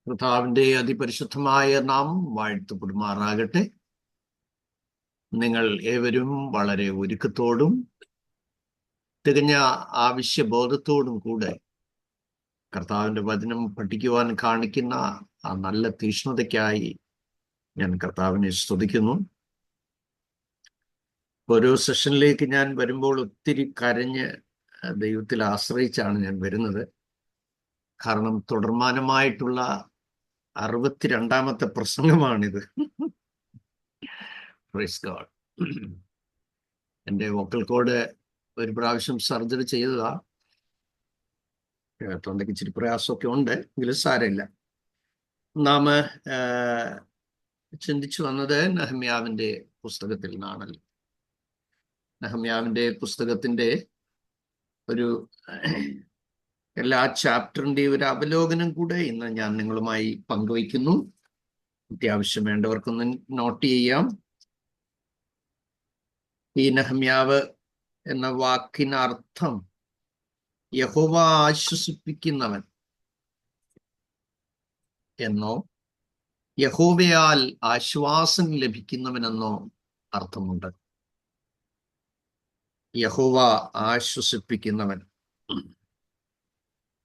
കർത്താവിന്റെ അതിപരിശുദ്ധമായ നാമം വാഴ്ത്തപ്പെടുമാറാകട്ടെ. നിങ്ങൾ ഏവരും വളരെ ഒരുക്കത്തോടും തികഞ്ഞ ആവശ്യബോധത്തോടും കൂടെ കർത്താവിന്റെ വചനം പഠിക്കുവാൻ കാണിക്കുന്ന ആ നല്ല തീക്ഷ്ണതയ്ക്കായി ഞാൻ കർത്താവിനെ സ്തുതിക്കുന്നു. ഓരോ സെഷനിലേക്ക് ഞാൻ വരുമ്പോൾ ഒത്തിരി കരഞ്ഞ് ദൈവത്തിൽ ആശ്രയിച്ചാണ് ഞാൻ വരുന്നത്. കാരണം തുടർമാനമായിട്ടുള്ള 62ാമത്തെ പ്രസംഗമാണിത്. Praise God. എൻ്റെ വോക്കൽ കോഡ് ഒരു പ്രാവശ്യം സർജറി ചെയ്തതാ. തൊണ്ടയ്ക്ക് ഇച്ചിരി പ്രയാസമൊക്കെ ഉണ്ട്, എങ്കിലും സാരമില്ല. നാം ചിന്തിച്ചു വന്നത് നെഹമ്യാവിൻ്റെ പുസ്തകത്തിൽ നിന്നാണല്ലോ. നെഹമ്യാവിൻ്റെ പുസ്തകത്തിൻ്റെ ഒരു എല്ലാ ചാപ്റ്ററിൻ്റെയും ഒരു അവലോകനം കൂടെ ഇന്ന് ഞാൻ നിങ്ങളുമായി പങ്കുവയ്ക്കുന്നു. അത്യാവശ്യം വേണ്ടവർക്കൊന്ന് നോട്ട് ചെയ്യാം. ഈ നെഹമ്യാവ് എന്ന വാക്കിനർത്ഥം യഹോവ ആശ്വസിപ്പിക്കുന്നവൻ എന്നോ യഹോവയാൽ ആശ്വാസം ലഭിക്കുന്നവനെന്നോ അർത്ഥമുണ്ട്. യഹോവ ആശ്വസിപ്പിക്കുന്നവൻ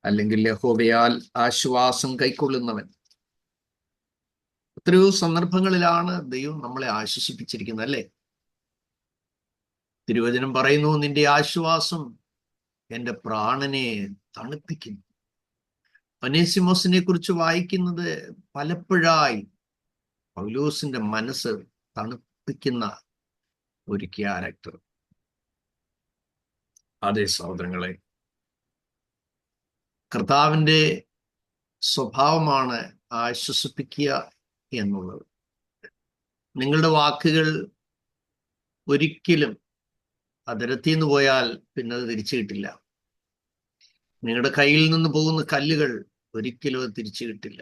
അല്ലെങ്കിൽ യഹോവയാൽ ആശ്വാസം കൈക്കൊള്ളുന്നവൻ. എത്രയോ സന്ദർഭങ്ങളിലാണ് ദൈവം നമ്മളെ ആശ്വസിപ്പിച്ചിരിക്കുന്നത്, അല്ലേ? തിരുവചനം പറയുന്നു, നിന്റെ ആശ്വാസം എൻ്റെ പ്രാണനെ തണുപ്പിക്കുന്നു. ഒനേസിമോസിനെ കുറിച്ച് വായിക്കുന്നത് പലപ്പോഴായി പൗലോസിന്റെ മനസ്സ് തണുപ്പിക്കുന്ന ഒരു ക്യാരക്ടർ. അതേ സഹോദരങ്ങളെ, കർത്താവിൻ്റെ സ്വഭാവമാണ് ആശ്വസിപ്പിക്കുക എന്നുള്ളത്. നിങ്ങളുടെ വാക്കുകൾ ഒരിക്കലും അതിരത്തിൽ നിന്ന് പോയാൽ പിന്നെ അത് തിരിച്ചു കിട്ടില്ല. നിങ്ങളുടെ കയ്യിൽ നിന്ന് പോകുന്ന കല്ലുകൾ ഒരിക്കലും അത് തിരിച്ചു കിട്ടില്ല.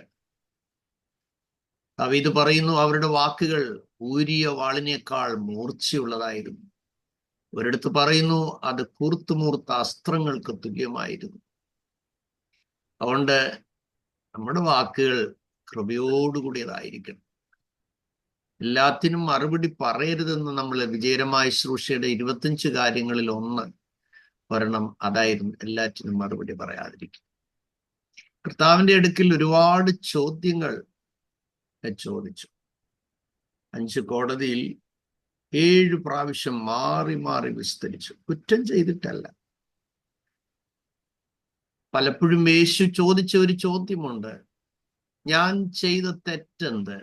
ദാവീദ് പറയുന്നു, അവരുടെ വാക്കുകൾ ഊരിയ വാളിനേക്കാൾ മൂർച്ചയുള്ളതായിരുന്നു. ഒരിടത്ത് പറയുന്നു, അത് കൂർത്തുമൂർത്ത അസ്ത്രങ്ങൾക്ക് തുല്യമായിരുന്നു. അതുകൊണ്ട് നമ്മുടെ വാക്കുകൾ കൃപയോടുകൂടിയതായിരിക്കണം. എല്ലാത്തിനും മറുപടി പറയരുതെന്ന് നമ്മൾ വിജയകരമായ ശുശ്രൂഷയുടെ 25 കാര്യങ്ങളിൽ ഒരെണ്ണം അതായിരുന്നു, എല്ലാറ്റിനും മറുപടി പറയാതിരിക്കും. കർത്താവിന്റെ അടുക്കൽ ഒരുപാട് ചോദ്യങ്ങൾ ചോദിച്ചു. 5 കോടതിയിൽ 7 പ്രാവശ്യം മാറി മാറി വിസ്തരിച്ചു. കുറ്റം ചെയ്തിട്ടല്ല. പലപ്പോഴും യേശു ചോദിച്ച ഒരു ചോദ്യമുണ്ട്, ഞാൻ ചെയ്ത തെറ്റെന്ത്?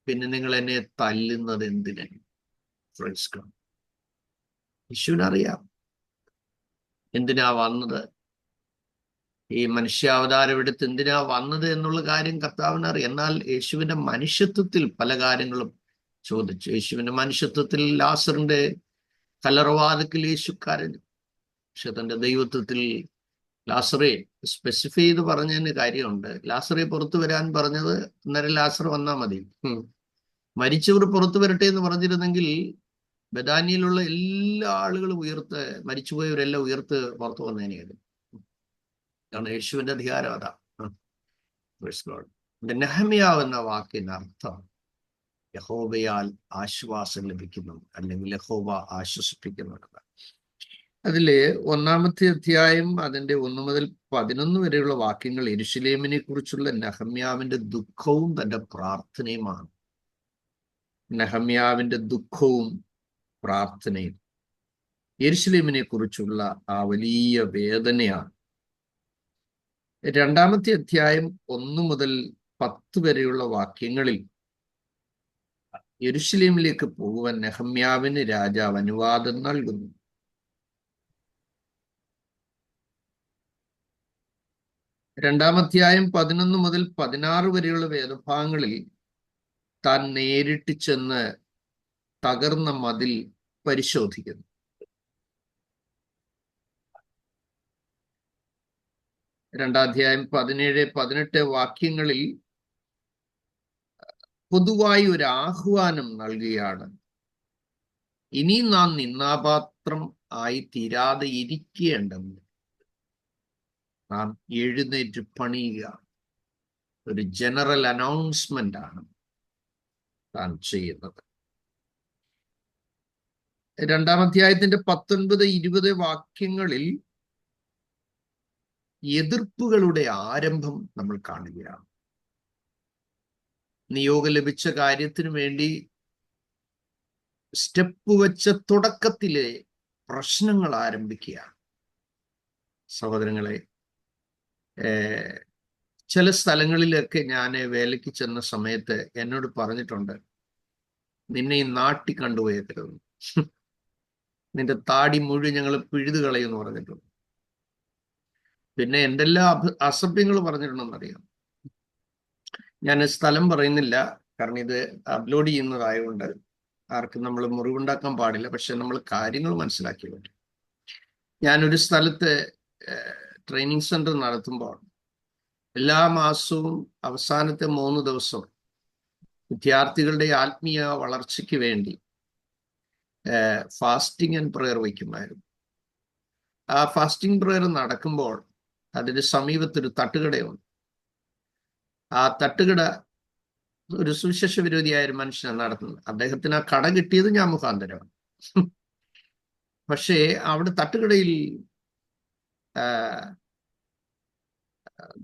പിന്നെ നിങ്ങൾ എന്നെ തല്ലുന്നത് എന്തിന്? യേശുവിനറിയാം എന്തിനാ വന്നത്, ഈ മനുഷ്യാവതാരം എടുത്ത് എന്തിനാ വന്നത് എന്നുള്ള കാര്യം കർത്താവിനറിയാം. എന്നാൽ യേശുവിന്റെ മനുഷ്യത്വത്തിൽ പല കാര്യങ്ങളും ചോദിച്ചു. യേശുവിന്റെ മനുഷ്യത്വത്തിൽ ലാസറിന്റെ കല്ലറവാതിക്കൽ യേശു കരഞ്ഞു. പക്ഷെ തന്റെ ദൈവത്വത്തിൽ ലാസറെ സ്പെസിഫൈ ചെയ്ത് പറഞ്ഞതിന് കാര്യമുണ്ട്. ലാസറെ പുറത്തു വരാൻ പറഞ്ഞത് അന്നേരം ലാസർ വന്നാൽ മതി. മരിച്ചവർ പുറത്തു വരട്ടെ എന്ന് പറഞ്ഞിരുന്നെങ്കിൽ ബഥാനിയിലുള്ള എല്ലാ ആളുകളും മരിച്ചുപോയവരെല്ലാം പുറത്തു വന്നതിനെയാണ്. കാരണം യേശുവിന്റെ അധികാരം അതാ. നെഹമ്യാവ് എന്ന വാക്കിന്റെ അർത്ഥം യഹോവയാൽ ആശ്വാസം ലഭിക്കുന്നു, അല്ലെങ്കിൽ യഹോവ ആശ്വസിപ്പിക്കുന്നുണ്ട്. അതില് 1-ാമത്തെ അധ്യായം അതിന്റെ 1 മുതൽ 11 വരെയുള്ള വാക്യങ്ങൾ യെരൂശലേമിനെ കുറിച്ചുള്ള നെഹമ്യാവിന്റെ ദുഃഖവും തന്റെ പ്രാർത്ഥനയുമാണ്. നെഹമ്യാവിന്റെ ദുഃഖവും പ്രാർത്ഥനയും യെരൂശലേമിനെ കുറിച്ചുള്ള ആ വലിയ വേദനയാണ്. 2-ാമത്തെ അധ്യായം 1 മുതൽ 10 വരെയുള്ള വാക്യങ്ങളിൽ യെരൂശലേമിലേക്ക് പോകുവാൻ നെഹമ്യാവിന് രാജാവ് അനുവാദം നൽകുന്നു. 2-ാം അധ്യായം 11 മുതൽ 16 വരെയുള്ള വേദഭാഗങ്ങളിൽ താൻ നേരിട്ട് ചെന്ന് തകർന്ന മതിൽ പരിശോധിക്കുന്നു. 2-ാം അധ്യായം 17-18 വാക്യങ്ങളിൽ പൊതുവായി ഒരു ആഹ്വാനം നൽകുകയാണ്. ഇനി നാം നിന്നാപാത്രം ആയി തീരാതെ ഇരിക്കേണ്ടെന്ന് നാം എഴുന്നേറ്റ് പണിയുക. ഒരു ജനറൽ അനൗൺസ്മെന്റ് ആണ് താൻ ചെയ്യുന്നത്. 2-ാം അധ്യായത്തിന്റെ 19-20 വാക്യങ്ങളിൽ എതിർപ്പുകളുടെ ആരംഭം നമ്മൾ കാണുകയാണ്. നിയോഗം ലഭിച്ച കാര്യത്തിന് വേണ്ടി സ്റ്റെപ്പ് വെച്ച തുടക്കത്തിലെ പ്രശ്നങ്ങൾ ആരംഭിക്കുകയാണ്. സഹോദരങ്ങളെ, ചില സ്ഥലങ്ങളിലൊക്കെ ഞാൻ വേലയ്ക്ക് ചെന്ന സമയത്ത് എന്നോട് പറഞ്ഞിട്ടുണ്ട്, നിന്നെ ഈ നാട്ടിൽ കണ്ടുപോയേക്കരുത്, നിന്റെ താടി മുഴുവൻ ഞങ്ങൾ പിഴുതു കളയുമെന്ന് പറഞ്ഞിട്ടുണ്ട്. പിന്നെ എന്തെല്ലാം അസഭ്യങ്ങൾ പറഞ്ഞിട്ടുണ്ടെന്നറിയാം. ഞാൻ സ്ഥലം പറയുന്നില്ല, കാരണം ഇത് അപ്ലോഡ് ചെയ്യുന്നതായതുകൊണ്ട് ആർക്കും നമ്മൾ മുറിവുണ്ടാക്കാൻ പാടില്ല. പക്ഷെ നമ്മൾ കാര്യങ്ങൾ മനസ്സിലാക്കി പറ്റും. ഞാനൊരു സ്ഥലത്ത് ട്രെയിനിങ് സെന്റർ നടത്തുമ്പോൾ എല്ലാ മാസവും അവസാനത്തെ 3 ദിവസം വിദ്യാർത്ഥികളുടെ ആത്മീയ വളർച്ചയ്ക്ക് വേണ്ടി ഫാസ്റ്റിംഗ് ആൻഡ് പ്രെയർ വയ്ക്കുമായിരുന്നു. ആ ഫാസ്റ്റിംഗ് പ്രെയർ നടക്കുമ്പോൾ അതിന് സമീപത്തൊരു തട്ടുകടയുണ്ട്. ആ തട്ടുകട ഒരു സുവിശേഷ വിരോധിയായ ഒരു മനുഷ്യനാണ് നടത്തുന്നത്. അദ്ദേഹത്തിന് ആ കട കിട്ടിയത് ഞാൻ മുഖാന്തരമാണ്. പക്ഷേ അവിടെ തട്ടുകടയിൽ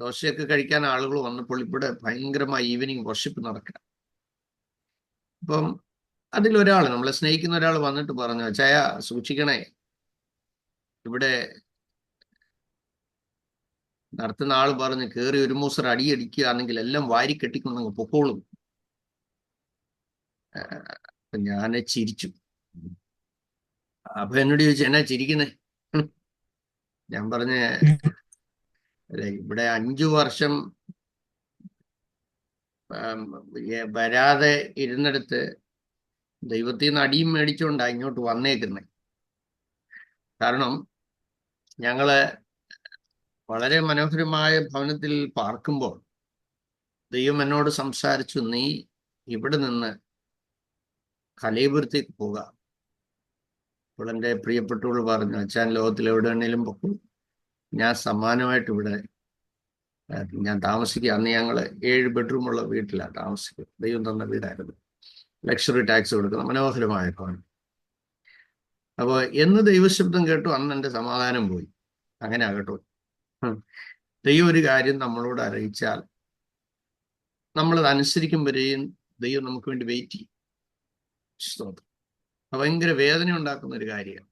ദോശയൊക്കെ കഴിക്കാൻ ആളുകൾ വന്നപ്പോൾ ഇവിടെ ഭയങ്കരമായി ഈവനിങ് വർഷിപ്പ് നടക്കുക. അപ്പം അതിലൊരാൾ, നമ്മളെ സ്നേഹിക്കുന്ന ഒരാൾ വന്നിട്ട് പറഞ്ഞു, ചായ സൂക്ഷിക്കണേ, ഇവിടെ നടത്തുന്ന ആൾ പറഞ്ഞ് കയറി ഒരു മൂസർ അടിയടിക്കുകയാണെങ്കിൽ എല്ലാം വാരി കെട്ടിക്കൊണ്ടങ്ങ് പൊക്കോളും. ഞാൻ ചിരിച്ചു. അപ്പൊ എന്നോട് ചോദിച്ചു, എന്നാ ചിരിക്കുന്നേ? ഞാൻ പറഞ്ഞ ഇവിടെ 5 വർഷം വരാതെ ഇരുന്നിടത്ത് ദൈവത്തിൽ നിന്ന് അടിയും മേടിച്ചുകൊണ്ടാണ് ഇങ്ങോട്ട് വന്നേക്കുന്നത്. കാരണം ഞങ്ങള് വളരെ മനോഹരമായ ഭവനത്തിൽ പാർക്കുമ്പോൾ ദൈവം എന്നോട് സംസാരിച്ചു, നീ ഇവിടെ നിന്ന് കലയപുരത്തേക്ക് പോകാം. അപ്പോൾ എൻ്റെ പ്രിയപ്പെട്ടവൾ പറഞ്ഞു, അച്ഛൻ ലോകത്തിൽ എവിടെ വേണേലും പൊക്കും, ഞാൻ സമാനമായിട്ട് ഇവിടെ ഞാൻ താമസിക്കുക. അന്ന് ഞങ്ങൾ 7 ബെഡ്റൂമുള്ള വീട്ടിലാണ് താമസിക്കുക. ദൈവം തന്ന വീടായിരുന്നു, ലക്ഷറി ടാക്സ് കൊടുക്കുന്ന മനോഹരമായ ഭവനം. അപ്പോൾ എന്ന് ദൈവശബ്ദം കേട്ടു, അന്ന് എൻ്റെ സമാധാനം പോയി. അങ്ങനെ ആകട്ടോ, ദൈവം ഒരു കാര്യം നമ്മളോട് അറിയിച്ചാൽ നമ്മളത് അനുസരിക്കും വരെയും ദൈവം നമുക്ക് വേണ്ടി വെയിറ്റ് ചെയ്യും. സ്തോത്രം. ഭയങ്കര വേദന ഉണ്ടാക്കുന്ന ഒരു കാര്യമാണ്.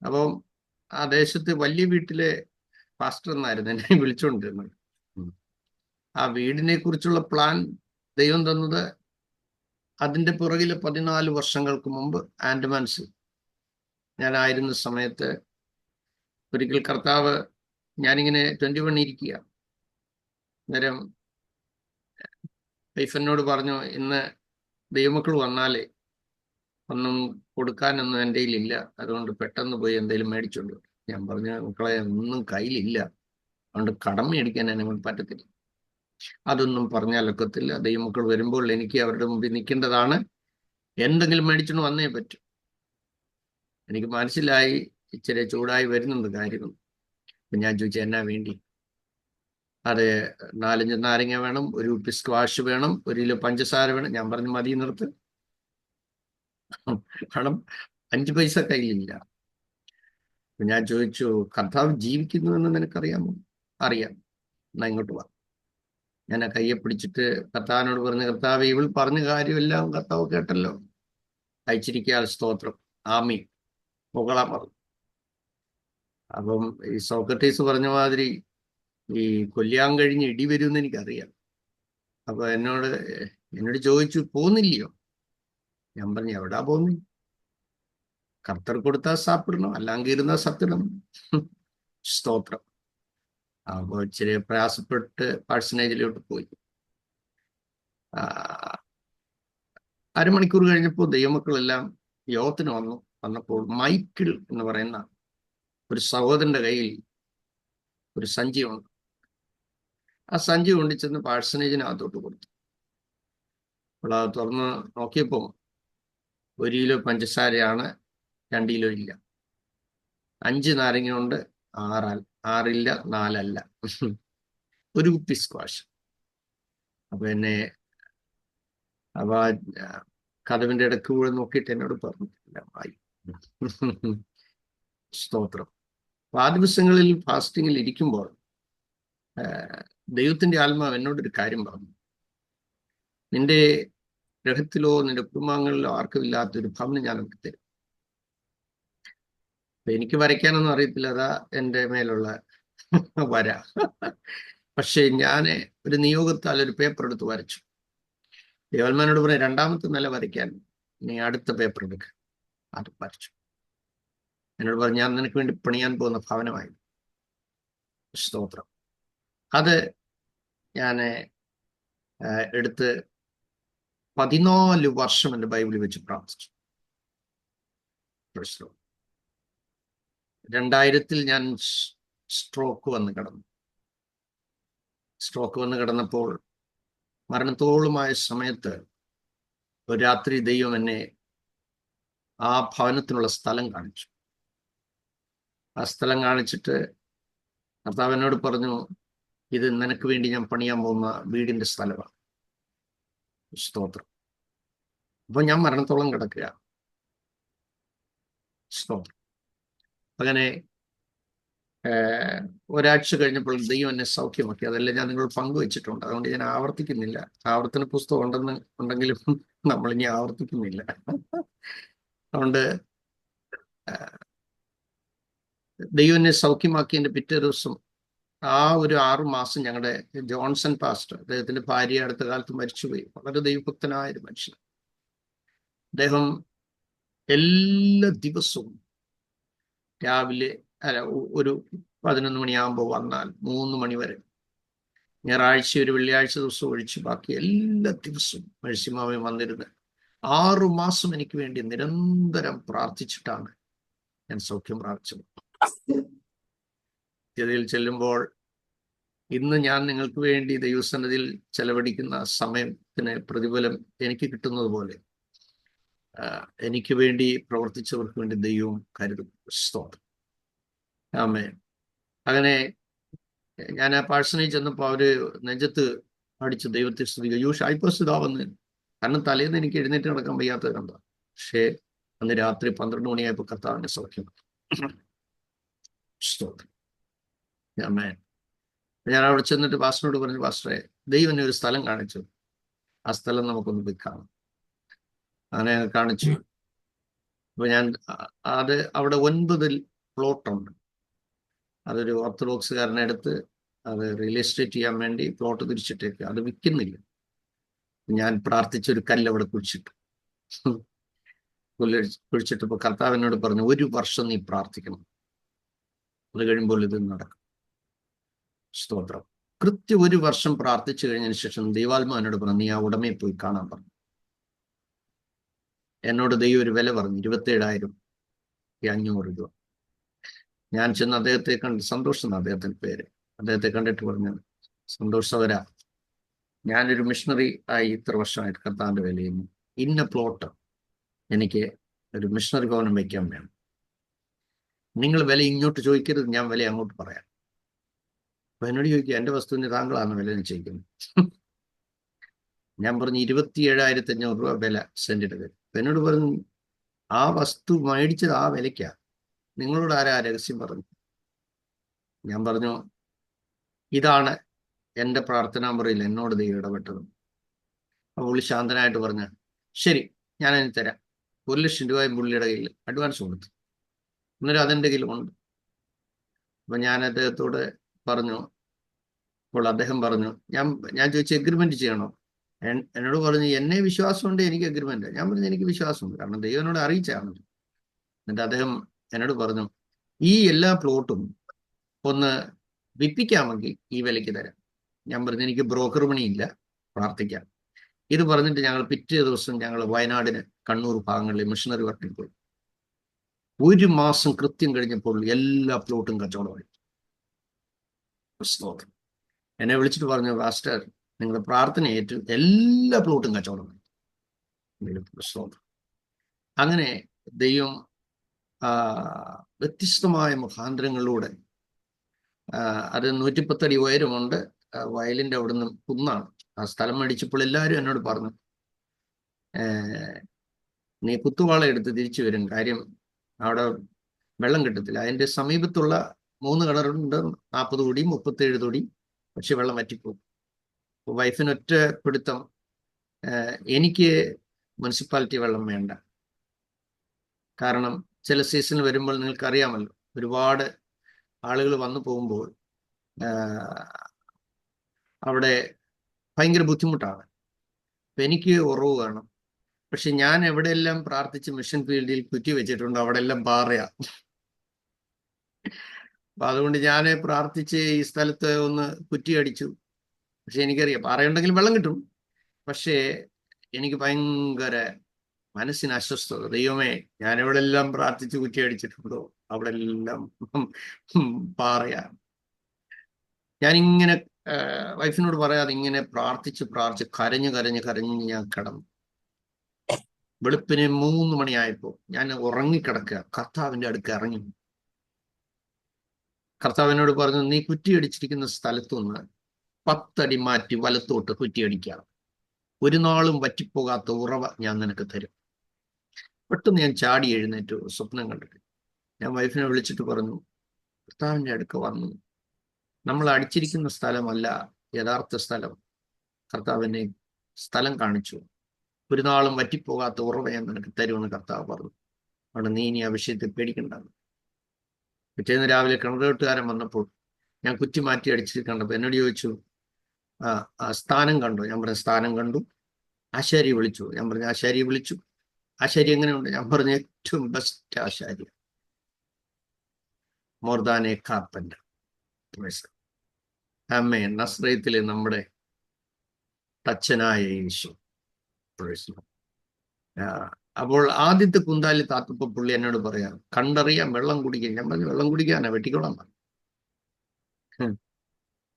അപ്പം ആ ദേശത്ത് വലിയ വീട്ടിലെ പാസ്റ്റർ എന്നായിരുന്നു എന്നെ വിളിച്ചുകൊണ്ടിരുന്നത്. ആ വീടിനെ കുറിച്ചുള്ള പ്ലാൻ ദൈവം തന്നത് അതിൻ്റെ പുറകില് 14 വർഷങ്ങൾക്ക് മുമ്പ് ആൻഡമാൻസിൽ ഞാനായിരുന്ന സമയത്ത് ഒരിക്കൽ കർത്താവ്, ഞാനിങ്ങനെ 21 ഇരിക്കുക, അന്നേരം വൈഫിനോട് പറഞ്ഞു, ഇന്ന് ദൈവമക്കൾ വന്നാലേ ഒന്നും കൊടുക്കാനൊന്നും എൻ്റെ കയ്യിലില്ല, അതുകൊണ്ട് പെട്ടെന്ന് പോയി എന്തെങ്കിലും മേടിച്ചോണ്ട്. ഞാൻ പറഞ്ഞു, മക്കളെ ഒന്നും കയ്യിലില്ല, അതുകൊണ്ട് കടം മേടിക്കാൻ എന്നെ കൊണ്ട് പറ്റത്തില്ല. അതൊന്നും പറഞ്ഞാലൊക്കത്തില്ല, ദൈവമക്കൾ വരുമ്പോൾ എനിക്ക് അവരുടെ മുമ്പിൽ നിൽക്കേണ്ടതാണ്, എന്തെങ്കിലും മേടിച്ചോണ്ട് വന്നേ പറ്റും. എനിക്ക് മനസ്സിലായി ഇച്ചിരി ചൂടായി വരുന്നുണ്ട് കാര്യം. അപ്പം ഞാൻ ചോദിച്ചു, എന്നാ വേണ്ടി? അത് 4-5 നാരങ്ങ വേണം, 1 കുപ്പി സ്ക്വാഷ് വേണം, 1 കിലോ പഞ്ചസാര വേണം. ഞാൻ പറഞ്ഞു, മതി, നിർത്ത്, കാരണം 5 പൈസ കയ്യിലില്ല. ഞാൻ ചോദിച്ചു, കർത്താവ് ജീവിക്കുന്നു എന്ന് നിനക്കറിയാമോ? അറിയാം. എന്നാ ഇങ്ങോട്ട് വാ. ഞാൻ ആ കയ്യെ പിടിച്ചിട്ട് കർത്താവിനോട് പറഞ്ഞു, കർത്താവ്, ഇവൾ പറഞ്ഞ കാര്യമെല്ലാം കർത്താവ് കേട്ടല്ലോ, അയച്ചിരിക്കാൻ സ്തോത്രം, ആമീൻ, പുകളാൻ പറഞ്ഞു. അപ്പം ഈ സോക്രട്ടീസ് പറഞ്ഞ മാതിരി ഈ കൊല്ലാൻ കഴിഞ്ഞ് ഇടി വരുമെന്ന് എനിക്കറിയാം. അപ്പൊ എന്നോട് ചോദിച്ചു, പോകുന്നില്ലയോ? ഞാൻ പറഞ്ഞു, എവിടാ പോകുന്നു? കർത്തർ കൊടുത്താൽ സാപ്പിടണം, അല്ലെങ്കിൽ ഇരുന്നാ സത്തിടണം. സ്തോത്രം. അപ്പോൾ ഇച്ചിരി പ്രയാസപ്പെട്ട് പാഴ്സനേജിലോട്ട് പോയി. 1/2 മണിക്കൂർ കഴിഞ്ഞപ്പോൾ ദൈവമക്കളെല്ലാം യോഗത്തിന് വന്നപ്പോൾ മൈക്കിൾ എന്ന് പറയുന്ന ഒരു സഹോദരന്റെ കയ്യിൽ ഒരു സഞ്ചിയുണ്ട്. ആ സഞ്ചി കൊണ്ടുചെന്ന് പാഴ്സനേജിനകത്തോട്ട് കൊടുത്തു. അപ്പോൾ അത് തുറന്ന് നോക്കിയപ്പോൾ 1 കിലോ പഞ്ചസാരയാണ്, 2 കിലോ ഇല്ല. 5 നാരങ്ങ ഉണ്ട്, 6 ഇല്ല, 4 അല്ല. 1 കുപ്പി സ്ക്വാഷ്. അപ്പൊ എന്നെ അവ കഥവിന്റെ ഇടയ്ക്ക് കൂടെ നോക്കിയിട്ട് എന്നോട് പറഞ്ഞു ആയി. സ്തോത്രം. അപ്പൊ ആ ദിവസങ്ങളിൽ ഫാസ്റ്റിങ്ങിൽ ഇരിക്കുമ്പോൾ ദൈവത്തിന്റെ ആത്മാവ് എന്നോടൊരു കാര്യം പറഞ്ഞു. നിന്റെ ഗ്രഹത്തിലോ നിന്റെ കുടുംബാംഗങ്ങളിലോ ആർക്കും ഇല്ലാത്തൊരു ഭവനം ഞാൻ അവർക്ക് തരും. അപ്പൊ എനിക്ക് വരയ്ക്കാനൊന്നും അറിയത്തില്ല, അതാ എൻ്റെ മേലുള്ള വര. പക്ഷെ ഞാൻ ഒരു നിയോഗത്താൽ ഒരു പേപ്പർ എടുത്ത് വരച്ചു. ദേവന്മാനോട് പറയാം, രണ്ടാമത്തെ നില വരയ്ക്കാൻ നീ അടുത്ത പേപ്പർ എടുക്കുക. അത് വരച്ചു. എന്നോട് പറഞ്ഞു, ഞാൻ നിനക്ക് വേണ്ടി പണിയാൻ പോകുന്ന ഭവനമായി. സ്തോത്രം. അത് ഞാൻ എടുത്ത് 14 വർഷം എൻ്റെ ബൈബിളിൽ വെച്ച് പ്രാർത്ഥിച്ചു. 2000 ഞാൻ സ്ട്രോക്ക് വന്ന് കിടന്നപ്പോൾ മരണത്തോളമായ സമയത്ത് ഒരു രാത്രി ദൈവം എന്നെ ആ ഭവനത്തിനുള്ള സ്ഥലം കാണിച്ചു. ആ സ്ഥലം കാണിച്ചിട്ട് കർത്താവ് എന്നോട് പറഞ്ഞു, ഇത് നിനക്ക് വേണ്ടി ഞാൻ പണിയാൻ പോകുന്ന വീടിന്റെ സ്ഥലമാണ്. സ്തോത്രം. അപ്പൊ ഞാൻ മരണത്തോളം കിടക്കുക. സ്തോത്രം. അങ്ങനെ ഒരാഴ്ച കഴിഞ്ഞപ്പോൾ ദൈവം എന്നെ സൗഖ്യമാക്കി. അതെല്ലാം ഞാൻ നിങ്ങളോട് പങ്കുവെച്ചിട്ടുണ്ട്, അതുകൊണ്ട് ഞാൻ ആവർത്തിക്കുന്നില്ല. ആവർത്തന പുസ്തകം ഉണ്ടെങ്കിലും നമ്മൾ ഇനി ആവർത്തിക്കുന്നില്ല. അതുകൊണ്ട് ദൈവം എന്നെ സൗഖ്യമാക്കിയതിന്റെ പിറ്റേ ദിവസം ആ ഒരു 6 മാസം ഞങ്ങളുടെ ജോൺസൺ പാസ്റ്റർ, അദ്ദേഹത്തിന്റെ ഭാര്യ അടുത്ത കാലത്ത് മരിച്ചുപോയി. വളരെ ദൈവഭക്തനായ ഒരു മനുഷ്യൻ. അദ്ദേഹം എല്ലാ ദിവസവും രാവിലെ ഒരു 11 മണിയാകുമ്പോൾ വന്നാൽ 3 മണി വരെ, ഞായറാഴ്ച ഒരു വെള്ളിയാഴ്ച ദിവസം ഒഴിച്ച് ബാക്കി എല്ലാ ദിവസവും മേഴ്സിമാവൻ വന്നിരുന്ന് 6 മാസം എനിക്ക് വേണ്ടി നിരന്തരം പ്രാർത്ഥിച്ചിട്ടാണ് ഞാൻ സൗഖ്യം പ്രാപിച്ചത്. ഗതിയിൽ ചെല്ലുമ്പോൾ ഇന്ന് ഞാൻ നിങ്ങൾക്ക് വേണ്ടി ദൈവസന്നിധിയിൽ ചെലവഴിക്കുന്ന സമയത്തിന് പ്രതിഫലം എനിക്ക് കിട്ടുന്നത് പോലെ എനിക്ക് വേണ്ടി പ്രവർത്തിച്ചവർക്ക് വേണ്ടി ദൈവം കരുതും. സ്തോത്രം. ആമേൻ. അങ്ങനെ ഞാൻ ആ പാഴ്സണിൽ ചെന്നപ്പോൾ അവര് നെഞ്ചത്ത് അടിച്ച് ദൈവത്തെ സ്തുതിക്കുക. ഷായ്പസ് ഇതാ വന്ന്. കാരണം തലേന്ന് എനിക്ക് എഴുന്നേറ്റ് നടക്കാൻ വയ്യാത്തത് കണ്ട. പക്ഷേ അന്ന് രാത്രി 12 മണിയായപ്പോൾ കർത്താവിനെ സൗഖ്യം. സ്തോത്രം. ആമേൻ. ഞാൻ അവിടെ ചെന്നിട്ട് പാസ്റ്ററിനോട് പറഞ്ഞു, പാസ്റ്ററെ, ദൈവം എന്നെ ഒരു സ്ഥലം കാണിച്ചു, ആ സ്ഥലം നമുക്കൊന്ന് പോയി കാണാം. അങ്ങനെ കാണിച്ചു. അപ്പൊ ഞാൻ അത് അവിടെ 9 പ്ലോട്ടുണ്ട്. അതൊരു ഓർത്തഡോക്സുകാരനെ അടുത്ത് അത് റിയൽ എസ്റ്റേറ്റ് ചെയ്യാൻ വേണ്ടി പ്ലോട്ട് തിരിച്ചിട്ടേക്ക്, അത് വിൽക്കുന്നില്ല. ഞാൻ പ്രാർത്ഥിച്ചൊരു കല്ല് അവിടെ കുഴിച്ചിട്ടപ്പോൾ കർത്താവിനോട് പറഞ്ഞു, 1 വർഷം നീ പ്രാർത്ഥിക്കണം, അത് കഴിയുമ്പോൾ ഇത് നടക്കും. സ്തോത്രം. കൃത്യം 1 വർഷം പ്രാർത്ഥിച്ചു കഴിഞ്ഞതിന് ശേഷം ദൈവാത്മാവിനോട് പറഞ്ഞു, നീ ആ ഉടമയെ പോയി കാണാൻ പറഞ്ഞു. എന്നോട് ദൈവം ഒരു വില പറഞ്ഞു, 27,500 രൂപ. ഞാൻ ചെന്ന് അദ്ദേഹത്തെ കണ്ട്, സന്തോഷം അദ്ദേഹത്തിന്റെ പേര്, അദ്ദേഹത്തെ കണ്ടിട്ട് പറഞ്ഞു, സന്തോഷവരാ, ഞാനൊരു മിഷണറി ആയി ഇത്ര വർഷമായിട്ട് കർത്താവിന്റെ വില ചെയ്യുന്നു. ഇന്ന പ്ലോട്ട് എനിക്ക് ഒരു മിഷണറി ഭവനം വയ്ക്കാൻ വേണം. നിങ്ങൾ വില ഇങ്ങോട്ട് ചോദിക്കരുത്, ഞാൻ വില അങ്ങോട്ട് പറയാം. അപ്പൊ എന്നോട് ചോദിക്കുക, എന്റെ വസ്തുവിന് താങ്കളാണ് വില നിശ്ചയിക്കുന്നത്. ഞാൻ പറഞ്ഞു 27,500 രൂപ വില സെന്റിന് വരും. അപ്പൊ എന്നോട് പറഞ്ഞു, ആ വസ്തു മേടിച്ചത് ആ വിലയ്ക്കാ, നിങ്ങളോട് ആരാ രഹസ്യം പറഞ്ഞു? ഞാൻ പറഞ്ഞു, ഇതാണ് എൻ്റെ പ്രാർത്ഥനാ മുറിയിൽ എന്നോട് ദൈവം ഇടപെട്ടത്. പുള്ളി ശാന്തനായിട്ട് പറഞ്ഞു, ശരി, ഞാനതിന് തരാം. 1,00,000 രൂപയും പുള്ളിയുടെ കയ്യിൽ അഡ്വാൻസ് കൊടുത്തു. അന്നേരം അതെൻ്റെ കയ്യിലുമുണ്ട്. അപ്പൊ ഞാൻ അദ്ദേഹത്തോട് പറഞ്ഞു, അപ്പോൾ അദ്ദേഹം പറഞ്ഞു, ഞാൻ ചോദിച്ചു, എഗ്രിമെന്റ് ചെയ്യണോ? എന്നോട് പറഞ്ഞു, എന്നെ വിശ്വാസമുണ്ട്, എനിക്ക് എഗ്രിമെന്റ്. ഞാൻ പറഞ്ഞു, എനിക്ക് വിശ്വാസമുണ്ട്, കാരണം ദൈവം എന്നോട് അറിയിച്ചാണ്. എന്നിട്ട് അദ്ദേഹം എന്നോട് പറഞ്ഞു, ഈ എല്ലാ പ്ലോട്ടും ഒന്ന് വിൽപ്പിക്കാമെങ്കിൽ ഈ വിലയ്ക്ക് തരാം. ഞാൻ പറഞ്ഞു, എനിക്ക് ബ്രോക്കർ പണിയില്ല, പ്രാർത്ഥിക്കാം. ഇത് പറഞ്ഞിട്ട് ഞങ്ങൾ പിറ്റേ ദിവസം ഞങ്ങൾ വയനാടിന്, കണ്ണൂർ ഭാഗങ്ങളിൽ മിഷണറി വർക്കിൽ പോയി. 1 മാസം കൃത്യം കഴിഞ്ഞപ്പോൾ എല്ലാ പ്ലോട്ടും കച്ചവടമായി. എന്നെ വിളിച്ചിട്ട് പറഞ്ഞു, പാസ്റ്റർ, നിങ്ങളുടെ പ്രാർത്ഥന ഏറ്റു, എല്ലാ പ്ലോട്ടും കച്ചവടമായി. അങ്ങനെ ദൈവം വ്യത്യസ്തമായ മുഖാന്തരങ്ങളിലൂടെ, അത് 110 അടി ഉയരമുണ്ട്. വയലിന്റെ അവിടുന്ന് കുന്നാണ്, ആ സ്ഥലം മേടിച്ചപ്പോൾ എല്ലാവരും എന്നോട് പറഞ്ഞു, നീ കുത്തുവാള എടുത്ത് തിരിച്ചു വരും, കാര്യം അവിടെ വെള്ളം കിട്ടത്തില്ല. അതിൻ്റെ സമീപത്തുള്ള 3 കിണറുണ്ട്, 40 തൊടി 37 തൊടി, പക്ഷെ വെള്ളം വറ്റിപ്പോകും. വൈഫിന് ഒറ്റ പിടുത്തം, എനിക്ക് മുനിസിപ്പാലിറ്റി വെള്ളം വേണ്ട. കാരണം ചില സീസൺ വരുമ്പോൾ നിങ്ങൾക്കറിയാമല്ലോ, ഒരുപാട് ആളുകൾ വന്നു പോകുമ്പോൾ അവിടെ ഭയങ്കര ബുദ്ധിമുട്ടാണ്. അപ്പം എനിക്ക് ഉറവ് വേണം. പക്ഷെ ഞാൻ എവിടെയെല്ലാം പ്രാർത്ഥിച്ച് മിഷൻ ഫീൽഡിൽ കുറ്റി വെച്ചിട്ടുണ്ടോ അവിടെ എല്ലാം പാറയാ. അപ്പൊ അതുകൊണ്ട് ഞാൻ പ്രാർത്ഥിച്ച് ഈ സ്ഥലത്ത് ഒന്ന് കുറ്റി അടിച്ചു. പക്ഷെ എനിക്കറിയാം പാറയുണ്ടെങ്കിലും വെള്ളം കിട്ടും. പക്ഷേ എനിക്ക് ഭയങ്കര മനസ്സിന് അസ്വസ്ഥത. ദൈവമേ, ഞാൻ എവിടെല്ലാം പ്രാർത്ഥിച്ച് കുറ്റി അടിച്ചിട്ടുണ്ടോ അവിടെ എല്ലാം പാറയാ. ഞാനിങ്ങനെ വൈഫിനോട് പറയാതെ ഇങ്ങനെ പ്രാർത്ഥിച്ച് കരഞ്ഞ് കരഞ്ഞ് കരഞ്ഞ് ഞാൻ കിടന്നു. വെളുപ്പിന് 3 മണിയായപ്പോൾ ഞാൻ ഉറങ്ങിക്കിടക്കുക. കർത്താവിന്റെ അടുക്ക് ഇറങ്ങി. കർത്താവിനോട് പറഞ്ഞു, നീ കുറ്റിയടിച്ചിരിക്കുന്ന സ്ഥലത്തുനിന്ന് 10 അടി മാറ്റി വലത്തോട്ട് കുറ്റിയടിക്കാം. ഒരു നാളും വറ്റിപ്പോകാത്ത ഉറവ ഞാൻ നിനക്ക് തരും. പെട്ടെന്ന് ഞാൻ ചാടി എഴുന്നേറ്റു. സ്വപ്നം കണ്ടിട്ട് ഞാൻ വൈഫിനെ വിളിച്ചിട്ട് പറഞ്ഞു, കർത്താവിന്റെ അടുക്ക വന്നു. നമ്മൾ അടിച്ചിരിക്കുന്ന സ്ഥലമല്ല യഥാർത്ഥ സ്ഥലം. കർത്താവിനെ സ്ഥലം കാണിച്ചു. ഒരു നാളും വറ്റിപ്പോകാത്ത ഉറവ ഞാൻ നിനക്ക് തരുമെന്ന് കർത്താവ് പറഞ്ഞു. അവിടെ നീ ഇനി ആ വിഷയത്തെ പേടിക്കണ്ട. പിറ്റേന്ന് രാവിലെ കിണറുകെട്ടുകാരൻ വന്നപ്പോൾ ഞാൻ കുറ്റി മാറ്റി അടിച്ച് കണ്ടപ്പോൾ എന്നോട് ചോദിച്ചു, ആ സ്ഥാനം കണ്ടോ? ഞാൻ പറഞ്ഞു സ്ഥാനം കണ്ടു. ആശാരിയെ വിളിച്ചു? ഞാൻ പറഞ്ഞു ആശാരിയെ വിളിച്ചു. ആശാരി എങ്ങനെയുണ്ട്? ഞാൻ പറഞ്ഞു ഏറ്റവും ബെസ്റ്റ് ആശാരി, മോർ ദാൻ എ കാർപ്പൻ്റർ. അമ്മേ, നസ്രയത്തിലെ നമ്മുടെ തച്ചനായ യേശു. അപ്പോൾ ആദ്യത്തെ കുന്താലി താത്തപ്പോ പുള്ളി എന്നോട് പറയാം, കണ്ടറിയാം വെള്ളം കുടിക്കാൻ. ഞാൻ പറഞ്ഞു വെള്ളം കുടിക്കാനാ, വെട്ടിക്കോളാൻ പറഞ്ഞു.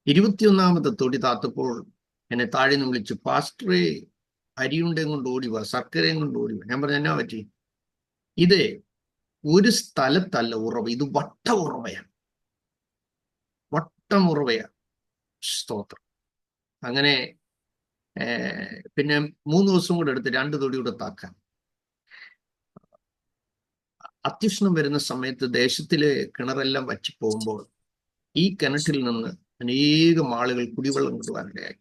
21ാമത്തെ തൊടി താത്തപ്പോൾ എന്നെ താഴെ നിന്ന് വിളിച്ചു, പാസ്റ്ററെ, അരിയുണ്ടയും കൊണ്ട് ഓടിവാ, ശർക്കരയും കൊണ്ട് ഓടിവാ. ഞാൻ പറഞ്ഞു എന്നാ പറ്റി? ഇത് ഒരു സ്ഥലത്തല്ല ഉറവ, ഇത് വട്ട ഉറവയാണ്, വട്ടം ഉറവയാണ്. സ്തോത്രം. അങ്ങനെ പിന്നെ 3 ദിവസം കൂടെ എടുത്ത് 2 തൊടി കൂടെ താക്കാൻ. അത്യുഷ്ണം വരുന്ന സമയത്ത് ദേശത്തിലെ കിണറെല്ലാം വറ്റിപ്പോകുമ്പോൾ ഈ കിണറ്റിൽ നിന്ന് അനേകം ആളുകൾ കുടിവെള്ളം കൊണ്ടുപോകാനിടയായി.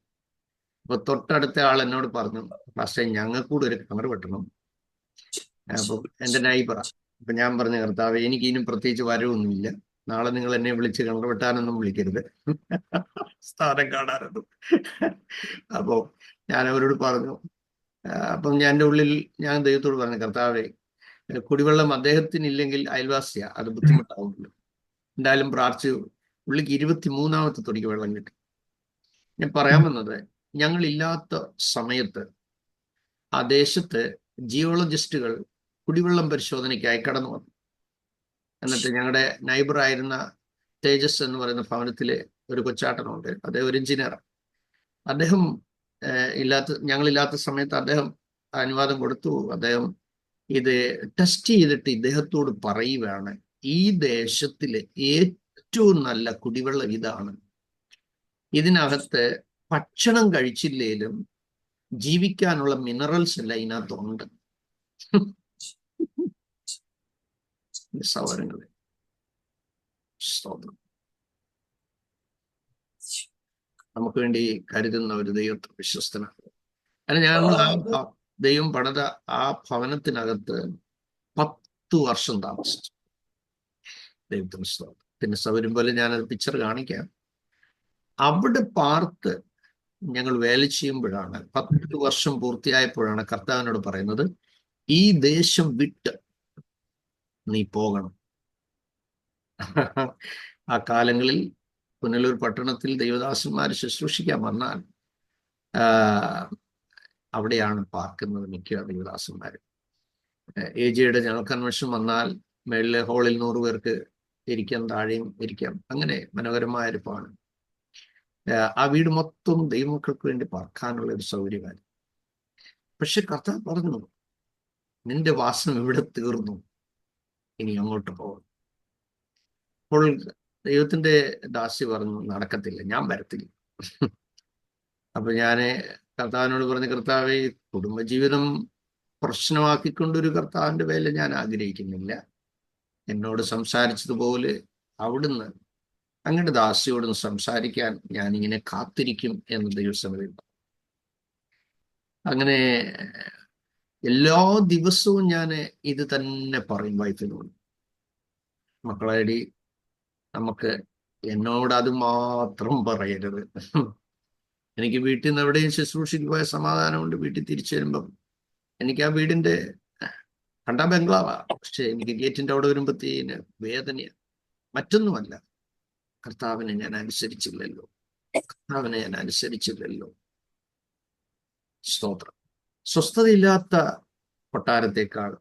അപ്പൊ തൊട്ടടുത്ത ആൾ എന്നോട് പറഞ്ഞു, പക്ഷേ ഞങ്ങൾക്കൂടെ ഒരു കിണർ വെട്ടണം. അപ്പൊ എന്റെ നൈബറാ. അപ്പൊ ഞാൻ പറഞ്ഞു, കർത്താവ്, എനിക്ക് ഇനിയും പ്രത്യേകിച്ച് വരവൊന്നുമില്ല, നാളെ നിങ്ങൾ എന്നെ വിളിച്ച് കിണർ വെട്ടാനൊന്നും വിളിക്കരുത്, സ്ഥാനം കാണാനൊന്നും. അപ്പൊ ഞാൻ അവരോട് പറഞ്ഞു. അപ്പം ഞാൻ എൻ്റെ ഉള്ളിൽ ഞാൻ ദൈവത്തോട് പറഞ്ഞു, കർത്താവെ, കുടിവെള്ളം അദ്ദേഹത്തിന് ഇല്ലെങ്കിൽ അയൽവാസിയാ, അത് ബുദ്ധിമുട്ടാവുമല്ലോ. എന്തായാലും പ്രാർത്ഥിച്ചു. പുള്ളിക്ക് 23ാമത്തെ തൊടിക്ക് വെള്ളം കിട്ടി. ഞാൻ പറയാൻ വന്നത്, ഞങ്ങളില്ലാത്ത സമയത്ത് ആ ദേശത്ത് ജിയോളജിസ്റ്റുകൾ കുടിവെള്ളം പരിശോധനയ്ക്കായി കടന്നു വന്നു. എന്നിട്ട് ഞങ്ങളുടെ നൈബറായിരുന്ന തേജസ് എന്ന് പറയുന്ന ഭവനത്തിലെ ഒരു കൊച്ചാട്ടനുണ്ട്, അദ്ദേഹം ഒരു എഞ്ചിനീയറാണ്. അദ്ദേഹം ഞങ്ങളില്ലാത്ത സമയത്ത് അദ്ദേഹം അനുവാദം കൊടുത്തു. അദ്ദേഹം ഇത് ടെസ്റ്റ് ചെയ്തിട്ട് ഇദ്ദേഹത്തോട് പറയുകയാണ്, ഈ ദേശത്തിലെ ഏറ്റവും നല്ല കുടിവെള്ളം ഇതാണ്, ഇതിനകത്ത് ഭക്ഷണം കഴിച്ചില്ലേലും ജീവിക്കാനുള്ള മിനറൽസ് എല്ലാം ഇതിനകത്തുണ്ട്. സഹോദരങ്ങളെ, സ്തോത്രം. നമുക്ക് വേണ്ടി കരുതുന്ന ഒരു ദൈവത്തെ വിശ്വസ്തനാണ്. അങ്ങനെ ഞങ്ങൾ ദൈവം പണിത ആ ഭവനത്തിനകത്ത് 10 വർഷം താമസിച്ചു. ദൈവത്തിന് സ്തോത്രം. പിന്നെ സൗകര്യം പോലെ ഞാനത് പിക്ചർ കാണിക്കാം. അവിടെ പാർത്ത് ഞങ്ങൾ വേല ചെയ്യുമ്പോഴാണ്, 10 വർഷം പൂർത്തിയായപ്പോഴാണ് കർത്താവിനോട് പറയുന്നത്, ഈ ദേശം വിട്ട് നീ പോകണം. ആ കാലങ്ങളിൽ പുനലൂർ പട്ടണത്തിൽ ദൈവദാസന്മാർ ശുശ്രൂഷിക്കാൻ വന്നാൽ അവിടെയാണ് പാർക്കുന്നത് മിക്ക ദൈവദാസന്മാരും. AJയുടെ ജനറൽ കൺവെൻഷൻ വന്നാൽ മേളിലെ ഹാളിൽ 100 പേർക്ക് ഇരിക്കാം, താഴെയും ഇരിക്കാം. അങ്ങനെ മനോഹരമായൊരു പാണ്. ആ വീട് മൊത്തം ദൈവമക്കൾക്ക് വേണ്ടി പാർക്കാനുള്ള ഒരു സൗകര്യമായിരുന്നു. പക്ഷെ കർത്താവ് പറഞ്ഞു, നിന്റെ വാസം ഇവിടെ തീർന്നു, ഇനി അങ്ങോട്ട് പോകണം. അപ്പോൾ ദൈവത്തിന്റെ ദാസി പറഞ്ഞു, നടക്കത്തില്ല, ഞാൻ വരത്തില്ല. അപ്പൊ ഞാന് കർത്താവിനോട് പറഞ്ഞ, കർത്താവെ, കുടുംബജീവിതം പ്രശ്നമാക്കിക്കൊണ്ടൊരു കർത്താവിന്റെ വേല ഞാൻ ആഗ്രഹിക്കുന്നില്ല. എന്നോട് സംസാരിച്ചതുപോലെ അവിടുന്ന് അങ്ങയുടെ ദാസിയോടൊന്ന് സംസാരിക്കാൻ ഞാനിങ്ങനെ കാത്തിരിക്കും എന്ന് ദൈവസന്നിധിയിൽ. അങ്ങനെ എല്ലാ ദിവസവും ഞാൻ ഇത് തന്നെ പറയും വൈഫിനോട്. മക്കളെടി, നമുക്ക് എന്നോട് അത് മാത്രം പറയരുത്. എനിക്ക് വീട്ടിൽ നിന്ന് എവിടെയും ശുശ്രൂഷയ്ക്ക് പോയ സമാധാനമുണ്ട്. വീട്ടിൽ തിരിച്ചു വരുമ്പം എനിക്ക് ആ വീടിന്റെ കണ്ടാ ബംഗ്ലാവാ, പക്ഷെ എനിക്ക് ഗേറ്റിന്റെ അവിടെ വരുമ്പത്തേന് വേദനയാണ്. മറ്റൊന്നുമല്ല, കർത്താവിനെ ഞാൻ അനുസരിച്ചില്ലല്ലോ, കർത്താവിനെ ഞാൻ അനുസരിച്ചില്ലല്ലോ. സ്തോത്രം. സ്വസ്ഥതയില്ലാത്ത കൊട്ടാരത്തെക്കാൾ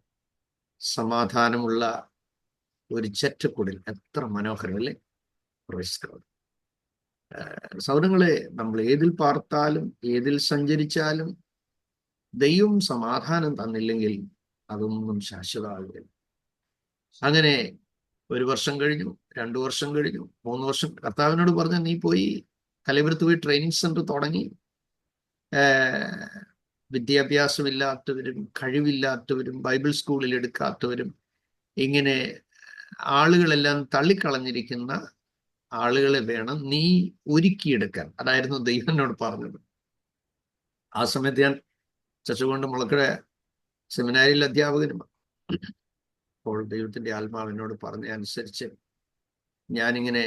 സമാധാനമുള്ള ഒരു ചെറ്റക്കുടിൽ എത്ര മനോഹരം അല്ലേ? സൗരങ്ങളെ, നമ്മൾ ഏതിൽ പാർത്താലും ഏതിൽ സഞ്ചരിച്ചാലും ദൈവം സമാധാനം തന്നില്ലെങ്കിൽ അതൊന്നും ശാശ്വതമാകില്ല. അങ്ങനെ 1 വർഷം കഴിഞ്ഞു, 2 വർഷം കഴിഞ്ഞു, 3 വർഷം. കർത്താവിനോട് പറഞ്ഞ, നീ പോയി കലയപുരത്ത് പോയി ട്രെയിനിങ് സെന്റർ തുടങ്ങി. വിദ്യാഭ്യാസമില്ലാത്തവരും കഴിവില്ലാത്തവരും ബൈബിൾ സ്കൂളിൽ എടുക്കാത്തവരും ഇങ്ങനെ ആളുകളെല്ലാം തള്ളിക്കളഞ്ഞിരിക്കുന്ന ആളുകളെ വേണം നീ ഒരുക്കിയെടുക്കാൻ. അതായിരുന്നു ദൈവം എന്നോട് പറഞ്ഞത്. ആ സമയത്ത് ഞാൻ ചച്ചുകൊണ്ട് മുളക്കര സെമിനാരിയിൽ അധ്യാപകനും. അപ്പോൾ ദൈവത്തിന്റെ ആത്മാവ് എന്നോട് പറഞ്ഞ അനുസരിച്ച് ഞാനിങ്ങനെ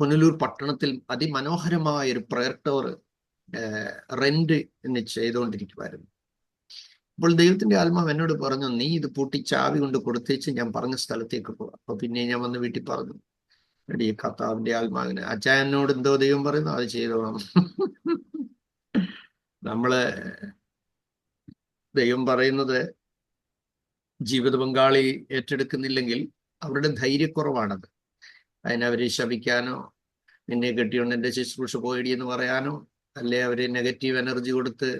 പുനലൂർ പട്ടണത്തിൽ അതിമനോഹരമായ ഒരു പ്രയർ ടവർ റെന്റ് ചെയ്തുകൊണ്ടിരിക്കുമായിരുന്നു. അപ്പോൾ ദൈവത്തിന്റെ ആത്മാവ് എന്നോട് പറഞ്ഞു, നീ ഇത് പൂട്ടി ചാവി കൊണ്ട് കൊടുത്തേച്ച് ഞാൻ പറഞ്ഞ സ്ഥലത്തേക്ക് പോകാം. അപ്പൊ പിന്നെ ഞാൻ വന്ന് വീട്ടിൽ പറഞ്ഞു, എടീ, കർത്താവിന്റെ ആത്മാവിന് അച്ചായനോട് എന്തോ ദൈവം പറയുന്നു, അത് ചെയ്തോണം. നമ്മള് ദൈവം പറയുന്നത് ജീവിത പങ്കാളി ഏറ്റെടുക്കുന്നില്ലെങ്കിൽ അവരുടെ ധൈര്യക്കുറവാണത്. അതിനവരെ ശപിക്കാനോ, നിന്നെ കെട്ടിയോണ്ട് എൻ്റെ ശുശ്രൂഷ പോയിടി എന്ന് പറയാനോ, അല്ലെ അവരെ നെഗറ്റീവ് എനർജി കൊടുത്ത്,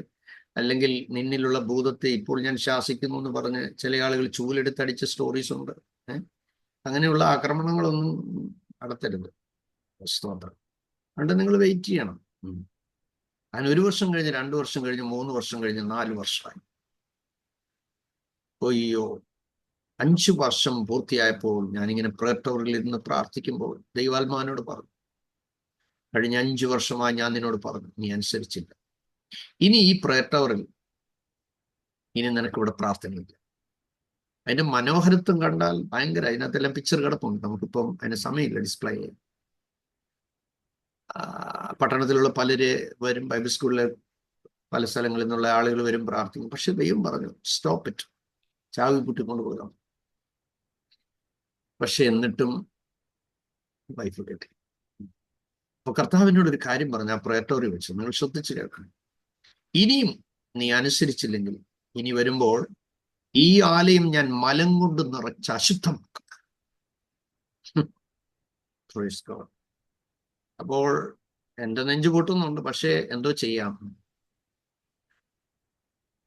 അല്ലെങ്കിൽ നിന്നിലുള്ള ഭൂതത്തെ ഇപ്പോൾ ഞാൻ ശാസിക്കുന്നു എന്ന് പറഞ്ഞ് ചില ആളുകൾ ചൂലെടുത്തടിച്ച സ്റ്റോറീസ് ഉണ്ട്. അങ്ങനെയുള്ള ആക്രമണങ്ങളൊന്നും നടത്തരുത്. സ്തോത്രം. അതുകൊണ്ട് നിങ്ങൾ വെയിറ്റ് ചെയ്യണം. അങ്ങനെ 1 വർഷം കഴിഞ്ഞ്, 2 വർഷം കഴിഞ്ഞ്, 3 വർഷം കഴിഞ്ഞ്, 4 വർഷമായി. അയ്യോ, 5 വർഷം പൂർത്തിയായപ്പോൾ ഞാനിങ്ങനെ പ്രയർ ടവറിൽ ഇരുന്ന് പ്രാർത്ഥിക്കുമ്പോൾ ദൈവാത്മാവിനോട് പറഞ്ഞു, കഴിഞ്ഞ 5 വർഷമായി ഞാൻ നിന്നോട് പറഞ്ഞു, നീ അനുസരിച്ചില്ല. ഇനി ഈ പ്രയർ ടവറിൽ ഇനി നിനക്കിവിടെ പ്രാർത്ഥനയില്ല. അതിന്റെ മനോഹരത്വം കണ്ടാൽ ഭയങ്കര, അതിനകത്തെല്ലാം പിക്ചർ കിടപ്പുണ്ട്. നമുക്കിപ്പം അതിന് സമയമില്ല ഡിസ്പ്ലേ ചെയ്യാൻ. പട്ടണത്തിലുള്ള പലര് വരും, ബൈബിൾ സ്കൂളിലെ പല സ്ഥലങ്ങളിൽ നിന്നുള്ള ആളുകൾ വരും, പ്രാർത്ഥിക്കും. പക്ഷെ ദൈവം പറഞ്ഞു, സ്റ്റോപ്പ് ഇറ്റ്, ചാവി കുട്ടിക്കൊണ്ട് പോകാം. പക്ഷെ എന്നിട്ടും വൈഫ് കേട്ടി. അപ്പൊ കർത്താവിനോട് ഒരു കാര്യം പറഞ്ഞു ആ പ്രയർ ടവറിൽ വെച്ച്, നിങ്ങൾ ശ്രദ്ധിച്ചു കേൾക്കണം. ഇനിയും നീ അനുസരിച്ചില്ലെങ്കിൽ ഇനി വരുമ്പോൾ ഈ ആലയം ഞാൻ മലം കൊണ്ട് നിറച്ച് അശുദ്ധമാക്കും. അപ്പോൾ എന്റെ നെഞ്ചു പൊട്ടുന്നുണ്ട്, പക്ഷേ എന്തോ ചെയ്യാം.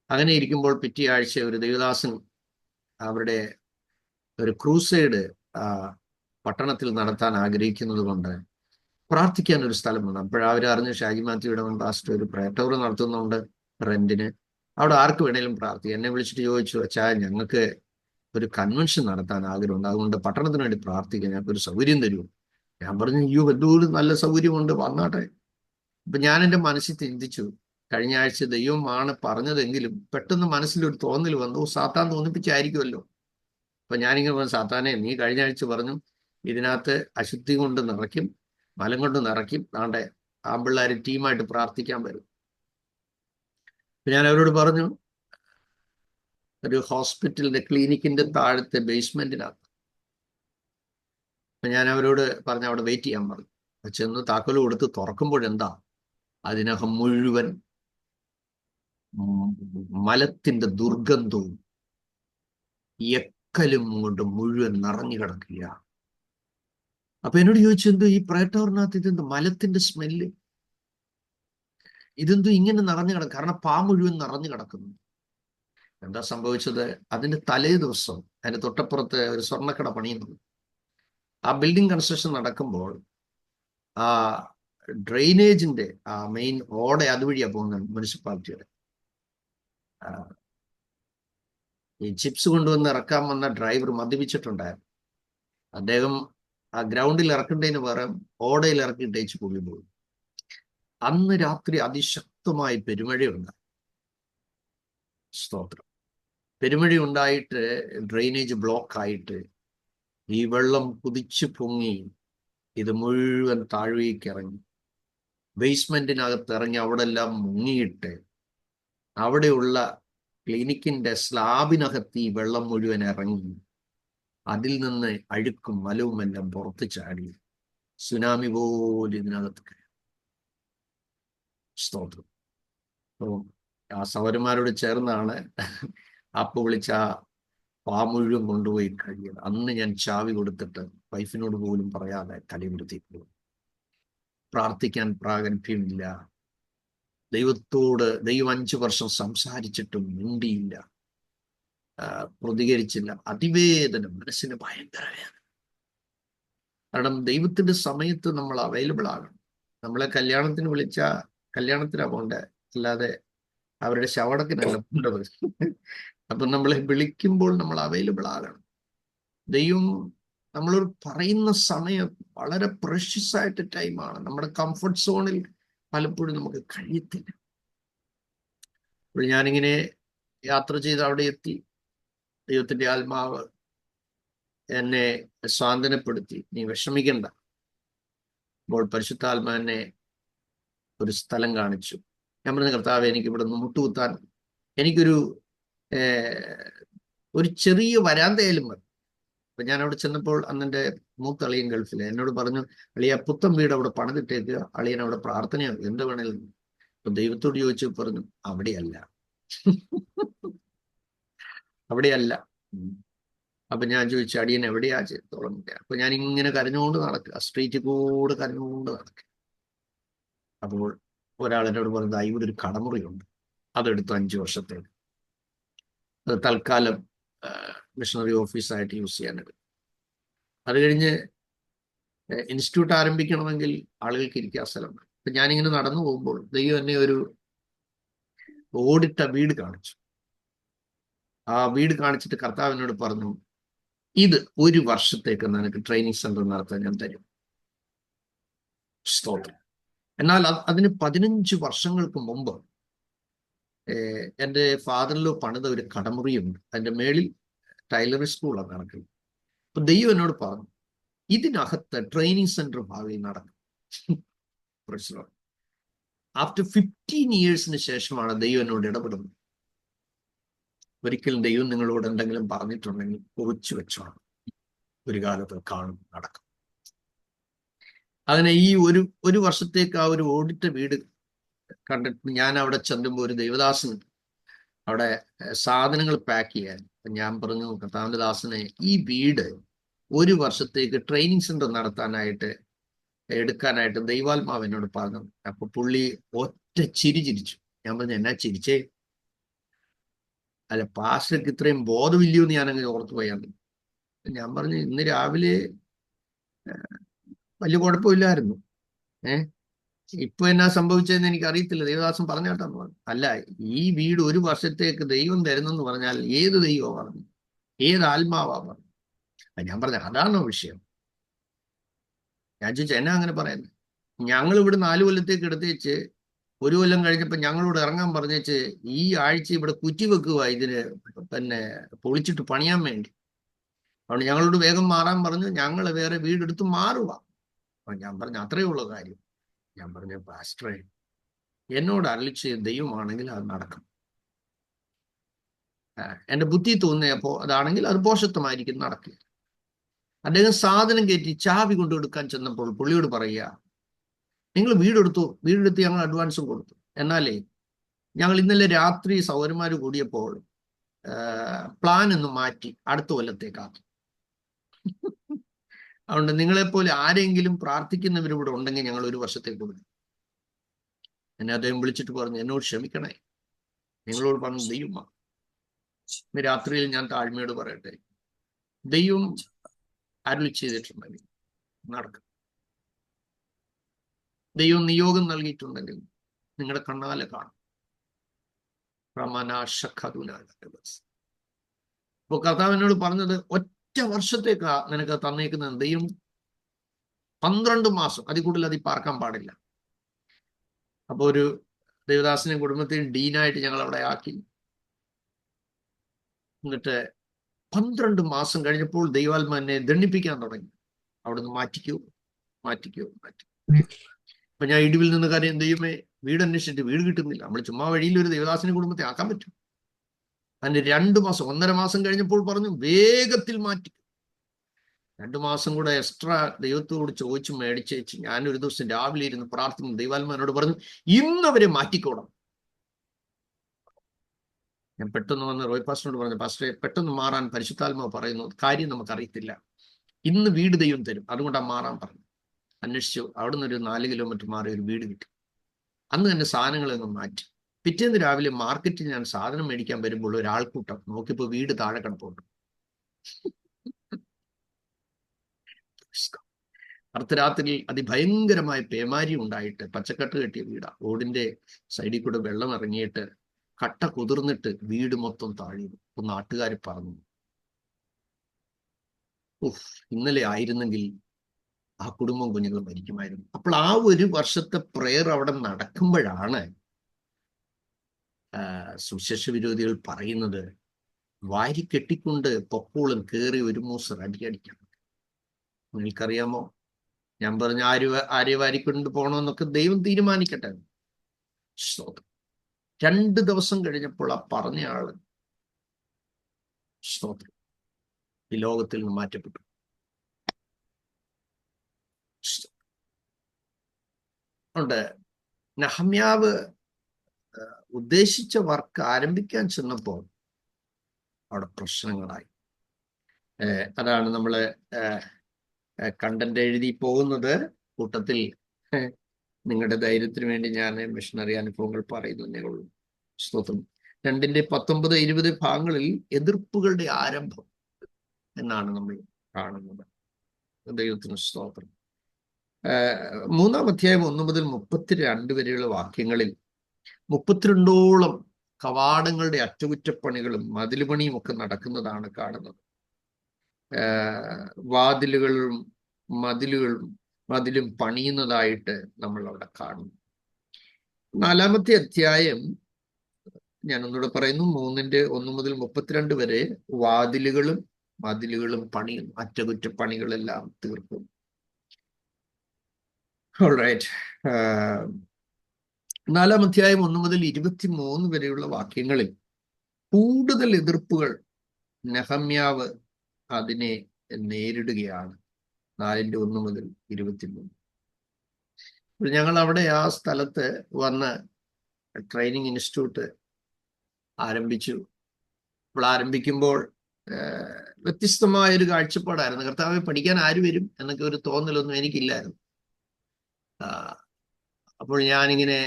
അങ്ങനെ ഇരിക്കുമ്പോൾ പിറ്റേ ആഴ്ച ഒരു ദേവദാസൻ അവരുടെ ഒരു ക്രൂസൈഡ് പട്ടണത്തിൽ നടത്താൻ ആഗ്രഹിക്കുന്നത് കൊണ്ട് പ്രാർത്ഥിക്കാൻ ഒരു സ്ഥലം വന്നു. അപ്പോഴവർ അറിഞ്ഞു, ഷാജി മാത്യു ഇടവൻ പാസ്റ്റർ ഒരു പ്രയർ ടവർ നടത്തുന്നുണ്ട് റെന്റിന്, അവിടെ ആർക്ക് വേണേലും പ്രാർത്ഥിക്കാം. എന്നെ വിളിച്ചിട്ട് ചോദിച്ചു, അച്ഛാ, ഞങ്ങൾക്ക് ഒരു കൺവെൻഷൻ നടത്താൻ ആഗ്രഹമുണ്ട്, അതുകൊണ്ട് പട്ടണത്തിന് വേണ്ടി പ്രാർത്ഥിക്കാൻ ഞങ്ങൾക്ക് ഒരു സൗകര്യം തരുമോ? ഞാൻ പറഞ്ഞു, അയ്യോ, എന്തോരു നല്ല സൗകര്യമുണ്ട്, വന്നാട്ടെ. അപ്പൊ ഞാൻ എൻ്റെ മനസ്സിൽ ചിന്തിച്ചു, കഴിഞ്ഞ ആഴ്ച ദൈവമാണ് പറഞ്ഞതെങ്കിലും പെട്ടെന്ന് മനസ്സിലൊരു തോന്നൽ വന്നു, സാത്താൻ തോന്നിപ്പിച്ചായിരിക്കുമല്ലോ. അപ്പൊ ഞാനിങ്ങനെ പറഞ്ഞു, സാത്താനെ, നീ കഴിഞ്ഞ ആഴ്ച പറഞ്ഞു ഇതിനകത്ത് അശുദ്ധി കൊണ്ട് നിറയ്ക്കും, മലം കൊണ്ട് നിറയ്ക്കും, താണ്ടെ ആമ്പിള്ളേർ ടീമായിട്ട് പ്രാർത്ഥിക്കാൻ വരും. ഞാൻ അവരോട് പറഞ്ഞു, ഒരു ഹോസ്പിറ്റലിന്റെ ക്ലിനിക്കിന്റെ താഴത്തെ ബേസ്മെന്റിനകത്ത്. ഞാൻ അവരോട് പറഞ്ഞു അവിടെ വെയിറ്റ് ചെയ്യാൻ പറഞ്ഞു. ചെന്ന് താക്കോല് കൊടുത്ത് തുറക്കുമ്പോഴെന്താ, അതിനകം മുഴുവൻ മലത്തിന്റെ ദുർഗന്ധവും എക്കലും കൊണ്ട് മുഴുവൻ നിറഞ്ഞു കിടക്കുക. അപ്പൊ എന്നോട് ചോദിച്ചു, എന്തോ ഈ പ്രയർ ടവറിനകത്ത് ഇതെന്ത് മലത്തിന്റെ സ്മെല്ല്, ഇതെന്തോ ഇങ്ങനെ നിറഞ്ഞു കിടക്കും? കാരണം മുഴുവൻ നിറഞ്ഞു കിടക്കുന്നു. എന്താ സംഭവിച്ചത്? അതിന്റെ തലേ ദിവസം അതിന്റെ തൊട്ടപ്പുറത്ത് ഒരു സ്വർണ്ണക്കട പണിയുന്നു. ആ ബിൽഡിംഗ് കൺസ്ട്രക്ഷൻ നടക്കുമ്പോൾ ആ ഡ്രെയിനേജിന്റെ ആ മെയിൻ ഓട അതുവഴിയാണ് പോകുന്നത് മുനിസിപ്പാലിറ്റിയുടെ. ഈ ചിപ്സ് കൊണ്ടുവന്ന് ഇറക്കാൻ വന്ന ഡ്രൈവർ മദ്യപിച്ചിട്ടുണ്ടായിരുന്നു. അദ്ദേഹം ആ ഗ്രൗണ്ടിൽ ഇറക്കേണ്ടതിന് പകരം ഓടയിൽ ഇറക്കിയിട്ടേച്ച് പുള്ളി പോയി. അന്ന് രാത്രി അതിശക്തമായി പെരുമഴയുണ്ടായി. സ്തോത്രം. പെരുമഴ ഉണ്ടായിട്ട് ഡ്രെയിനേജ് ബ്ലോക്ക് ആയിട്ട് ഈ വെള്ളം കുതിച്ചു പൊങ്ങി ഇത് മുഴുവൻ താഴേക്ക് ഇറങ്ങി, ബേസ്മെന്റിനകത്ത് ഇറങ്ങി അവിടെ എല്ലാം മുങ്ങിയിട്ട് അവിടെയുള്ള ക്ലിനിക്കിന്റെ സ്ലാബിനകത്ത് ഈ വെള്ളം മുഴുവൻ ഇറങ്ങി അതിൽ നിന്ന് അഴുക്കും മലവും എല്ലാം പുറത്ത് ചാടി സുനാമി പോലെ ഇതിനകത്ത് കയറി. സ്തോത്രം. അപ്പം ആ സഹോദരന്മാരോട് ചേർന്നാണ് അപ്പ വിളിച്ച ആ പാ മുഴുവൻ കൊണ്ടുപോയി കഴിയത്. അന്ന് ഞാൻ ചാവി കൊടുത്തിട്ട് വൈഫിനോട് പോലും പറയാതെ തലമുരുത്തി പോകും. പ്രാർത്ഥിക്കാൻ പ്രാഗൽഭ്യമില്ല. ദൈവത്തോട് ദൈവം 5 വർഷം സംസാരിച്ചിട്ടും മിണ്ടിയില്ല, പ്രതികരിച്ചില്ല. അതിവേദന, മനസ്സിന് ഭയങ്കര വേദന. കാരണം ദൈവത്തിന്റെ സമയത്ത് നമ്മൾ അവൈലബിൾ ആകണം. നമ്മളെ കല്യാണത്തിന് വിളിച്ച കല്യാണത്തിനാ പോണ്ടേ, അല്ലാതെ അവരുടെ ശവടക്കിനല്ല പോണ്ടത്. അപ്പൊ നമ്മളെ വിളിക്കുമ്പോൾ നമ്മൾ അവൈലബിൾ ആകണം. ദൈവം നമ്മളൊരു പറയുന്ന സമയം വളരെ പ്രഷ്യസ് ആയിട്ട് ടൈമാണ്. നമ്മുടെ കംഫർട്ട് സോണിൽ പലപ്പോഴും നമുക്ക് കഴിയത്തില്ല. അപ്പോൾ ഞാനിങ്ങനെ യാത്ര ചെയ്ത് അവിടെ എത്തി. ദൈവത്തിന്റെ ആത്മാവ് എന്നെ സ്വാന്തനപ്പെടുത്തി, നീ വിഷമിക്കണ്ട. അപ്പോൾ പരിശുദ്ധാത്മാവിനെ ഒരു സ്ഥലം കാണിച്ചു. ഞാൻ പറഞ്ഞ കർത്താവ്, എനിക്ക് ഇവിടെ നിന്ന് മുട്ടുകുത്താൻ എനിക്കൊരു ചെറിയ വരാന്തയാലും മതി. അപ്പൊ ഞാൻ അവിടെ ചെന്നപ്പോൾ അന്നെൻ്റെ മൂത്ത അളിയൻ ഗൾഫിൽ എന്നോട് പറഞ്ഞു, അളിയ പുത്തൻ വീട് അവിടെ പണിതിട്ടേക്ക്, അളിയൻ അവിടെ പ്രാർത്ഥനയോ എന്ത് വേണേലും. അപ്പൊ ദൈവത്തോട് ചോദിച്ചു പറഞ്ഞു, അവിടെയല്ല. അവിടെയല്ല. അപ്പൊ ഞാൻ ചോദിച്ചു, അടിയൻ എവിടെയാ ചെയ്തോളം? അപ്പൊ ഞാൻ ഇങ്ങനെ കരഞ്ഞുകൊണ്ട് നടക്കുക, സ്ട്രീറ്റിൽ കൂടെ കരഞ്ഞുകൊണ്ട് നടക്കുക. അപ്പോൾ ഒരാൾ എന്നോട് പറഞ്ഞത്, ഇവിടെ ഒരു കടമുറിയുണ്ട്, അതെടുത്തു 5 വർഷത്തേക്ക്. അത് തൽക്കാലം മിഷണറി ഓഫീസായിട്ട് യൂസ് ചെയ്യാനായിട്ട്. അത് കഴിഞ്ഞ് ഇൻസ്റ്റിറ്റ്യൂട്ട് ആരംഭിക്കണമെങ്കിൽ ആളുകൾക്ക് ഇരിക്കാൻ സ്ഥലം. അപ്പൊ ഞാനിങ്ങനെ നടന്നു പോകുമ്പോൾ ദൈവം എന്നെ ഒരു ഓടിട്ട വീട് കാണിച്ചു. ആ വീട് കാണിച്ചിട്ട് കർത്താവിനോട് പറഞ്ഞു, ഇത് 1 വർഷത്തേക്ക് നിനക്ക് ട്രെയിനിങ് സെന്റർ നടത്താൻ ഞാൻ തരും. സ്തോത്രം. എന്നാൽ അതിന് 15 വർഷങ്ങൾക്ക് മുമ്പ് എൻ്റെ ഫാദറിലോ പണിത ഒരു കടമുറിയുണ്ട്. അതിൻ്റെ മേളിൽ ടൈലറിംഗ് സ്കൂളാണ് നടക്കുന്നത്. അപ്പൊ ദൈവം എന്നോട് പറഞ്ഞു, ഇതിനകത്ത് ട്രെയിനിങ് സെന്റർ ഭാവിയിൽ നടക്കും. ആഫ്റ്റർ 15 ഇയേഴ്സിന് ശേഷമാണ് ദൈവം എന്നോട് ഇടപെടുന്നത്. ഒരിക്കലും ദൈവം നിങ്ങളോട് എന്തെങ്കിലും പറഞ്ഞിട്ടുണ്ടെങ്കിൽ കുറിച്ചു വെച്ചോണം, ഒരു കാലത്ത് കാണും, നടക്കും. അതിനെ ഈ ഒരു വർഷത്തേക്ക് ആ ഒരു ഓടിട്ട വീട് കണ്ടിട്ട് ഞാൻ അവിടെ ചെല്ലുമ്പോൾ ഒരു ദൈവദാസൻ അവിടെ സാധനങ്ങൾ പാക്ക് ചെയ്യാൻ. ഞാൻ പറഞ്ഞു, കർത്താവിന്റെ ദാസനെ, ഈ വീട് 1 വർഷത്തേക്ക് ട്രെയിനിങ് സെന്റർ നടത്താനായിട്ട് എടുക്കാനായിട്ട് ദൈവാത്മാവ് എന്നോട് പറഞ്ഞു. അപ്പൊ പുള്ളി ഒറ്റ ചിരി ചിരിച്ചു. ഞാൻ പറഞ്ഞു, എന്നാ ചിരിച്ചേ? അല്ല, പാസ്റ്റർക്ക് ഇത്രയും ബോധമില്ലയോ എന്ന് ഞാനങ്ങനെ ഓർത്തു പോയാൽ. ഞാൻ പറഞ്ഞു, ഇന്ന് രാവിലെ വലിയ കുഴപ്പമില്ലായിരുന്നു, ഇപ്പൊ എന്നാ സംഭവിച്ചതെന്ന് എനിക്ക് അറിയത്തില്ല, ദൈവദാസൻ പറഞ്ഞാട്ടാന്ന് പറഞ്ഞു. അല്ല, ഈ വീട് 1 വർഷത്തേക്ക് ദൈവം തരുന്നെന്ന് പറഞ്ഞാൽ ഏത് ദൈവമാണ് പറഞ്ഞു, ഏത് ആത്മാവാ പറഞ്ഞു? ഞാൻ പറഞ്ഞു, അതാണോ വിഷയം? ഞാൻ ചോദിച്ചു, എന്നാ അങ്ങനെ പറയുന്നത്? ഞങ്ങൾ ഇവിടെ 4 കൊല്ലത്തേക്ക് എടുത്തേച്ച് 1 കൊല്ലം കഴിഞ്ഞപ്പോൾ ഞങ്ങളോട് ഇറങ്ങാൻ പറഞ്ഞേച്ച് ഈ ആഴ്ച ഇവിടെ കുറ്റി വെക്കുക, ഇതിന് പിന്നെ പൊളിച്ചിട്ട് പണിയാൻ വേണ്ടി. അതുകൊണ്ട് ഞങ്ങളോട് വേഗം മാറാൻ പറഞ്ഞു. ഞങ്ങൾ വേറെ വീടെടുത്ത് മാറുക. അപ്പൊ ഞാൻ പറഞ്ഞു, അത്രയേ ഉള്ളൂ കാര്യം. ഞാൻ പറഞ്ഞു, പാസ്റ്ററെ, എന്നോട് അരളിച്ച് ദൈവമാണെങ്കിൽ അത് നടക്കും. എൻ്റെ ബുദ്ധി തോന്നിയപ്പോൾ അതാണെങ്കിൽ അത് പോഷത്വമായിരിക്കും, നടക്കില്ല. അദ്ദേഹം സാധനം കയറ്റി ചാവി കൊണ്ടുകൊടുക്കാൻ ചെന്നപ്പോൾ പുള്ളിയോട് പറയുക, നിങ്ങൾ വീടെടുത്ത് ഞങ്ങൾ അഡ്വാൻസും കൊടുത്തു. എന്നാലേ ഞങ്ങൾ ഇന്നലെ രാത്രി സൗരന്മാർ കൂടിയപ്പോൾ പ്ലാൻ ഒന്ന് മാറ്റി അടുത്ത കൊല്ലത്തേക്കാക്കി. അതുകൊണ്ട് നിങ്ങളെപ്പോലെ ആരെങ്കിലും പ്രാർത്ഥിക്കുന്നവരിവിടെ ഉണ്ടെങ്കിൽ ഞങ്ങൾ 1 വർഷത്തേക്ക് കൊടുക്കും. എന്നെ അദ്ദേഹം വിളിച്ചിട്ട് പറഞ്ഞു, എന്നോട് ക്ഷമിക്കണേ, നിങ്ങളോട് പറഞ്ഞ ദൈവമാണ്. ഇന്ന് രാത്രിയിൽ ഞാൻ താഴ്മയോട് പറയട്ടെ, ദൈവം അരുളി ചെയ്തിട്ടുണ്ടെങ്കിൽ നടക്കും. ദൈവം നിയോഗം നൽകിയിട്ടുണ്ടെങ്കിൽ നിങ്ങളുടെ കണ്ണാലെ കാണും. അപ്പോൾ കർത്താവ് എന്നോട് പറഞ്ഞത്, ഒറ്റ വർഷത്തേക്കാ നിനക്ക് തന്നേക്കുന്നത്. ദൈവം 12 മാസം, അതിൽ കൂടുതൽ അതിൽ പാർക്കാൻ പാടില്ല. അപ്പോൾ ഒരു ദേവദാസിനെ കുടുംബത്തിൽ ഡീനായിട്ട് ഞങ്ങൾ അവിടെ ആക്കി. എന്നിട്ട് 12 മാസം കഴിഞ്ഞപ്പോൾ ദൈവാത്മാ എന്നെ ദണ്ഡിപ്പിക്കാൻ തുടങ്ങി. അവിടുന്ന് മാറ്റിക്കൂ. അപ്പൊ ഞാൻ ഇടിവിൽ നിന്ന് കാര്യം, ദൈവമേ, വീട് അന്വേഷിച്ചിട്ട് വീട് കിട്ടുന്നില്ല. നമ്മൾ ചുമ്മാ വഴിയിൽ ഒരു ദേവദാസിനെ കുടുംബത്തെ ആക്കാൻ പറ്റും? അതിന് 2 മാസം, 1.5 മാസം കഴിഞ്ഞപ്പോൾ പറഞ്ഞു, വേഗത്തിൽ മാറ്റി. 2 മാസം കൂടെ എക്സ്ട്രാ ദൈവത്തോട് ചോദിച്ചു മേടിച്ചേച്ച് ഞാൻ ഒരു ദിവസം രാവിലെ ഇരുന്ന് പ്രാർത്ഥിക്കുന്നു. ദൈവാത്മാനോട് പറഞ്ഞു, ഇന്നവരെ മാറ്റിക്കോണം. ഞാൻ പെട്ടെന്ന് വന്ന് റോയ് പാസ്റ്ററിനോട് പറഞ്ഞു, പാസ്റ്ററെ, പെട്ടെന്ന് മാറാൻ പരിശുദ്ധാത്മാവ് പറയുന്നു, കാര്യം നമുക്കറിയത്തില്ല, ഇന്ന് വീട് ദൈവം തരും, അതുകൊണ്ടാണ് മാറാൻ പറഞ്ഞു. അന്വേഷിച്ചു. അവിടുന്ന് ഒരു 4 കിലോമീറ്റർ മാറി ഒരു വീട് കിട്ടി. അന്ന് തന്നെ സാധനങ്ങളൊന്നും മാറ്റി. പിറ്റേന്ന് രാവിലെ മാർക്കറ്റിൽ ഞാൻ സാധനം മേടിക്കാൻ വരുമ്പോൾ ഒരാൾക്കൂട്ടം നോക്കിയപ്പോൾ വീട് താഴെ കിടപ്പുണ്ട്. അർദ്ധരാത്രിയിൽ അതിഭയങ്കരമായ പേമാരി ഉണ്ടായിട്ട് പച്ചക്കട്ട് കെട്ടിയ വീടാ. ഓടിന്റെ സൈഡിൽ കൂടെ വെള്ളം ഇറങ്ങിയിട്ട് കട്ട കുതിർന്നിട്ട് വീട് മൊത്തം താഴ്ന്നു. നാട്ടുകാർ പറഞ്ഞു, ഇന്നലെ ആയിരുന്നെങ്കിൽ ആ കുടുംബം കുഞ്ഞുങ്ങൾ മരിക്കുമായിരുന്നു. അപ്പോൾ ആ ഒരു വർഷത്തെ പ്രെയർ അവിടെ നടക്കുമ്പോഴാണ് സുശേഷ വിരോധികൾ പറയുന്നത്, വാരി കെട്ടിക്കൊണ്ട് പൊക്കോളും കയറി ഒരു മൂസർ അടിക്കണം. നിങ്ങൾക്കറിയാമോ? ഞാൻ പറഞ്ഞ ആരെ വാരിക്കൊണ്ട് പോകണമെന്നൊക്കെ ദൈവം തീരുമാനിക്കട്ടെ. 2 ദിവസം കഴിഞ്ഞപ്പോൾ ആ പറഞ്ഞ ആള് ഈ ലോകത്തിൽ നിന്ന് മാറ്റപ്പെട്ടു. അതുകൊണ്ട് നെഹമ്യാവ് ഉദ്ദേശിച്ച വർക്ക് ആരംഭിക്കാൻ ചെന്നപ്പോൾ അവിടെ പ്രശ്നങ്ങളായി. അതാണ് നമ്മള് കണ്ടന്റ് എഴുതി പോകുന്നത്. കൂട്ടത്തിൽ നിങ്ങളുടെ ധൈര്യത്തിന് വേണ്ടി ഞാൻ മിഷണറി അനുഭവങ്ങൾ പറയുന്നതേ ഉള്ളൂ. സ്തോത്രം. 2:19-20 ഭാഗങ്ങളിൽ എതിർപ്പുകളുടെ ആരംഭം എന്നാണ് നമ്മൾ കാണുന്നത്. ദൈവത്തിന് സ്തോത്രം. 3-ാം അധ്യായം 1 മുതൽ 32 വരെയുള്ള വാക്യങ്ങളിൽ 32ഓളം കവാടങ്ങളുടെ അറ്റകുറ്റപ്പണികളും മതിലുപണിയും ഒക്കെ നടക്കുന്നതാണ് കാണുന്നത്. മതിലും പണിയുന്നതായിട്ട് നമ്മൾ അവിടെ കാണുന്നു. 4-ാമത്തെ അധ്യായം ഞാൻ ഒന്നുകൂടെ പറയുന്നു, 3:1 മുതൽ 32 വരെ മതിലുകളും പണിയും, അറ്റകുറ്റപ്പണികളെല്ലാം തീർക്കും. ഓൾറൈറ്റ്. 4-ാം അധ്യായം 1 മുതൽ 23 വരെയുള്ള വാക്യങ്ങളിൽ കൂടുതൽ എതിർപ്പുകൾ നെഹമ്യാവ് അതിനെ നേരിടുകയാണ്. 4:1 മുതൽ 23. ഞങ്ങൾ അവിടെ ആ സ്ഥലത്ത് വന്ന് ട്രെയിനിങ് ഇൻസ്റ്റിറ്റ്യൂട്ട് ആരംഭിച്ചു. അപ്പോൾ ആരംഭിക്കുമ്പോൾ വ്യത്യസ്തമായൊരു കാഴ്ചപ്പാടായിരുന്നു. കർത്താവെ, പഠിക്കാൻ ആര് വരും എന്നൊക്കെ ഒരു തോന്നലൊന്നും എനിക്കില്ലായിരുന്നു. അപ്പോൾ ഞാനിങ്ങനെ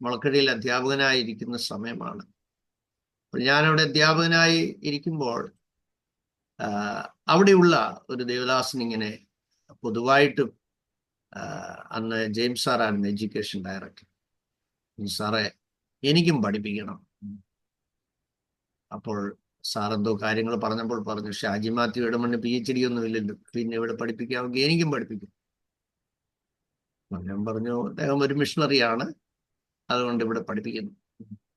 മുളക്കടിയിൽ അധ്യാപകനായിരിക്കുന്ന സമയമാണ്. അപ്പോൾ ഞാനവിടെ അധ്യാപകനായി ഇരിക്കുമ്പോൾ അവിടെയുള്ള ഒരു ദേവദാസൻ ഇങ്ങനെ പൊതുവായിട്ട്, അന്ന് ജെയിംസ് സാറായിരുന്നു എഡ്യൂക്കേഷൻ ഡയറക്ടർ. സാറേ, എനിക്കും പഠിപ്പിക്കണം. അപ്പോൾ സാറെന്തോ കാര്യങ്ങൾ പറഞ്ഞപ്പോൾ പറഞ്ഞു, ഷാജി മാത്യു ഇടമണ്ണ് PhD ഒന്നും ഇല്ലല്ലോ, പിന്നെ ഇവിടെ പഠിപ്പിക്കാമെങ്കിൽ എനിക്കും പഠിപ്പിക്കും. ഞാൻ പറഞ്ഞു, അദ്ദേഹം ഒരു മിഷണറിയാണ്, അതുകൊണ്ട് ഇവിടെ പഠിപ്പിക്കുന്നു.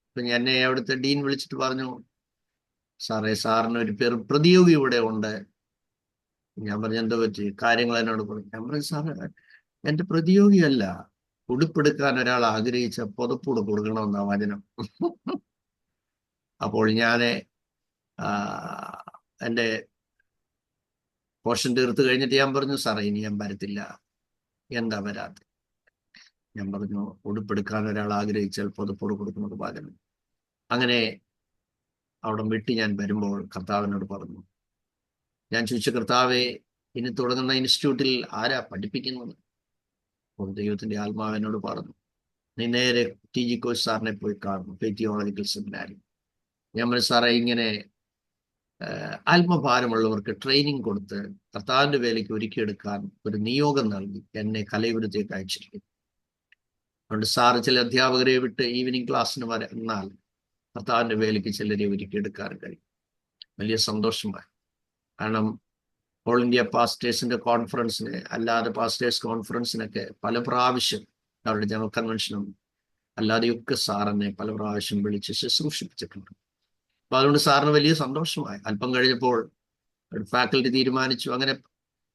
അപ്പൊ എന്നെ അവിടുത്തെ ഡീൻ വിളിച്ചിട്ട് പറഞ്ഞു, സാറേ, സാറിന് ഒരു പ്രതിയോഗി ഇവിടെ ഉണ്ട്. ഞാൻ പറഞ്ഞു, എന്തോ പറ്റി? കാര്യങ്ങൾ എന്നോട് പറഞ്ഞു. ഞാൻ പറഞ്ഞു, സാറ്, എന്റെ പ്രതിയോഗിയല്ല, ഉടുപ്പെടുക്കാൻ ഒരാൾ ആഗ്രഹിച്ച പുതപ്പൂട് കൊടുക്കണമെന്നാ വചനം. അപ്പോൾ ഞാൻ എൻ്റെ പോർഷൻ തീർത്ത് കഴിഞ്ഞിട്ട് ഞാൻ പറഞ്ഞു, സാറേ, ഇനി ഞാൻ വരത്തില്ല. എന്താ വരാത്ത? ഞാൻ പറഞ്ഞു, ഉടുപ്പെടുക്കാൻ ഒരാൾ ആഗ്രഹിച്ചാൽ പുതപ്പോട് കൊടുക്കുന്നത് വചനം. അങ്ങനെ അവിടെ വിട്ട് ഞാൻ വരുമ്പോൾ കർത്താവിനോട് പറഞ്ഞു, ഞാൻ ചോദിച്ചു, കർത്താവെ, ഇനി തുടങ്ങുന്ന ഇൻസ്റ്റിറ്റ്യൂട്ടിൽ ആരാ പഠിപ്പിക്കുന്നത്? അപ്പോൾ ദൈവത്തിന്റെ ആത്മാവിനോട് പറഞ്ഞു, നീ നേരെ TG കോച്ച് സാറിനെ പോയി കാണുന്നു, തിയോളജിക്കൽ സെമിനാരി. ഞാൻ പറഞ്ഞു, സാറേ, ഇങ്ങനെ ആത്മഭാരമുള്ളവർക്ക് ട്രെയിനിങ് കൊടുത്ത് കർത്താവിന്റെ വേലയ്ക്ക് ഒരുക്കിയെടുക്കാൻ ഒരു നിയോഗം നൽകി എന്നെ കലയുരത്തേക്ക് അയച്ചിരിക്കുന്നു. അതുകൊണ്ട് സാറ് ചില അധ്യാപകരെ വിട്ട് ഈവനിങ് ക്ലാസ്സിന് വന്നാൽ കർത്താവിൻ്റെ വേലയ്ക്ക് ചിലരെ ഒരുക്കിയെടുക്കാൻ കഴിയും. വലിയ സന്തോഷമായി. കാരണം ഓൾ ഇന്ത്യ പാസ്റ്റേഴ്സിന്റെ കോൺഫറൻസിന്, അല്ലാതെ പാസ്റ്റേഴ്സ് കോൺഫറൻസിനൊക്കെ പല പ്രാവശ്യം അവരുടെ ജനറൽ കൺവെൻഷനും അല്ലാതെയൊക്കെ സാറിനെ പല പ്രാവശ്യം വിളിച്ച് ശുശ്രൂഷിപ്പിച്ചിട്ടുണ്ട്. അപ്പൊ അതുകൊണ്ട് സാറിന് വലിയ സന്തോഷമായി. അല്പം കഴിഞ്ഞപ്പോൾ ഫാക്കൽറ്റി തീരുമാനിച്ചു, അങ്ങനെ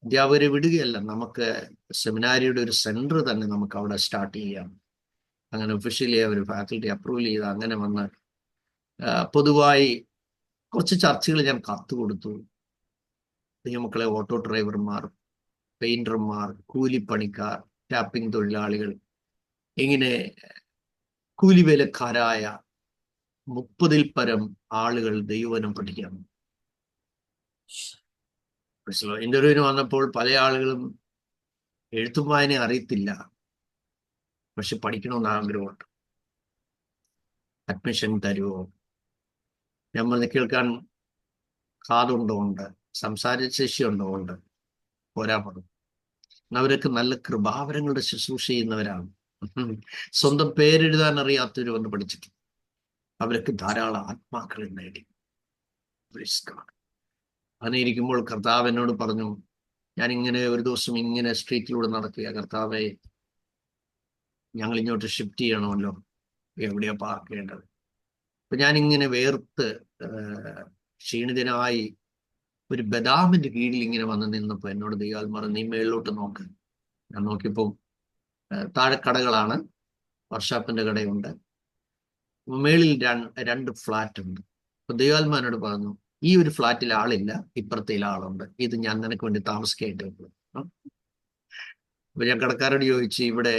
അധ്യാപകരെ വിടുകയല്ല, നമുക്ക് സെമിനാരിയുടെ ഒരു സെന്റർ തന്നെ നമുക്ക് അവിടെ സ്റ്റാർട്ട് ചെയ്യാം. അങ്ങനെ ഒഫീഷ്യലി അവർ ഫാക്കൽറ്റി അപ്രൂവൽ ചെയ്ത് അങ്ങനെ വന്ന് പൊതുവായി കുറച്ച് ചർച്ചകൾ ഞാൻ കത്തുകൊടുത്തു. ദൈവമക്കളെ, ഓട്ടോ ഡ്രൈവർമാർ, പെയിന്റർമാർ, കൂലിപ്പണിക്കാർ, ടാപ്പിംഗ് തൊഴിലാളികൾ, ഇങ്ങനെ കൂലിവേലക്കാരായ 30-ൽ പരം ആളുകൾ ദൈവവചനം പഠിക്കാം. ഇന്റർവ്യൂവിന് വന്നപ്പോൾ പല ആളുകളും എഴുത്തും വായന അറിയത്തില്ല, പക്ഷെ പഠിക്കണമെന്ന് ആഗ്രഹമുണ്ട്. അഡ്മിഷൻ തരുമോ? ഞാൻ പറഞ്ഞ് കേൾക്കാൻ കാതുണ്ടോ? ഉണ്ട്. സംസാരശേഷി ഉണ്ടോ? ഉണ്ട്. പോരാ പറഞ്ഞു. അവരൊക്കെ നല്ല കൃപാവരങ്ങളുടെ ശുശ്രൂഷ ചെയ്യുന്നവരാണ്. സ്വന്തം പേരെഴുതാൻ അറിയാത്തവർ വന്ന് പഠിച്ചിട്ട് അവരൊക്കെ ധാരാളം ആത്മാക്കളെ നേടി. അങ്ങനെ ഇരിക്കുമ്പോൾ കർത്താവ് എന്നോട് പറഞ്ഞു, ഞാനിങ്ങനെ ഒരു ദിവസം ഇങ്ങനെ സ്ട്രീറ്റിലൂടെ നടക്കുക, കർത്താവെ ഞങ്ങൾ ഇങ്ങോട്ട് ഷിഫ്റ്റ് ചെയ്യണമല്ലോ, എവിടെയാ പാർക്കേണ്ടത്? അപ്പൊ ഞാനിങ്ങനെ വേർത്ത് ക്ഷീണിതനായി ഒരു ബദാമിന്റെ കീഴിൽ ഇങ്ങനെ വന്ന് നിന്നപ്പോൾ എന്നോട് ദൈവാത്മാവ്, നീ മേളിലോട്ട് നോക്ക്. ഞാൻ നോക്കിയപ്പോൾ താഴെ കടകളാണ്, വർഷാപ്പിന്റെ കടയുണ്ട്, മേളിൽ രണ്ട് ഫ്ലാറ്റ് ഉണ്ട്. അപ്പൊ ദൈവാത്മാവിനോട് പറഞ്ഞു, ഈ ഒരു ഫ്ലാറ്റിൽ ആളില്ല, ഇപ്പുറത്തെ ആളുണ്ട്, ഇത് ഞാൻ നിനക്ക് വേണ്ടി താമസിക്കായിട്ട്. അപ്പൊ ഞാൻ കടക്കാരോട് ചോദിച്ചു, ഇവിടെ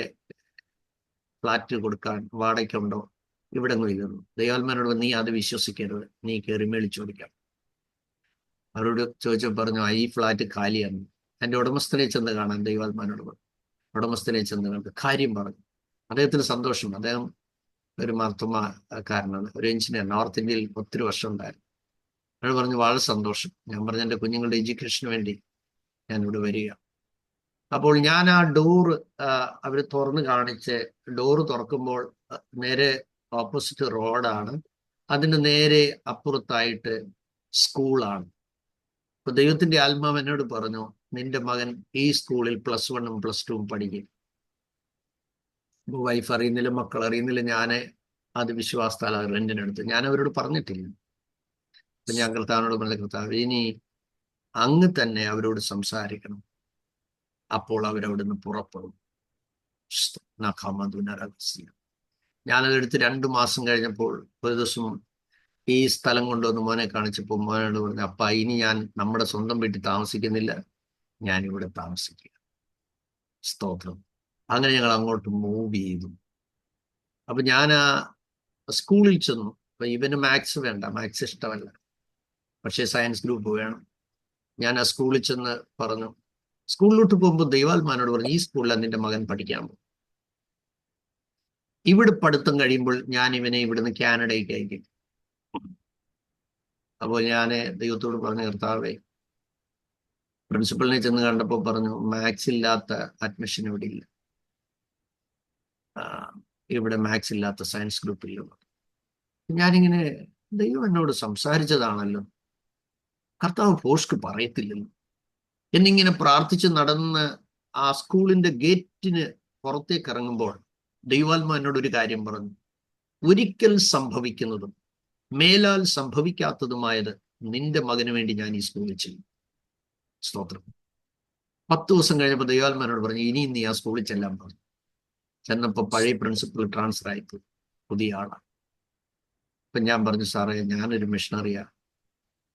ഫ്ലാറ്റ് കൊടുക്കാൻ വാടകയ്ക്കുണ്ടോ? ഇവിടെ ഒന്നും ഇല്ലെന്നു. ദൈവാത്മാവിനോട്, നീ അത് വിശ്വസിക്കരുത്, നീ കയറി മേളിൽ ചോദിക്കാം. അവരോട് ചോദിച്ചപ്പോൾ പറഞ്ഞു, ഈ ഫ്ലാറ്റ് കാലിയാണ്. എൻ്റെ ഉടമസ്ഥനെ ചെന്ന് കാണാൻ ദൈവാത്മാവിനോട് പറഞ്ഞു. ഉടമസ്ഥനെ ചെന്ന് കണ്ട് കാര്യം പറഞ്ഞു. അദ്ദേഹത്തിന് സന്തോഷം. അദ്ദേഹം ഒരു മാർത്തോമാക്കാരനാണ്, ഒരു എഞ്ചിനീയർ, നോർത്ത് ഇന്ത്യയിൽ ഒത്തിരി വർഷം ഉണ്ടായിരുന്നു. അയാൾ പറഞ്ഞു, വളരെ സന്തോഷം. ഞാൻ പറഞ്ഞു, എൻ്റെ കുഞ്ഞുങ്ങളുടെ എഡ്യൂക്കേഷന് വേണ്ടി ഞാൻ ഇവിടെ വരിക. അപ്പോൾ ഞാൻ ആ ഡോറ് അവർ തുറന്ന് കാണിച്ച്, ഡോറ് തുറക്കുമ്പോൾ നേരെ ഓപ്പോസിറ്റ് റോഡാണ്, അതിന് നേരെ അപ്പുറത്തായിട്ട് സ്കൂളാണ്. അപ്പൊ ദൈവത്തിന്റെ ആത്മാവ് എന്നോട് പറഞ്ഞു, നിന്റെ മകൻ ഈ സ്കൂളിൽ +1ഉം +2ഉം പഠിക്കും. വൈഫ് അറിയുന്നില്ല, മക്കൾ അറിയുന്നില്ല. ഞാൻ അത് വിശ്വാസത്താൽ റെന്റിനെടുത്ത്, ഞാൻ അവരോട് പറഞ്ഞിട്ടില്ല. അപ്പൊ ഞാൻ കർത്താവിനോട് പറഞ്ഞ, കർത്താവ്, ഇനി അങ്ങ് തന്നെ അവരോട് സംസാരിക്കണം. അപ്പോൾ അവരവിടുന്ന് പുറപ്പെടും. ഞാനതെടുത്ത് 2 മാസം കഴിഞ്ഞപ്പോൾ ഒരു ദിവസം ഈ സ്ഥലം കൊണ്ടുവന്ന് മോനെ കാണിച്ചപ്പോൾ മോനോട് പറഞ്ഞു, അപ്പ ഇനി ഞാൻ നമ്മുടെ സ്വന്തം വീട്ടിൽ താമസിക്കുന്നില്ല, ഞാനിവിടെ താമസിക്കുക. സ്തോത്രം. അങ്ങനെ ഞങ്ങൾ അങ്ങോട്ട് മൂവ് ചെയ്തു. അപ്പൊ ഞാൻ ആ സ്കൂളിൽ ചെന്നു. അപ്പൊ ഇവന് മാത്സ് വേണ്ട, മാത്സ് ഇഷ്ടമല്ല, പക്ഷേ സയൻസ് ഗ്രൂപ്പ് വേണം. ഞാൻ ആ സ്കൂളിൽ ചെന്ന് പറഞ്ഞു. സ്കൂളിലോട്ട് പോകുമ്പോൾ ദൈവാത്മാനോട് പറഞ്ഞു, ഈ സ്കൂളിലാണ് നിന്റെ മകൻ പഠിക്കാൻ പോകും. ഇവിടെ പഠിത്തം കഴിയുമ്പോൾ ഞാൻ ഇവനെ ഇവിടുന്ന് കാനഡയ്ക്ക് അയക്കും. അപ്പോൾ ഞാൻ ദൈവത്തോട് പറഞ്ഞു, കർത്താവേ, പ്രിൻസിപ്പലിനെ ചെന്ന് കണ്ടപ്പോൾ പറഞ്ഞു, മാത്സ് ഇല്ലാത്ത അഡ്മിഷൻ ഇവിടെ ഇല്ല, ഇവിടെ മാത്സ് ഇല്ലാത്ത സയൻസ് ഗ്രൂപ്പില്ല. ഞാനിങ്ങനെ, ദൈവം എന്നോട് സംസാരിച്ചതാണല്ലോ, കർത്താവ് പോസ്റ്റ് പറയത്തില്ലല്ലോ എന്നിങ്ങനെ പ്രാർത്ഥിച്ച് നടന്ന് ആ സ്കൂളിന്റെ ഗേറ്റിന് പുറത്തേക്ക് ഇറങ്ങുമ്പോൾ ദൈവാത്മാ എന്നോട് ഒരു കാര്യം പറഞ്ഞു, ഒരിക്കൽ സംഭവിക്കുന്നതും മേലാൽ സംഭവിക്കാത്തതുമായത് നിന്റെ മകന് വേണ്ടി ഞാൻ ഈ സ്കൂളിൽ ചെയ്യും. സ്തോത്രം. 10 ദിവസം കഴിഞ്ഞപ്പോൾ ദൈവാത്മാനോട് പറഞ്ഞു, ഇനിയും നീ ആ സ്കൂളിൽ ചെല്ലാൻ പറഞ്ഞു. ചെന്നപ്പോൾ പഴയ പ്രിൻസിപ്പൽ ട്രാൻസ്ഫർ ആയിപ്പോയി, പുതിയ ആളാണ്. അപ്പൊ ഞാൻ പറഞ്ഞു, സാറേ, ഞാനൊരു മിഷണറിയാ,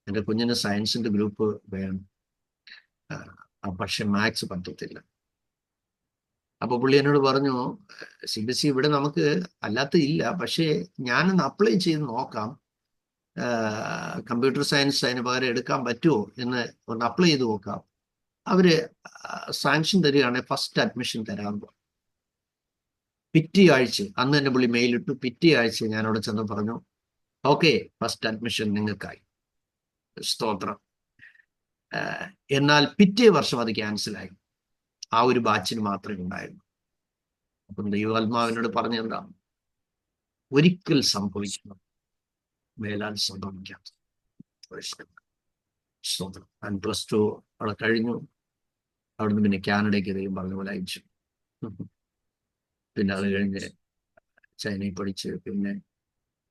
എൻ്റെ കുഞ്ഞിന് സയൻസിന്റെ ഗ്രൂപ്പ് വേണം, പക്ഷെ മാത്സ് പറ്റത്തില്ല. അപ്പൊ പുള്ളി എന്നോട് പറഞ്ഞു, CBSE ഇവിടെ നമുക്ക് അല്ലാത്ത ഇല്ല, പക്ഷേ ഞാനൊന്ന് അപ്ലൈ ചെയ്ത് നോക്കാം, കമ്പ്യൂട്ടർ സയൻസ് അതിന് പകരം എടുക്കാൻ പറ്റുമോ എന്ന് ഒന്ന് അപ്ലൈ ചെയ്ത് നോക്കാം. അവര് സാങ്ഷൻ തരികയാണെങ്കിൽ ഫസ്റ്റ് അഡ്മിഷൻ തരാൻ പറഞ്ഞു. പിറ്റേ ആഴ്ച, അന്ന് തന്നെ പുള്ളി മെയിലിട്ടു. പിറ്റേ ആഴ്ച ഞാൻ അവിടെ ചെന്ന് പറഞ്ഞു, ഓക്കെ, ഫസ്റ്റ് അഡ്മിഷൻ നിങ്ങൾക്കായി. സ്തോത്രം. എന്നാൽ പിറ്റേ വർഷം അത് ക്യാൻസലായി. ആ ഒരു ബാച്ചിന് മാത്രമേ ഉണ്ടായിരുന്നു. അപ്പം ദൈവാത്മാവിനോട് പറഞ്ഞെന്താ, ഒരിക്കൽ സംഭവിക്കണം, മേലാൽ സംഭവിക്കാത്ത. ഞാൻ +2 അവിടെ കഴിഞ്ഞു. അവിടുന്ന് പിന്നെ കാനഡയ്ക്ക് ദൈവം പറഞ്ഞ പോലെ അയച്ചു. പിന്നെ അത് കഴിഞ്ഞ് ചൈനയിൽ പഠിച്ച്, പിന്നെ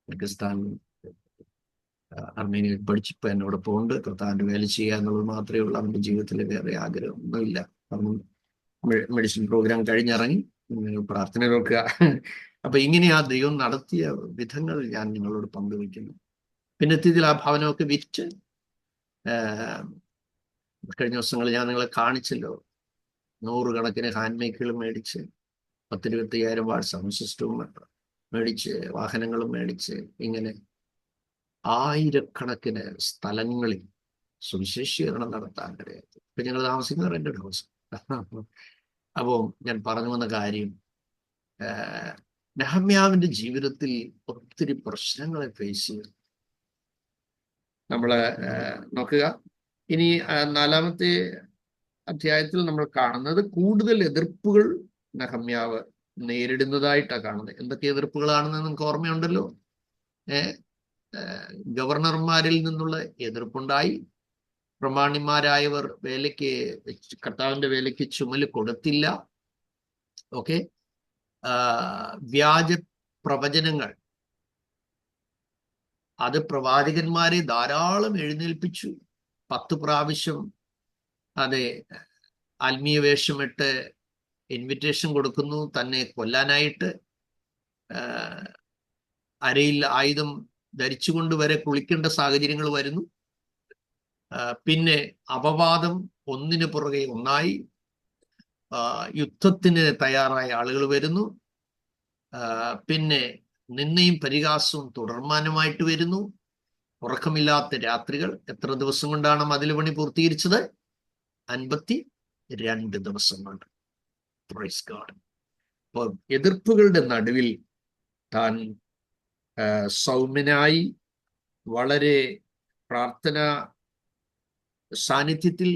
പാകിസ്ഥാൻ, അർമേനിയയിൽ പഠിച്ചിപ്പോൾ എന്നോട് പോകുന്നുണ്ട്. കർത്താവിൻ്റെ വേല ചെയ്യുക എന്നുള്ളത് മാത്രമേ ഉള്ളൂ. അവൻ്റെ ജീവിതത്തിൽ വേറെ ആഗ്രഹമൊന്നുമില്ല. അവൻ മെഡിസിൻ പ്രോഗ്രാം കഴിഞ്ഞിറങ്ങി. പ്രാർത്ഥന നോക്കുക. അപ്പൊ ഇങ്ങനെ ആ ദൈവം നടത്തിയ വിധങ്ങൾ ഞാൻ നിങ്ങളോട് പങ്കുവയ്ക്കുന്നു. പിന്നെ എത്തിയതിൽ ആ ഭവനമൊക്കെ വിറ്റ്, കഴിഞ്ഞ ദിവസങ്ങളിൽ ഞാൻ നിങ്ങളെ കാണിച്ചല്ലോ, 100 കണക്കിന് ഹാൻഡ് മൈക്കുകൾ മേടിച്ച്, 10-25,000 വാട്ട് സൗണ്ട് സിസ്റ്റവും മേടിച്ച്, വാഹനങ്ങളും മേടിച്ച്, ഇങ്ങനെ ആയിരക്കണക്കിന് സ്ഥലങ്ങളിൽ സുവിശേഷീകരണം നടത്താൻ ഇടയായി. ഇപ്പൊ ഞങ്ങൾ താമസിക്കുന്ന റെന്റഡ് ഹൗസ്. അപ്പോൾ ഞാൻ പറഞ്ഞു വന്ന കാര്യം, നെഹമ്യാവിന്റെ ജീവിതത്തിൽ ഒത്തിരി പ്രശ്നങ്ങളെ ഫേസ് ചെയ്തു. നമ്മള് നോക്കുക, ഇനി 4-ാമത്തെ അധ്യായത്തിൽ നമ്മൾ കാണുന്നത് കൂടുതൽ എതിർപ്പുകൾ നെഹമ്യാവ് നേരിടുന്നതായിട്ടാണ് കാണുന്നത്. എന്തൊക്കെ എതിർപ്പുകളാണെന്ന് നിങ്ങൾക്ക് ഓർമ്മയുണ്ടല്ലോ. ഗവർണർമാരിൽ നിന്നുള്ള എതിർപ്പുണ്ടായി. പ്രമാണിമാരായവർ കർത്താവിന്റെ വേലയ്ക്ക് ചുമല് കൊടുത്തില്ല. ഓക്കെ. വ്യാജ പ്രവചനങ്ങൾ, അത് പ്രവാചകന്മാരെ ധാരാളം എഴുന്നേൽപ്പിച്ചു. 10 പ്രാവശ്യം അതെ ആത്മീയ വേഷമിട്ട് ഇൻവിറ്റേഷൻ കൊടുക്കുന്നു തന്നെ കൊല്ലാനായിട്ട്. അരയിൽ ആയുധം ധരിച്ചുകൊണ്ട് വരെ കുളിക്കേണ്ട സാഹചര്യങ്ങൾ വരുന്നു. പിന്നെ അപവാദം ഒന്നിനു പുറകെ ഒന്നായി. യുദ്ധത്തിന് തയ്യാറായ ആളുകൾ വരുന്നു. പിന്നെ നിന്നയും പരിഹാസവും തുടർമാനമായിട്ട് വരുന്നു. ഉറക്കമില്ലാത്ത രാത്രികൾ. എത്ര ദിവസം കൊണ്ടാണ് മതിൽ പണി പൂർത്തീകരിച്ചത്? 52 ദിവസം കൊണ്ട്. Praise God. അപ്പോൾ എതിർപ്പുകളുടെ നടുവിൽ താൻ സൗമ്യനായി, വളരെ പ്രാർത്ഥന സാന്നിധ്യത്തിൽ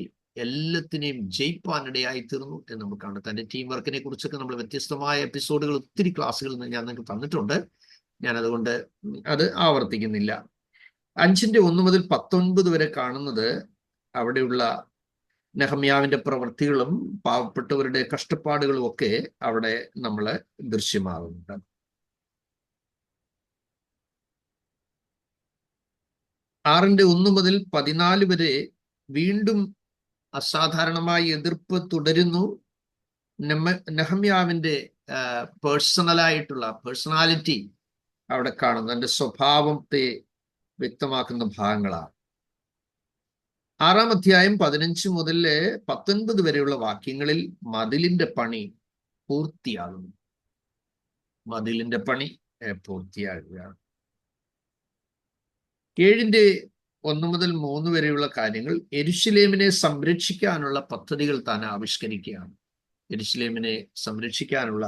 എല്ലാത്തിനെയും ജയിപ്പാനിടയായി തീർന്നു എന്ന് നമുക്ക് കാണാം. തൻ്റെ ടീം വർക്കിനെ കുറിച്ചൊക്കെ നമ്മൾ വ്യത്യസ്തമായ എപ്പിസോഡുകൾ ഒത്തിരി ക്ലാസ്സുകളിൽ ഞാൻ നിങ്ങൾക്ക് തന്നിട്ടുണ്ട്. ഞാനതുകൊണ്ട് അത് ആവർത്തിക്കുന്നില്ല. 5:1 മുതൽ 19 വരെ കാണുന്നത് അവിടെയുള്ള നെഹമ്യാവിന്റെ പ്രവൃത്തികളും പാവപ്പെട്ടവരുടെ കഷ്ടപ്പാടുകളും ഒക്കെ അവിടെ നമ്മള് ദൃശ്യമാകുന്നുണ്ട്. 6:1 മുതൽ 14 വരെ വീണ്ടും അസാധാരണമായ എതിർപ്പ് തുടരുന്നു. നെഹമ്യാവിന്റെ പേഴ്സണാലിറ്റി അവിടെ കാണുന്നു. അതിന്റെ സ്വഭാവത്തെ വ്യക്തമാക്കുന്ന ഭാഗങ്ങളാണ്. 6-ാം അധ്യായം 15 മുതൽ 19 വരെയുള്ള വാക്യങ്ങളിൽ മതിലിന്റെ പണി പൂർത്തിയാകുന്നു. മതിലിന്റെ പണി പൂർത്തിയാകുകയാണ്. 7:1 മുതൽ 3 വരെയുള്ള കാര്യങ്ങൾ യെരുശലേമിനെ സംരക്ഷിക്കാനുള്ള പദ്ധതികൾ താൻ ആവിഷ്കരിക്കുകയാണ്. യെരുശലേമിനെ സംരക്ഷിക്കാനുള്ള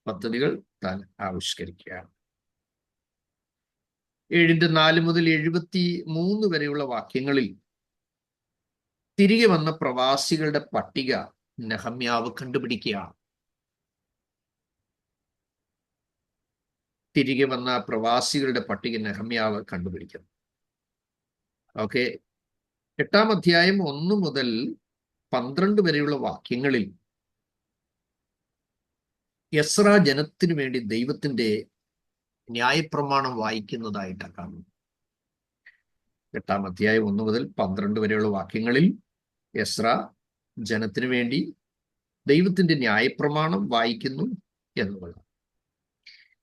പദ്ധതികൾ താൻ ആവിഷ്കരിക്കുകയാണ്. 7:4 മുതൽ 73 വരെയുള്ള വാക്യങ്ങളിൽ തിരികെ വന്ന പ്രവാസികളുടെ പട്ടിക നെഹമ്യാവ് കണ്ടുപിടിക്കുകയാണ്. തിരികെ വന്ന പ്രവാസികളുടെ പട്ടിക നെഹമ്യാവ് കണ്ടുപിടിക്കുന്നു. ഓക്കെ. 8-ാം അധ്യായം 1 മുതൽ 12 വരെയുള്ള വാക്യങ്ങളിൽ എസ്രാ ജനത്തിനു വേണ്ടി ദൈവത്തിന്റെ ന്യായപ്രമാണം വായിക്കുന്നതായിട്ടാണ് കാണുന്നത്. 8-ാം അധ്യായം 1 മുതൽ 12 വരെയുള്ള വാക്യങ്ങളിൽ എസ്രാ ജനത്തിനു വേണ്ടി ദൈവത്തിന്റെ ന്യായപ്രമാണം വായിക്കുന്നു എന്നുള്ളത്.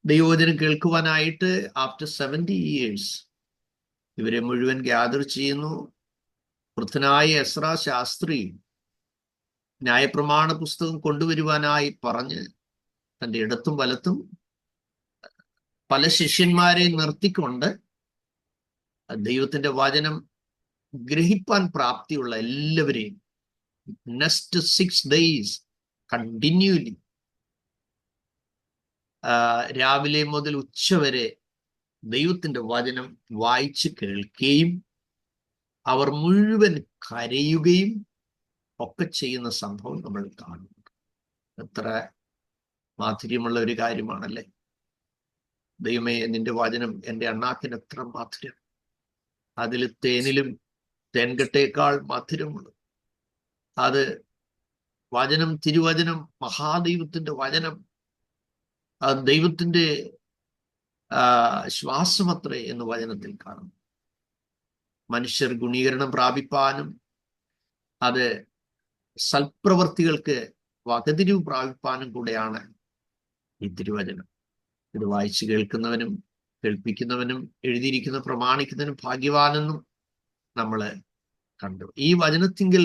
ദൈവവചനം കേൾക്കുവാനായിട്ട് ആഫ്റ്റർ 70 years ഇവരെ മുഴുവൻ ഗ്യാദർ ചെയ്യുന്നു. വൃദ്ധനായ എസ്രാ ശാസ്ത്രി ന്യായപ്രമാണ പുസ്തകം കൊണ്ടുവരുവാനായി പറഞ്ഞ് തൻ്റെ ഇടത്തും വലത്തും പല ശിഷ്യന്മാരെ നിർത്തിക്കൊണ്ട് ദൈവത്തിന്റെ വചനം ഗ്രഹിപ്പാൻ പ്രാപ്തിയുള്ള എല്ലാവരെയും നെക്സ്റ്റ് 6 days കണ്ടിന്യൂലി രാവിലെ മുതൽ ഉച്ചവരെ ദൈവത്തിന്റെ വചനം വായിച്ച് കേൾക്കുകയും അവർ മുഴുവൻ കരയുകയും ഒക്കെ ചെയ്യുന്ന സംഭവം നമ്മൾ കാണുന്നു. എത്ര മാധുര്യമുള്ള ഒരു കാര്യമാണല്ലേ. ദൈവമേ, നിന്റെ വചനം എൻ്റെ അണ്ണാക്കിന് എത്ര മാധുര്യം, അതിൽ തേനിലും തേൻകട്ടയേക്കാൾ മധുരമുള്ളു. അത് വചനം, തിരുവചനം, മഹാദൈവത്തിന്റെ വചനം, അത് ദൈവത്തിന്റെ ശ്വാസമത്രേ എന്ന് വചനത്തിൽ കാണും. മനുഷ്യർ ഗുണീകരണം പ്രാപിപ്പാനും അത് സൽപ്രവർത്തികൾക്ക് വകതിരിവ് പ്രാപിപ്പാനും കൂടെയാണ് ഈ തിരുവചനം. ഇത് വായിച്ചു കേൾക്കുന്നവനും കേൾപ്പിക്കുന്നവനും എഴുതിയിരിക്കുന്ന പ്രമാണിക്കുന്നവനും ഭാഗ്യവാനെന്നും നമ്മൾ കണ്ടു. ഈ വചനത്തിങ്കിൽ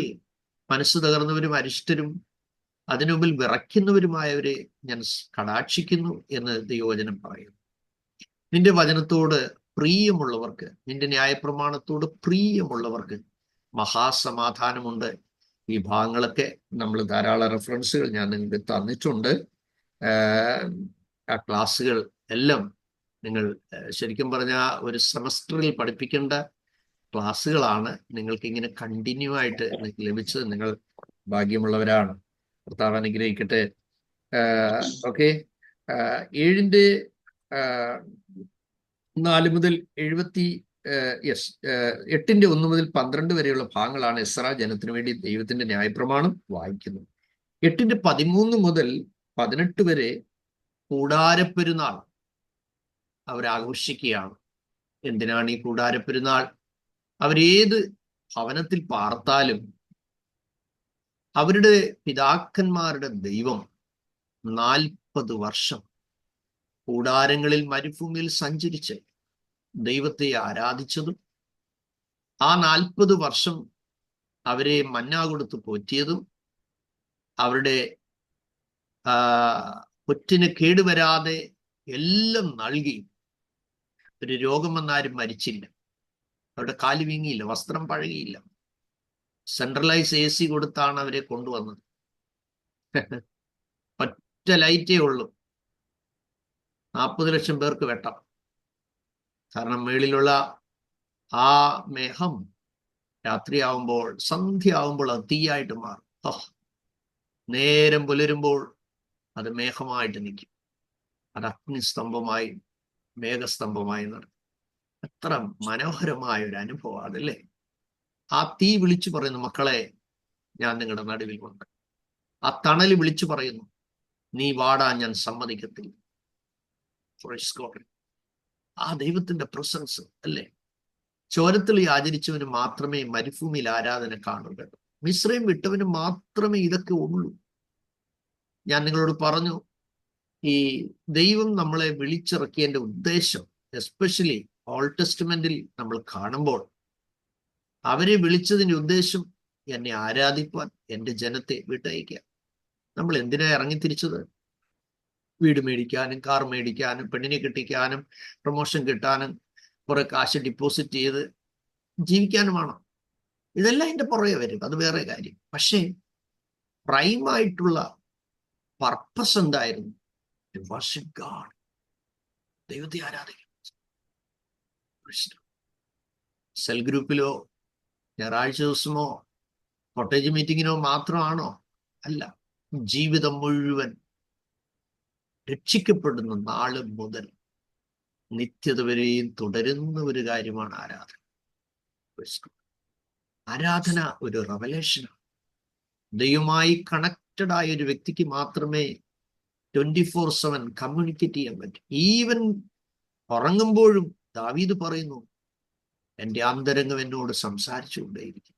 മനസ്സ് തകർന്നവരും അരിഷ്ടരും അതിനുമുമ്പിൽ വിറയ്ക്കുന്നവരുമായവരെ ഞാൻ കടാക്ഷിക്കുന്നു എന്ന് ദൈവവചനം പറയുന്നു. നിന്റെ വചനത്തോട് പ്രിയമുള്ളവർക്ക്, നിന്റെ ന്യായപ്രമാണത്തോട് പ്രിയമുള്ളവർക്ക് മഹാസമാധാനമുണ്ട്. ഈ ഭാഗങ്ങളൊക്കെ നമ്മൾ ധാരാളം റെഫറൻസുകൾ ഞാൻ നിങ്ങൾക്ക് തന്നിട്ടുണ്ട്. ആ ക്ലാസ്സുകൾ എല്ലാം നിങ്ങൾ ശരിക്കും പറഞ്ഞാൽ ഒരു സെമസ്റ്ററിൽ പഠിപ്പിക്കേണ്ട ക്ലാസ്സുകളാണ്. നിങ്ങൾക്ക് ഇങ്ങനെ കണ്ടിന്യൂ ആയിട്ട് ലഭിച്ചത്. നിങ്ങൾ ഭാഗ്യമുള്ളവരാണ്. കർത്താവ് അനുഗ്രഹിക്കട്ടെ. ഓക്കെ, 7:4 മുതൽ 8:1 മുതൽ 12 വരെയുള്ള ഭാഗങ്ങളാണ് എസ്രാ ജനത്തിനു വേണ്ടി ദൈവത്തിന്റെ ന്യായപ്രമാണം വായിക്കുന്നത്. 8:13 മുതൽ 18 വരെ കൂടാരപ്പെരുന്നാൾ അവരാഘോഷിക്കുകയാണ്. എന്തിനാണ് ഈ കൂടാരപ്പെരുന്നാൾ? അവരേത് ഭവനത്തിൽ പാർത്താലും അവരുടെ പിതാക്കന്മാരുടെ ദൈവം 40 വർഷം കൂടാരങ്ങളിൽ മരുഭൂമിയിൽ സഞ്ചരിച്ച് ദൈവത്തെ ആരാധിച്ചതും ആ 40 വർഷം അവരെ മന്ന കൊടുത്ത് പോറ്റിയതും അവരുടെ കൊറ്റിന് കേടുവരാതെ എല്ലാം നൽകി ഒരു രോഗം വന്നാരും മരിച്ചില്ല, അവരുടെ കാല് വീങ്ങിയില്ല, വസ്ത്രം പഴകിയില്ല. സെൻട്രലൈസ് AC കൊടുത്താണ് അവരെ കൊണ്ടുവന്നത്. ഒറ്റ ലൈറ്റേ ഉള്ളൂ, 40 ലക്ഷം പേർക്ക് വെട്ടാം. കാരണം മേളിലുള്ള ആ മേഘം രാത്രിയാവുമ്പോൾ, സന്ധ്യയാവുമ്പോൾ അത് തീയായിട്ട് മാറും. നേരം പുലരുമ്പോൾ അത് മേഘമായിട്ട് നിൽക്കും. അത് അഗ്നിസ്തംഭമായി മേഘസ്തംഭമായി നടക്കും. എത്ര മനോഹരമായ ഒരു അനുഭവം അതല്ലേ. ആ തീ വിളിച്ചു പറയുന്നു, മക്കളെ ഞാൻ നിങ്ങളുടെ നടുവിൽ ഉണ്ട്. ആ തണൽ വിളിച്ചു പറയുന്നു, നീ വാടാൻ ഞാൻ സമ്മതിക്കത്തില്ല. ആ ദൈവത്തിന്റെ പ്രസൻസ് അല്ലേ. ചോരത്തിൽ ആചരിച്ചവന് മാത്രമേ മരുഭൂമിയിൽ ആരാധന കാണുക. മിസ്രൈം വിട്ടവന് മാത്രമേ ഇതൊക്കെ ഉള്ളൂ. ഞാൻ നിങ്ങളോട് പറഞ്ഞു, ഈ ദൈവം നമ്മളെ വിളിച്ചിറക്കിയതിന്റെ ഉദ്ദേശം, എസ്പെഷ്യലി ഓൾഡ് ടെസ്റ്റ്മെന്റിൽ നമ്മൾ കാണുമ്പോൾ അവരെ വിളിച്ചതിന്റെ ഉദ്ദേശം എന്നെ ആരാധിപ്പാൻ, എൻ്റെ ജനത്തെ വിട്ടയക്കാൻ. നമ്മൾ എന്തിനാ ഇറങ്ങിത്തിരിച്ചത്? വീട് മേടിക്കാനും കാർ മേടിക്കാനും പെണ്ണിനെ കെട്ടിക്കാനും പ്രൊമോഷൻ കിട്ടാനും കുറെ കാശ് ഡിപ്പോസിറ്റ് ചെയ്ത് ജീവിക്കാനുമാണോ? ഇതെല്ലാം എൻ്റെ പുറകെ വരും, അത് വേറെ കാര്യം. പക്ഷേ പ്രൈമായിട്ടുള്ള പർപ്പസ് എന്തായിരുന്നു? വർഷിപ്പ് ഗാഡ്, ദൈവത്തെ ആരാധിക്കും. സെൽ ഗ്രൂപ്പിലോ ഞായറാഴ്ച ദിവസമോ കോട്ടേജ് മീറ്റിങ്ങിനോ മാത്രമാണോ? അല്ല, ജീവിതം മുഴുവൻ രക്ഷിക്കപ്പെടുന്ന നാള് മുതൽ നിത്യത വരെയും തുടരുന്ന ഒരു കാര്യമാണ് ആരാധന. ആരാധന ഒരു റെവലേഷനാണ്. ദൈവമായി കണക്റ്റഡ് ആയ ഒരു വ്യക്തിക്ക് മാത്രമേ 24/7 കമ്മ്യൂണിക്കേറ്റ് ചെയ്യാൻ പറ്റും. ഈവൻ ഉറങ്ങുമ്പോഴും ദാവീദ് പറയുന്നു, എൻ്റെ അന്തരംഗം എന്നോട് സംസാരിച്ചുകൊണ്ടേയിരിക്കും.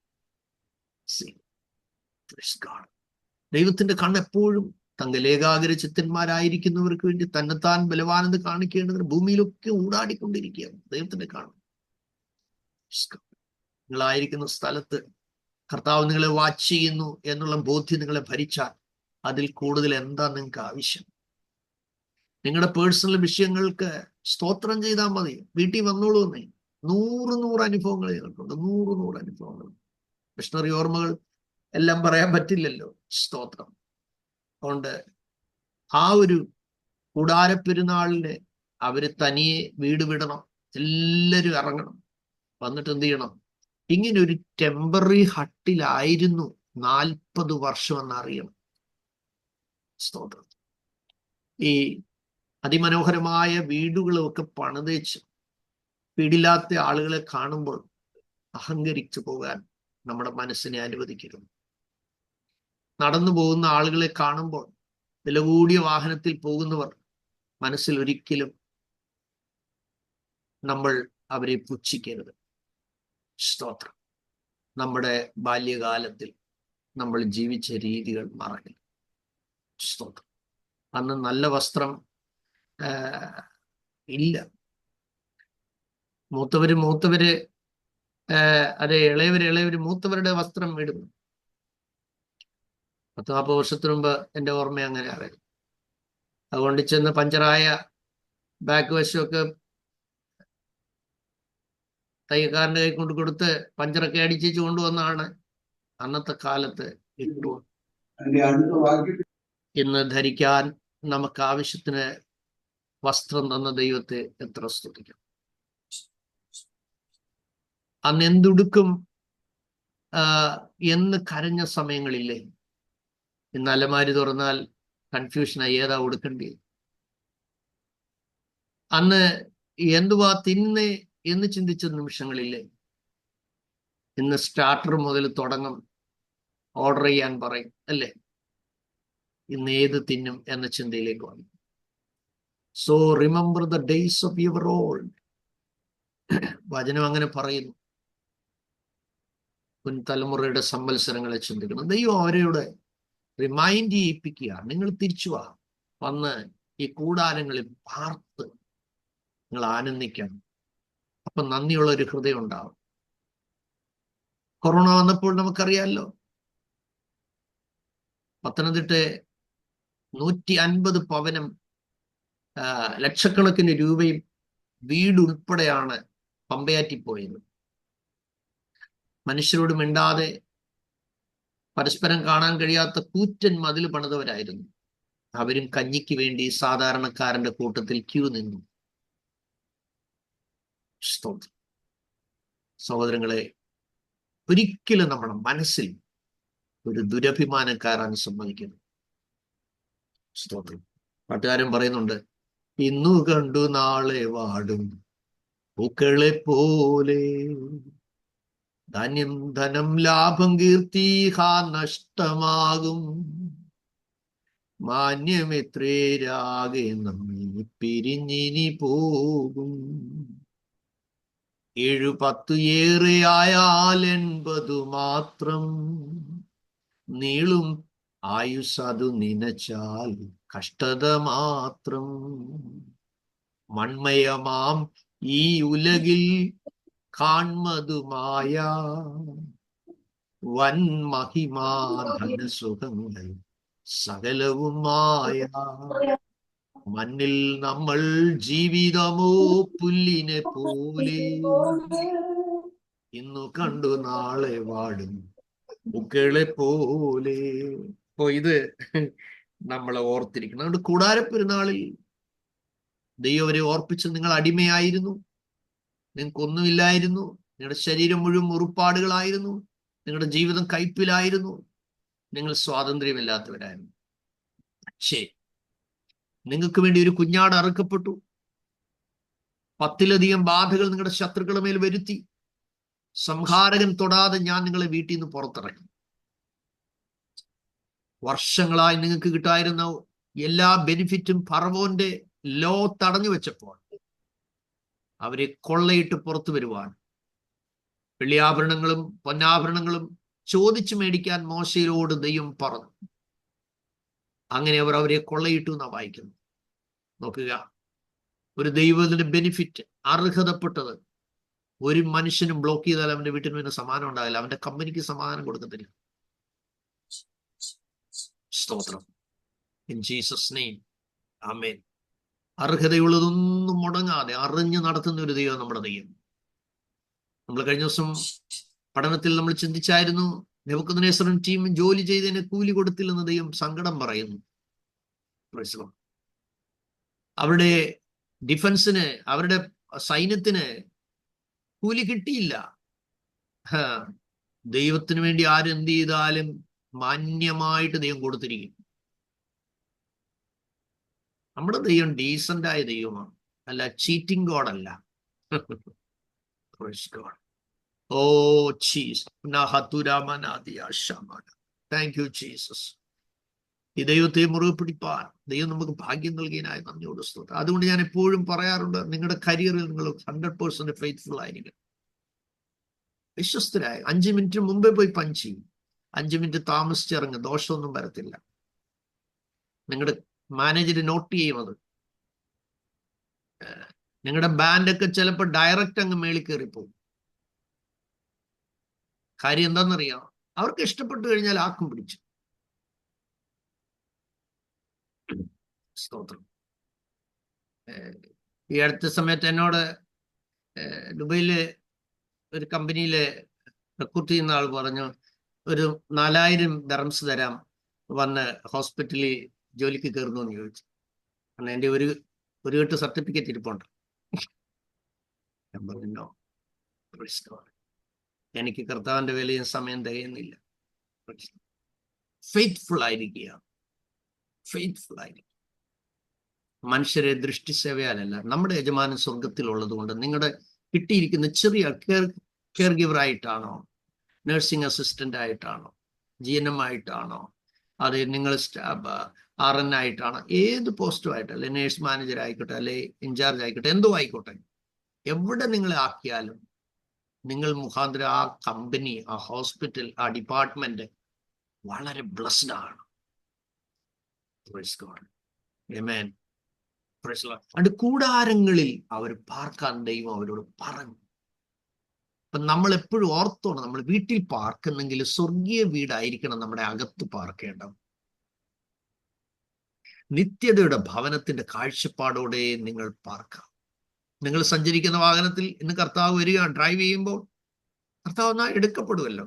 ദൈവത്തിന്റെ കണ്ണെപ്പോഴും തങ്ങൾ ഏകാഗ്ര ചിത്തന്മാരായിരിക്കുന്നവർക്ക് വേണ്ടി തന്നെത്താൻ ബലവാനത് കാണിക്കേണ്ടതിന് ഭൂമിയിലൊക്കെ ഊടാടിക്കൊണ്ടിരിക്കുകയാണ്. ദൈവത്തിന്റെ കാണും. നിങ്ങളായിരിക്കുന്ന സ്ഥലത്ത് കർത്താവ് നിങ്ങളെ വാച്ച് ചെയ്യുന്നു എന്നുള്ള ബോധ്യം നിങ്ങളെ ഭരിച്ചാൽ അതിൽ കൂടുതൽ എന്താ നിങ്ങൾക്ക് ആവശ്യം? നിങ്ങളുടെ പേഴ്സണൽ വിഷയങ്ങൾക്ക് സ്തോത്രം ചെയ്താൽ മതി. വീട്ടിൽ വന്നോളൂ എന്നേ. 100 അനുഭവങ്ങൾ ഞങ്ങൾക്കുണ്ട്. 100 അനുഭവങ്ങൾ. മിഷണറി ഓർമ്മകൾ എല്ലാം പറയാൻ പറ്റില്ലല്ലോ. സ്തോത്രം. അതുകൊണ്ട് ആ ഒരു കൂടാരപ്പെരുന്നാളിന് അവര് തനിയെ വീട് വിടണം, എല്ലാവരും ഇറങ്ങണം. വന്നിട്ട് എന്ത് ചെയ്യണം? ഇങ്ങനെ ഒരു ടെമ്പററി ഹട്ടിലായിരുന്നു 40 വർഷം എന്നറിയണം. സ്തോത്രം. ഈ അതിമനോഹരമായ വീടുകളൊക്കെ പണിതേച്ച് വീടില്ലാത്ത ആളുകളെ കാണുമ്പോൾ അഹങ്കരിച്ചു പോകാൻ നമ്മുടെ മനസ്സിനെ അനുവദിക്കരുത്. നടന്നു പോകുന്ന ആളുകളെ കാണുമ്പോൾ, വില കൂടിയ വാഹനത്തിൽ പോകുന്നവർ, മനസ്സിൽ ഒരിക്കലും നമ്മൾ അവരെ പുച്ഛിക്കരുത്. സ്തോത്രം. നമ്മുടെ ബാല്യകാലത്തിൽ നമ്മൾ ജീവിച്ച രീതികൾ മറക്കരുത്. സ്തോത്രം. അന്ന് നല്ല വസ്ത്രം ഇല്ല. മൂത്തവര് അതെ, ഇളയവര് മൂത്തവരുടെ വസ്ത്രം ഇടുന്നു. 10-40 വർഷത്തിന് മുമ്പ് എൻ്റെ ഓർമ്മ അങ്ങനെ അറിയാം. അതുകൊണ്ട് ചെന്ന് പഞ്ചറായ ബാക്ക് വശമൊക്കെ തയ്യക്കാരൻ്റെ കൈ കൊണ്ട് കൊടുത്ത് പഞ്ചറൊക്കെ അടിച്ചു കൊണ്ടുവന്നാണ് അന്നത്തെ കാലത്ത് ഇട്ടു. ഇന്ന് ധരിക്കാൻ നമുക്ക് ആവശ്യത്തിന് വസ്ത്രം തന്ന ദൈവത്തെ എത്ര സ്തുതിക്കും. അന്ന് എന്തുടുക്കും എന്ന് കരഞ്ഞ സമയങ്ങളില്ലേ? ഇന്ന് അലമാരി തുറന്നാൽ കൺഫ്യൂഷനായി, ഏതാ ഉടുക്കേണ്ടി. അന്ന് എന്തുവാ തിന്ന് എന്ന് ചിന്തിച്ച നിമിഷങ്ങളില്ലേ? ഇന്ന് സ്റ്റാർട്ടർ മുതൽ തുടങ്ങും, ഓർഡർ ചെയ്യാൻ പറയും അല്ലേ? ഇന്ന് ഏത് തിന്നും എന്ന ചിന്തയിലേക്ക് വന്നു. So remember the days of your old. വചനം അങ്ങനെ പറയുന്നു. മുൻ തലമുറയുടെ സംവത്സരങ്ങളെ ചിന്തിക്കണം. ദൈവം അവരോട് റിമൈൻഡ് ചെയ്യിപ്പിക്കുക, നിങ്ങൾ തിരിച്ചു വന്ന് ഈ കൂടാരങ്ങളിൽ പാർത്ത് നിങ്ങൾ ആനന്ദിക്കണം. അപ്പൊ നന്ദിയുള്ള ഒരു ഹൃദയം ഉണ്ടാവും. കൊറോണ വന്നപ്പോൾ നമുക്കറിയാമല്ലോ, പത്തനംതിട്ട 150 പവനം ലക്ഷക്കണക്കിന് രൂപയും വീടുൾപ്പെടെയാണ് പമ്പയാറ്റിപ്പോയത്. മനുഷ്യരോട് മിണ്ടാതെ പരസ്പരം കാണാൻ കഴിയാത്ത കൂറ്റൻ മതിൽ പണിതവരായിരുന്നു. അവരും കഞ്ഞിക്ക് വേണ്ടി സാധാരണക്കാരന്റെ കൂട്ടത്തിൽ ക്യൂ നിന്നു. സഹോദരങ്ങളെ, ഒരിക്കലും നമ്മുടെ മനസ്സിൽ ഒരു ദുരഭിമാനം കയറാൻ സമ്മതിക്കുന്നു. സ്തോത്രം. പാട്ടുകാരൻ പറയുന്നുണ്ട്, ഇന്നു കണ്ടു നാളെ വാടും പൂക്കളെ പോലെ, ധാന്യം ധനം ലാഭം കീർത്തി നഷ്ടമാകും, മാന്യമിത്രേരാകെ നമ്മെ പിരിഞ്ഞിനി പോകും. 7-10 ഏറെ ആയാൽ 80 മാത്രം, നീളും ആയുസ്സതു നിനച്ചാൽ കഷ്ടത മാത്രം. മൺമയമാം ഈ ഉലകിൽ കാൺമതുമായ വൻ മഹിമാധനസുഖങ്ങൾ സകലവുമായ. മണ്ണിൽ നമ്മൾ ജീവിതമോ പുല്ലിനെ പോലെ, ഇന്നു കണ്ടു നാളെ വാടും പൂക്കളെ പോലെ. അപ്പോ ഇത് നമ്മളെ ഓർത്തിരിക്കണം. അതുകൊണ്ട് കൂടാരപ്പെരുന്നാളിൽ ദൈവം അവരെ ഓർപ്പിച്ച്, നിങ്ങൾ അടിമയായിരുന്നു, നിങ്ങൾക്കൊന്നുമില്ലായിരുന്നു, നിങ്ങളുടെ ശരീരം മുഴുവൻ മുറിപ്പാടുകളായിരുന്നു, നിങ്ങളുടെ ജീവിതം കയ്പിലായിരുന്നു, നിങ്ങൾ സ്വാതന്ത്ര്യമില്ലാത്തവരായിരുന്നു. പക്ഷേ നിങ്ങൾക്ക് വേണ്ടി ഒരു കുഞ്ഞാട് അറുക്കപ്പെട്ടു. 10-ലധികം ബാധകൾ നിങ്ങളുടെ ശത്രുക്കളുടെ മേൽ വരുത്തി. സംഹാരകൻ തൊടാതെ ഞാൻ നിങ്ങളെ വീട്ടിൽ നിന്ന് പുറത്തിറക്കി. വർഷങ്ങളായി നിങ്ങൾക്ക് കിട്ടായിരുന്ന എല്ലാ ബെനിഫിറ്റും ഫറവോന്റെ ലോ തടഞ്ഞു വെച്ചപ്പോൾ അവരെ കൊള്ളയിട്ട് പുറത്തു വരുവാൻ വെള്ളിയാഭരണങ്ങളും പൊന്നാഭരണങ്ങളും ചോദിച്ചു മേടിക്കാൻ മോശയോട് ദൈവം പറഞ്ഞു. അങ്ങനെ അവർ അവരെ കൊള്ളയിട്ടു എന്നാ വായിക്കുന്നു. നോക്കുക, ഒരു ദൈവത്തിന്റെ ബെനിഫിറ്റ്, അർഹതപ്പെട്ടത് ഒരു മനുഷ്യനും ബ്ലോക്ക് ചെയ്താൽ അവന്റെ വീട്ടിൽ നിന്ന് സമാധാനം ഉണ്ടാകില്ല, അവന്റെ കമ്പനിക്ക് സമാധാനം കൊടുക്കത്തില്ല. സ്തോത്രം. ഇൻ ജീസസ് നെയിം, ആമേൻ. അർഹതയുള്ളതൊന്നും മുടങ്ങാതെ അറിഞ്ഞു നടത്തുന്ന ഒരു ദൈവം നമ്മുടെ ദൈവം. നമ്മൾ കഴിഞ്ഞ ദിവസം പഠനത്തിൽ നമ്മൾ ചിന്തിച്ചായിരുന്നു, നെബൂഖദ്നേസറും ടീമും ജോലി ചെയ്തതിന് കൂലി കൊടുത്തില്ലെന്ന് ദൈവം സങ്കടം പറയുന്നു. അവരുടെ ഡിഫൻസിന്, അവരുടെ സൈന്യത്തിന് കൂലി കിട്ടിയില്ല. ദൈവത്തിന് വേണ്ടി ആരെന്ത് ചെയ്താലും മാന്യമായിട്ട് ദൈവം കൊടുത്തിരിക്കും. നമ്മുടെ ദൈവം ഡീസൻ്റായ ദൈവമാണ്, അല്ല ചീറ്റിംഗ് ഗോഡല്ല. Oh Jesus, thank you Jesus. ഈ ദൈവത്തെ മുറുകെ പിടിപ്പാൻ ദൈവം നമുക്ക് ഭാഗ്യം നൽകിയതിനായി നന്ദിയോട് സ്തോത്രം. അതുകൊണ്ട് ഞാൻ എപ്പോഴും പറയാറുണ്ട്, നിങ്ങളുടെ കരിയറിൽ നിങ്ങൾ 100% ഫെയ്ത്ത്ഫുൾ ആയിരിക്കണം, വിശ്വസ്തരായി. 5 മിനിറ്റ് മുമ്പേ പോയി പഞ്ച് ചെയ്യും, 5 മിനിറ്റ് താമസിച്ചിറങ്ങും, ദോഷമൊന്നും വരത്തില്ല. നിങ്ങളുടെ മാനേജർ നോട്ട് ചെയ്യും അത്. നിങ്ങളുടെ ബാൻഡൊക്കെ ചിലപ്പോൾ ഡയറക്റ്റ് അങ്ങ് മേളിൽ കയറിപ്പോകും. കാര്യം എന്താണെന്നറിയാം, അവർക്ക് ഇഷ്ടപ്പെട്ടു കഴിഞ്ഞാൽ ആക്കും പിടിച്ചു. സ്തോത്രം. ഈ അടുത്ത സമയത്ത് എന്നോട് ദുബൈയിലെ ഒരു കമ്പനിയിലെ റിക്രൂട്ട് ചെയ്യുന്ന ആൾ പറഞ്ഞു, ഒരു 4000 ദിർഹംസ് തരാം, വന്ന് ഹോസ്പിറ്റലിൽ ജോലിക്ക് കയറുന്നു എന്ന് ചോദിച്ചു. കാരണം എൻ്റെ ഒരു കെട്ട് സർട്ടിഫിക്കറ്റ് ഇരിപ്പുണ്ട്. ഞാൻ പറഞ്ഞു, എനിക്ക് കർത്താവിൻ്റെ വിലയും സമയം തികയുന്നില്ല. ഫെയ്ത്ത്ഫുൾ ആയിരിക്കുക, ഫെയ്ത്ത്ഫുൾ ആയിരിക്കുക. മനുഷ്യരെ ദൃഷ്ടി സേവയാലല്ല, നമ്മുടെ യജമാനൻ സ്വർഗത്തിലുള്ളത് കൊണ്ട് നിങ്ങൾ കിട്ടിയിരിക്കുന്ന ചെറിയ കെയർ ഗിവർ ആയിട്ടാണോ, നഴ്സിംഗ് അസിസ്റ്റന്റ് ആയിട്ടാണോ, GNM ആയിട്ടാണോ, അത് നിങ്ങൾ RN ആയിട്ടാണോ, ഏത് പോസ്റ്റും ആയിട്ട്, അല്ലെ നേഴ്സ് മാനേജർ ആയിക്കോട്ടെ, അല്ലെ ഇൻചാർജ് ആയിക്കോട്ടെ, എന്തോ ആയിക്കോട്ടെ, എവിടെ നിങ്ങളെ ആക്കിയാലും നിങ്ങൾ മുഖാന്തരം ആ കമ്പനി, ആ ഹോസ്പിറ്റൽ, ആ ഡിപ്പാർട്ട്മെന്റ് വളരെ ബ്ലസ്ഡ് ആണ്. ആമേൻ. അതുകൊണ്ട് കൂടാരങ്ങളിൽ അവർ പാർക്കാൻ ദൈവം അവരോട് പറഞ്ഞു. അപ്പൊ നമ്മൾ എപ്പോഴും ഓർത്തോണം, നമ്മൾ വീട്ടിൽ പാർക്കുന്നെങ്കിൽ സ്വർഗീയ വീടായിരിക്കണം നമ്മുടെ അകത്ത് പാർക്കേണ്ടത്. നിത്യതയുടെ ഭവനത്തിന്റെ കാഴ്ചപ്പാടോടെ നിങ്ങൾ പാർക്കാം. നിങ്ങൾ സഞ്ചരിക്കുന്ന വാഹനത്തിൽ ഇന്ന് കർത്താവ് വരിക, ഡ്രൈവ് ചെയ്യുമ്പോൾ കർത്താവ് എന്നാൽ എടുക്കപ്പെടുമല്ലോ.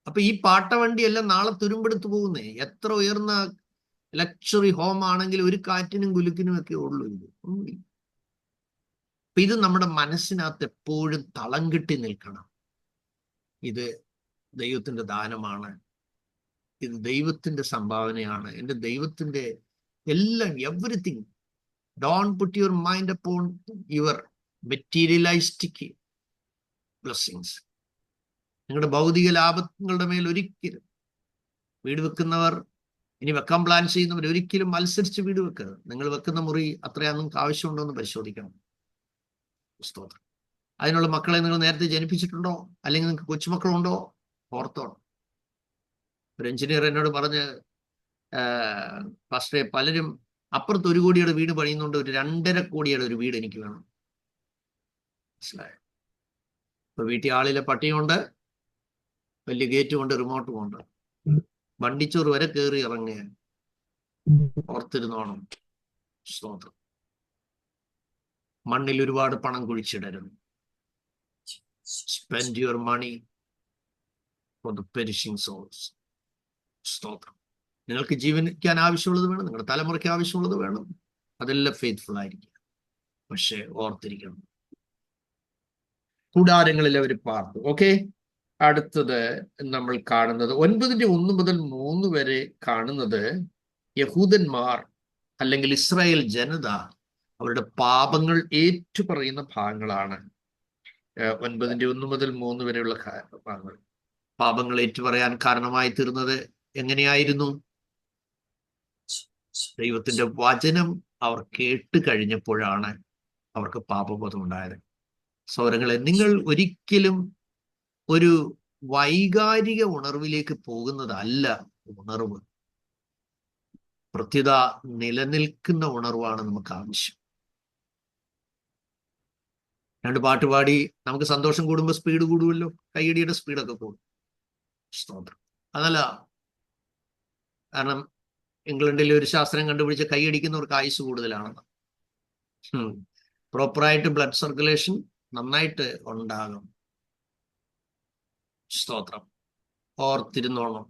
അപ്പൊ ഈ പാട്ടവണ്ടിയെല്ലാം നാളെ തുരുമ്പെടുത്ത് പോകുന്നേ. എത്ര ഉയർന്ന ലക്ഷറി ഹോം ആണെങ്കിൽ ഒരു കാറ്റിനും കുലുക്കിനും ഒക്കെ ഉള്ളൂ. ഇത് നമ്മുടെ മനസ്സിനകത്ത് എപ്പോഴും തളം കെട്ടി നിൽക്കണം. ഇത് ദൈവത്തിന്റെ ദാനമാണ്, ഇത് ദൈവത്തിന്റെ സംഭാവനയാണ്, എൻ്റെ ദൈവത്തിന്റെ എല്ലാം, everything. Don't put your mind upon your materialistic blessings. നിങ്ങളുടെ ഭൗതിക ലാഭങ്ങളുടെ മേൽ ഒരിക്കലും, വീട് വെക്കുന്നവർ, ഇനി വെക്കാൻ പ്ലാൻ ചെയ്യുന്നവർ ഒരിക്കലും മത്സരിച്ച് വീട് വെക്കരുത്. നിങ്ങൾ വെക്കുന്ന മുറി അത്രയും നിങ്ങൾക്ക് ആവശ്യമുണ്ടോ എന്ന് പരിശോധിക്കണം. സ്തോത്രം. അതിനുള്ള മക്കളെ നിങ്ങൾ നേരത്തെ ജനിപ്പിച്ചിട്ടുണ്ടോ, അല്ലെങ്കിൽ നിങ്ങൾക്ക് കൊച്ചുമക്കളുണ്ടോ? ഓർത്തോണം. ഒരു എഞ്ചിനീയർ എന്നോട് പറഞ്ഞ്, ഫസ്റ്റ് പലരും അപ്പുറത്ത് 1 കോടിയുടെ വീട് പണിയുന്നുണ്ട്, ഒരു 2.5 കോടിയുടെ ഒരു വീട് എനിക്ക് വേണം. മനസ്സിലായോ? ഇപ്പൊ വീട്ടിൽ ആളിലെ പട്ടിയുണ്ട്, വലിയ ഗേറ്റും ഉണ്ട്, റിമോട്ടും ഉണ്ട്, വണ്ടിച്ചോറ് വരെ കയറി ഇറങ്ങുക. ഓർത്തിരുന്നോണം. സ്തോത്രം. മണ്ണിൽ ഒരുപാട് പണം കുഴിച്ചിടരുത്. Spend your money for the perishing souls. സ്തോത്രം. നിങ്ങൾക്ക് ജീവിക്കാൻ ആവശ്യമുള്ളത് വേണം, നിങ്ങളുടെ തലമുറയ്ക്ക് ആവശ്യമുള്ളത് വേണം, അതെല്ലാം ഫെയ്ത്ത്ഫുൾ ആയിരിക്കുക. പക്ഷെ ഓർത്തിരിക്കണം, കൂടാരങ്ങളിൽ അവർ പാർത്തു. ഓക്കെ, അടുത്തത് നമ്മൾ കാണുന്നത് 9:1 മുതൽ 3 വരെ കാണുന്നത് യഹൂദന്മാർ അല്ലെങ്കിൽ ഇസ്രായേൽ ജനത അവരുടെ പാപങ്ങൾ ഏറ്റുപറയുന്ന ഭാഗങ്ങളാണ്. 9:1 മുതൽ 3 വരെയുള്ള ഭാഗങ്ങൾ. പാപങ്ങൾ ഏറ്റുപറയാൻ കാരണമായി തീർന്നത് എങ്ങനെയായിരുന്നു? ദൈവത്തിന്റെ വചനം അവർ കേട്ട് കഴിഞ്ഞപ്പോഴാണ് അവർക്ക് പാപബോധം ഉണ്ടായത്. സൗരങ്ങളെ, നിങ്ങൾ ഒരിക്കലും ഒരു വൈകാരിക ഉണർവിലേക്ക് പോകുന്നതല്ല ഉണർവ്. പ്രത്യുത നിലനിൽക്കുന്ന ഉണർവാണ് നമുക്ക് ആവശ്യം. 2 പാട്ട് പാടി നമുക്ക് സന്തോഷം കൂടുമ്പോൾ സ്പീഡ് കൂടുമല്ലോ, കൈയടിയുടെ സ്പീഡൊക്കെ കൂടും. സ്തോത്രം. അതല്ല, കാരണം ഇംഗ്ലണ്ടിലെ ഒരു ശാസ്ത്രം കണ്ടുപിടിച്ച കൈയടിക്കുന്നവർക്ക് ആയുസ് കൂടുതലാണെന്ന്. പ്രോപ്പറായിട്ട് ബ്ലഡ് സർക്കുലേഷൻ നന്നായിട്ട് ഉണ്ടാകും. സ്തോത്രം. ഓർത്തിരുന്നോണം.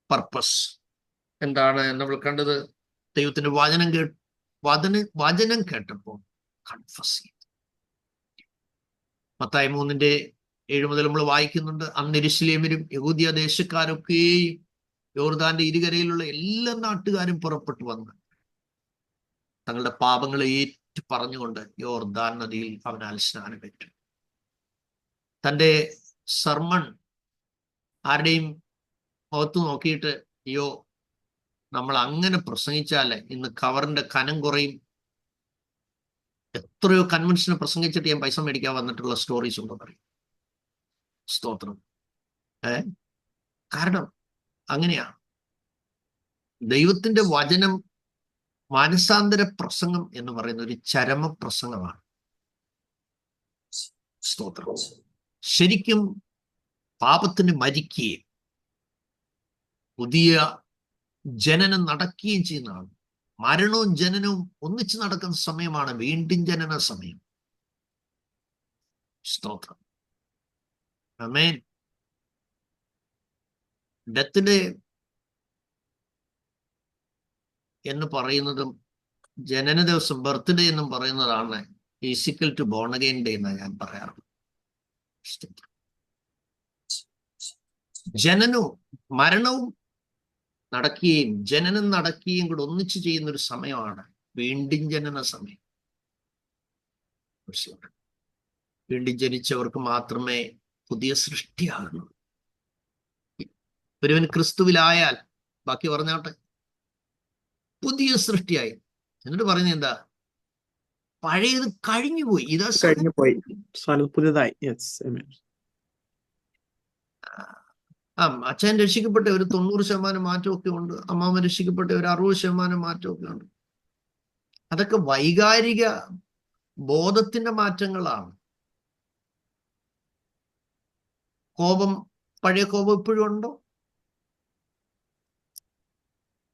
പർപ്പസ് എന്താണ് നമ്മൾ കണ്ടത്? ദൈവത്തിന്റെ വചനം കേട്ടപ്പോൾ കൺഫസ് ചെയ്തു. മത്തായി 3:7 മുതൽ നമ്മൾ വായിക്കുന്നുണ്ട്, അന്ന് യെരൂശലേമിലും യഹൂദ്യ ദേശക്കാരൊക്കെയും യോർദാന്റെ ഇരുകരയിലുള്ള എല്ലാ നാട്ടുകാരും പുറപ്പെട്ടു വന്ന് തങ്ങളുടെ പാപങ്ങളെ ഏറ്റു പറഞ്ഞുകൊണ്ട് യോർദാൻ നദിയിൽ അവനാൽ സ്നാനമേറ്റു. തൻ്റെ സർമൺ ആരുടെയും മുഖത്ത് നോക്കിയിട്ട് അയ്യോ നമ്മൾ അങ്ങനെ പ്രസംഗിച്ചാലേ ഇന്ന് കവറിന്റെ കനം കുറയും, എത്രയോ കൺവെൻഷന് പ്രസംഗിച്ചിട്ട് ഞാൻ പൈസ മേടിക്കാൻ വന്നിട്ടുള്ള സ്റ്റോറീസ് ഉണ്ടോ പറയും. സ്തോത്രം. കാരണം അങ്ങനെയാണ് ദൈവത്തിന്റെ വചനം. മാനസാന്തര പ്രസംഗം എന്ന് പറയുന്ന ഒരു ചരമ പ്രസംഗമാണ്. സ്തോത്രം. ശരിക്കും പാപത്തിന് മരിക്കുകയും പുതിയ ജനനം നടക്കുകയും ചെയ്യുന്നതാണ്. മരണവും ജനനവും ഒന്നിച്ച് നടക്കുന്ന സമയമാണ് വീണ്ടും ജനന സമയം. സ്തോത്രം. ആമേൻ. ഡെത്തിന്റെ എന്ന് പറയുന്നതും ജനന ദിവസം ബർത്ത്ഡേ എന്നും പറയുന്നതാണ് ഈസിക്കൽ ടു ബോൺ അഗൈൻ ഡേ എന്ന് ഞാൻ പറയാറുണ്ട്. ജനനവും മരണവും നടക്കുകയും ജനനം നടക്കുകയും കൂടെ ഒന്നിച്ചു ചെയ്യുന്ന ഒരു സമയമാണ് വീണ്ടും ജനന സമയം. വീണ്ടും ജനിച്ചവർക്ക് മാത്രമേ പുതിയ സൃഷ്ടിയാകുന്നു. ഒരുവൻ ക്രിസ്തുവിലായാൽ ബാക്കി പറഞ്ഞാട്ടെ പുതിയ സൃഷ്ടിയായി. എന്നിട്ട് പറയുന്നത് എന്താ? പഴയത് കഴിഞ്ഞുപോയി, ഇതാ പുതിയതായി. അച്ഛൻ രക്ഷിക്കപ്പെട്ട ഒരു 90% മാറ്റമൊക്കെ ഉണ്ട്, അമ്മാമ്മ രക്ഷിക്കപ്പെട്ട ഒരു 60% മാറ്റമൊക്കെ ഉണ്ട്. അതൊക്കെ വൈകാരിക ബോധത്തിന്റെ മാറ്റങ്ങളാണ്. കോപം, പഴയ കോപം ഇപ്പോഴും ഉണ്ടോ?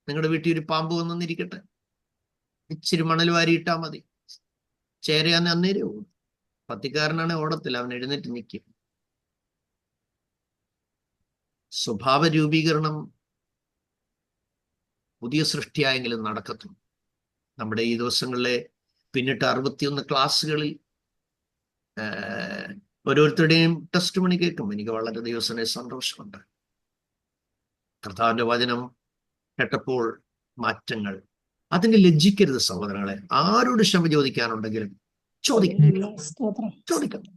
നിങ്ങളുടെ വീട്ടിൽ ഒരു പാമ്പ് വന്നിരിക്കട്ടെ, ഇച്ചിരി മണൽ വാരിയിട്ടാ മതി, ചേരയാന്ന് അന്നേരേ ഓടും. പത്തിക്കാരനാണ് ഓടത്തില്ല, അവൻ എഴുന്നേറ്റ് നിൽക്കും. സ്വഭാവ രൂപീകരണം പുതിയ സൃഷ്ടിയായെങ്കിലും നടക്കത്തുള്ളൂ. നമ്മുടെ ഈ ദിവസങ്ങളിലെ പിന്നിട്ട് 61 ക്ലാസ്സുകളിൽ ഓരോരുത്തരുടെയും ടെസ്റ്റ് മണി കേൾക്കും. എനിക്ക് വളരെ ദിവസനെ സന്തോഷമുണ്ട്. കർത്താവിന്റെ വചനം കേട്ടപ്പോൾ മാറ്റങ്ങൾ. അതിന് ലജ്ജിക്കരുത് സഹോദരങ്ങളെ. ആരോട് ക്ഷമ ചോദിക്കാനുണ്ടെങ്കിലും ചോദിക്കണം.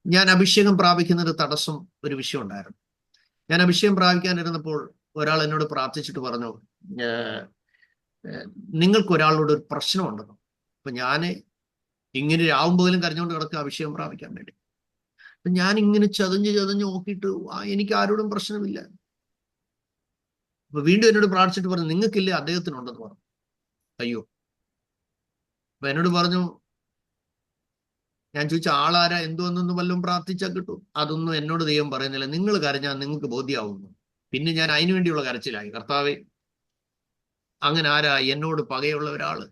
ഞാൻ അഭിഷേകം പ്രാപിക്കുന്നത് തടസ്സം ഒരു വിഷയം ഉണ്ടായിരുന്നു. ഞാൻ അഭിഷേകം പ്രാപിക്കാനിരുന്നപ്പോൾ ഒരാൾ എന്നോട് പ്രാർത്ഥിച്ചിട്ട് പറഞ്ഞു, നിങ്ങൾക്ക് ഒരാളോട് ഒരു പ്രശ്നമുണ്ടെന്നോ. അപ്പൊ ഞാൻ ഇങ്ങനെ രാവും പോലും കരഞ്ഞുകൊണ്ട് കിടക്കുക അഭിഷേകം പ്രാപിക്കാൻ വേണ്ടി. അപ്പൊ ഞാൻ ഇങ്ങനെ ചതഞ്ഞ് നോക്കിയിട്ട് എനിക്ക് ആരോടും പ്രശ്നമില്ല. അപ്പൊ വീണ്ടും എന്നോട് പ്രാർത്ഥിച്ചിട്ട് പറഞ്ഞു, നിങ്ങൾക്കില്ലേ അദ്ദേഹത്തിനുണ്ടെന്ന് പറഞ്ഞു. അയ്യോ. അപ്പൊ എന്നോട് പറഞ്ഞു, ഞാൻ ചോദിച്ച ആളാരാ എന്തോന്നൊന്നും വല്ലതും പ്രാർത്ഥിച്ചാൽ കിട്ടും. അതൊന്നും എന്നോട് ദൈവം പറയുന്നില്ല, നിങ്ങൾ കരഞ്ഞാൽ നിങ്ങൾക്ക് ബോധ്യമാവുന്നു. പിന്നെ ഞാൻ അതിനു വേണ്ടിയുള്ള കരച്ചിലായി. കർത്താവേ, അങ്ങനെ ആരാ എന്നോട് പകയുള്ള ഒരാള്?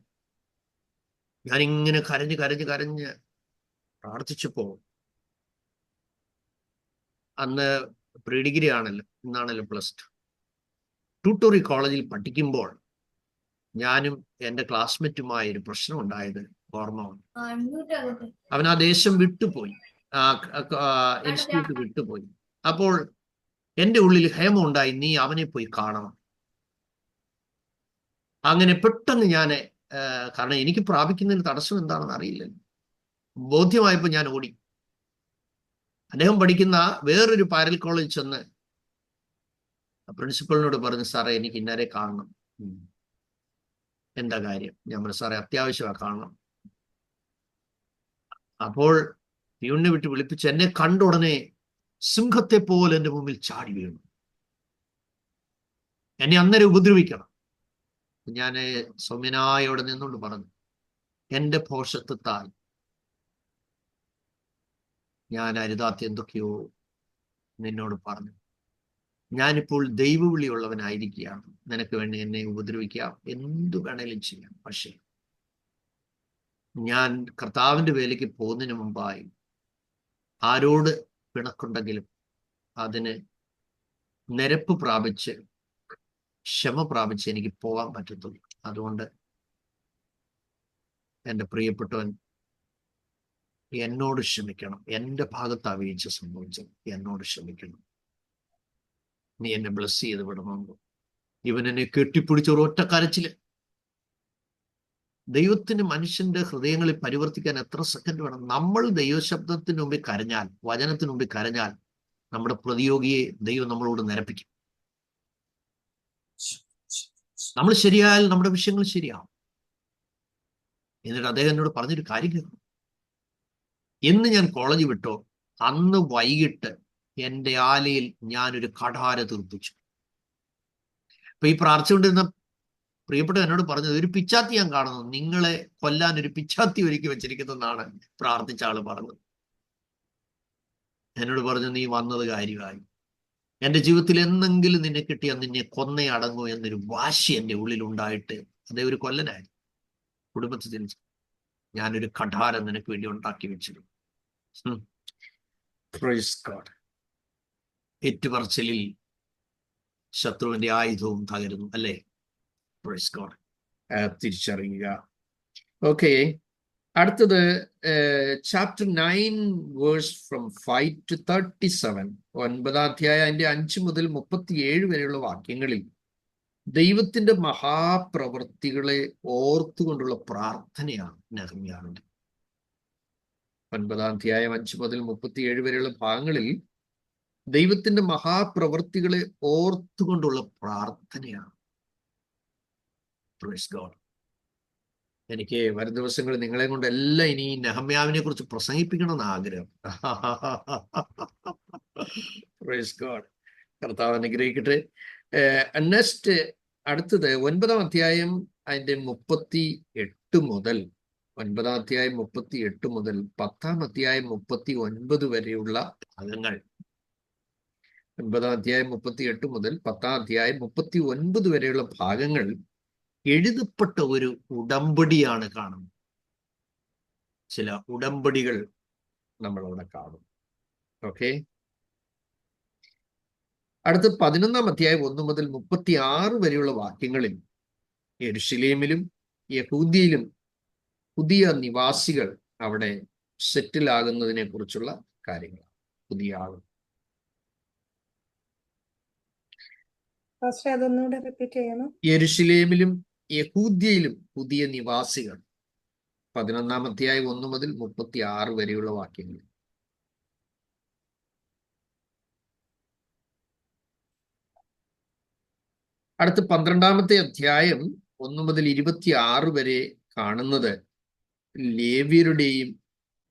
ഞാനിങ്ങനെ കരഞ്ഞ് പ്രാർത്ഥിച്ചപ്പോ, അന്ന് പ്രീ ഡിഗ്രി ആണല്ലോ, ഇന്നാണല്ലോ +2. ട്യൂട്ടോറി കോളേജിൽ പഠിക്കുമ്പോൾ ഞാനും എൻ്റെ ക്ലാസ്മേറ്റുമായ ഒരു പ്രശ്നം ഉണ്ടായത് ഓർമ്മ വന്നു. അവൻ ആ ദേശം വിട്ടുപോയി, ഇൻസ്റ്റിറ്റ്യൂട്ട് വിട്ടുപോയി. അപ്പോൾ എൻ്റെ ഉള്ളിൽ ഹേമം ഉണ്ടായി, നീ അവനെ പോയി കാണണം. അങ്ങനെ പെട്ടെന്ന് ഞാൻ, കാരണം എനിക്ക് പ്രാപിക്കുന്നതിന് തടസ്സം എന്താണെന്ന് അറിയില്ലല്ലോ, ബോധ്യമായപ്പോൾ ഞാൻ ഓടി. അദ്ദേഹം പഠിക്കുന്ന വേറൊരു പാരൽ കോളേജ് ചെന്ന് പ്രിൻസിപ്പളിനോട് പറഞ്ഞു, സാറേ എനിക്ക് ഇന്നരെ കാണണം. എന്താ കാര്യം? ഞാൻ പറഞ്ഞു, സാറേ അത്യാവശ്യമാണ്, കാണണം. അപ്പോൾ പ്യൂണിനെ വിട്ട് വിളിപ്പിച്ച് എന്നെ കണ്ട ഉടനെ സിംഹത്തെ പോലെ എൻ്റെ മുമ്പിൽ ചാടി വീണു. എന്നെ അന്നേരം ഉപദ്രവിക്കണം. ഞാൻ സൗമ്യനായ അവിടെ നിന്നുകൊണ്ട് പറഞ്ഞു, എൻ്റെ ഭോഷത്വത്താൽ ഞാൻ അരുതാത്ത എന്തൊക്കെയോ നിന്നോട് പറഞ്ഞു. ഞാനിപ്പോൾ ദൈവവിളിയുള്ളവനായിരിക്കുകയാണ്. നിനക്ക് വേണ്ടി എന്നെ ഉപദ്രവിക്കാം, എന്തു വേണേലും ചെയ്യാം. പക്ഷേ ഞാൻ കർത്താവിൻ്റെ വേലയ്ക്ക് പോകുന്നതിന് മുമ്പായി ആരോട് പിണക്കുണ്ടെങ്കിലും അതിന് നിരപ്പ് പ്രാപിച്ച് ക്ഷമ പ്രാപിച്ച് എനിക്ക് പോകാൻ പറ്റത്തുള്ളൂ. അതുകൊണ്ട് എൻ്റെ പ്രിയപ്പെട്ടവൻ എന്നോട് ക്ഷമിക്കണം. എൻ്റെ ഭാഗത്ത് വീഴ്ച സംഭവിച്ചത്, എന്നോട് ക്ഷമിക്കണം. നീ എന്നെ ബ്ലസ് ചെയ്ത് വിടണമെന്ന്. ഇവൻ എന്നെ കെട്ടിപ്പിടിച്ച ഒരൊറ്റ കരച്ചില്. ദൈവത്തിന് മനുഷ്യന്റെ ഹൃദയങ്ങളിൽ പരിവർത്തിക്കാൻ എത്ര സെക്കൻഡ് വേണം? നമ്മൾ ദൈവശബ്ദത്തിന് മുമ്പിൽ കരഞ്ഞാൽ, വചനത്തിന് മുമ്പിൽ കരഞ്ഞാൽ, നമ്മുടെ പ്രതിയോഗിയെ ദൈവം നമ്മളോട് നിരപ്പിക്കും. നമ്മൾ ശരിയായാൽ നമ്മുടെ വിഷയങ്ങൾ ശരിയാവും. എന്നിട്ട് അദ്ദേഹം എന്നോട് പറഞ്ഞൊരു കാര്യം കേൾക്കണം. എന്ന് ഞാൻ കോളേജ് വിട്ടോ അന്ന് വൈകിട്ട് എൻ്റെ ആലയിൽ ഞാനൊരു കഠാര തീർപ്പിച്ചു. അപ്പൊ ഈ പ്രാർത്ഥിച്ചുകൊണ്ടിരുന്ന പ്രിയപ്പെട്ട എന്നോട് പറഞ്ഞത്, ഒരു പിച്ചാത്തി ഞാൻ കാണുന്നു, നിങ്ങളെ കൊല്ലാൻ ഒരു പിച്ചാത്തി ഒരുക്കി വെച്ചിരിക്കുന്നതെന്നാണ് പ്രാർത്ഥിച്ച ആള് പറഞ്ഞത്. എന്നോട് പറഞ്ഞു, നീ വന്നത് കാര്യമായി. എൻ്റെ ജീവിതത്തിൽ എന്തെങ്കിലും നിന്നെ കിട്ടിയാൽ നിന്നെ കൊന്നേ അടങ്ങൂ എന്നൊരു വാശി എൻ്റെ ഉള്ളിൽ ഉണ്ടായിട്ട്, അതേ ഒരു കൊല്ലനായി കുടുംബത്തിൽ ഞാനൊരു കഠാരം നിനക്ക് വേണ്ടി ഉണ്ടാക്കി വെച്ചിരുന്നു. ഏറ്റുപറച്ചിലിൽ ശത്രുവിന്റെ ആയുധവും തകരുന്നു, അല്ലേ? തിരിച്ചറിയുക. ഓക്കെ, അടുത്തത് ചാപ്റ്റർ 9 വേഴ്സ് ഫ്രം 5 to 37. 9ാം അധ്യായം അതിന്റെ 5 മുതൽ 37 വരെയുള്ള വാക്യങ്ങളിൽ ദൈവത്തിന്റെ മഹാപ്രവൃത്തികളെ ഓർത്തുകൊണ്ടുള്ള പ്രാർത്ഥനയാണ് നെഹമ്യാവിന്റെ. 9ാം അധ്യായം 5 മുതൽ 37 വരെയുള്ള ഭാഗങ്ങളിൽ ദൈവത്തിന്റെ മഹാപ്രവൃത്തികളെ ഓർത്തുകൊണ്ടുള്ള പ്രാർത്ഥനയാണ്. എനിക്ക് വരും ദിവസങ്ങളിൽ നിങ്ങളെ കൊണ്ട് എല്ലാം ഇനി നെഹമ്യാവിനെ കുറിച്ച് പ്രസംഗിപ്പിക്കണമെന്ന് ആഗ്രഹം. കർത്താവ് അനുഗ്രഹിക്കട്ടെ. നെക്സ്റ്റ്, അടുത്തത് 9ാം അധ്യായം അതിന്റെ 38 മുതൽ 9ാം അധ്യായം 38 മുതൽ 10ാം അധ്യായം 39 വരെയുള്ള ഭാഗങ്ങൾ. 9ാം അധ്യായം 38 മുതൽ 10ാം അധ്യായം 39 വരെയുള്ള ഭാഗങ്ങൾ എഴുതപ്പെട്ട ഒരു ഉടമ്പടിയാണ് കാണുന്നത്. ചില ഉടമ്പടികൾ നമ്മളവിടെ കാണും. ഓക്കെ, അടുത്ത 11ാം അധ്യായം 1 മുതൽ 36 വരെയുള്ള വാക്യങ്ങളിൽ യെരുശലേമിലും യഹൂദ്യയിലും പുതിയ നിവാസികൾ അവിടെ സെറ്റിൽ ആകുന്നതിനെ കുറിച്ചുള്ള കാര്യങ്ങൾ. പുതിയ ആളുകൾ. യെരുശലേമിലും യഹൂദ്യയിലും പുതിയ നിവാസികൾ. 11ാം അധ്യായം 1 മുതൽ 36 വരെയുള്ള വാക്യങ്ങൾ. അടുത്ത 12ാമത്തെ അധ്യായം 1 മുതൽ 26 വരെ കാണുന്നത് ലേവ്യരുടെയും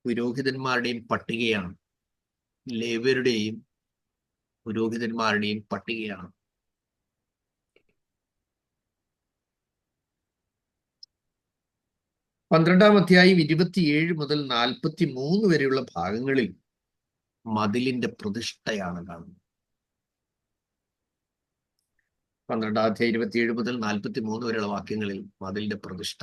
പുരോഹിതന്മാരുടെയും പട്ടികയാണ്. ലേവ്യരുടെയും പുരോഹിതന്മാരുടെയും പട്ടികയാണ്. 12ാം അധ്യായം 27 മുതൽ 43 വരെയുള്ള ഭാഗങ്ങളിൽ മതിലിന്റെ പ്രതിഷ്ഠയാണ് കാണുന്നത്. 12ാം അധ്യായം 27 മുതൽ 43 വരെയുള്ള വാക്യങ്ങളിൽ മതിലിന്റെ പ്രതിഷ്ഠ.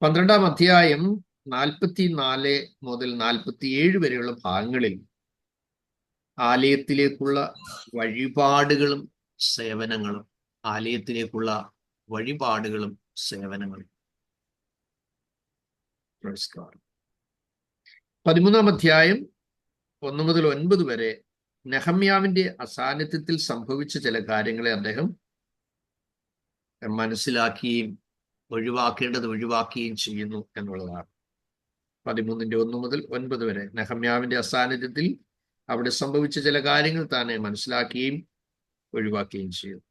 12ാം അധ്യായം 44 മുതൽ 47 വരെയുള്ള ഭാഗങ്ങളിൽ ആലയത്തിലേക്കുള്ള വഴിപാടുകളും സേവനങ്ങളും. ആലയത്തിലേക്കുള്ള വഴിപാടുകളും സേവനങ്ങളും. 13ാം അധ്യായം 1 മുതൽ 9 വരെ നെഹമ്യാവിന്റെ അസാന്നിധ്യത്തിൽ സംഭവിച്ച ചില കാര്യങ്ങളെ അദ്ദേഹം മനസ്സിലാക്കുകയും ഒഴിവാക്കേണ്ടത് ഒഴിവാക്കുകയും ചെയ്യുന്നു എന്നുള്ളതാണ്. 13ന്റെ 1 മുതൽ 9 വരെ നെഹമ്യാവിന്റെ അസാന്നിധ്യത്തിൽ അവിടെ സംഭവിച്ച ചില കാര്യങ്ങൾ തന്നെ മനസ്സിലാക്കുകയും ഒഴിവാക്കുകയും ചെയ്യുന്നു.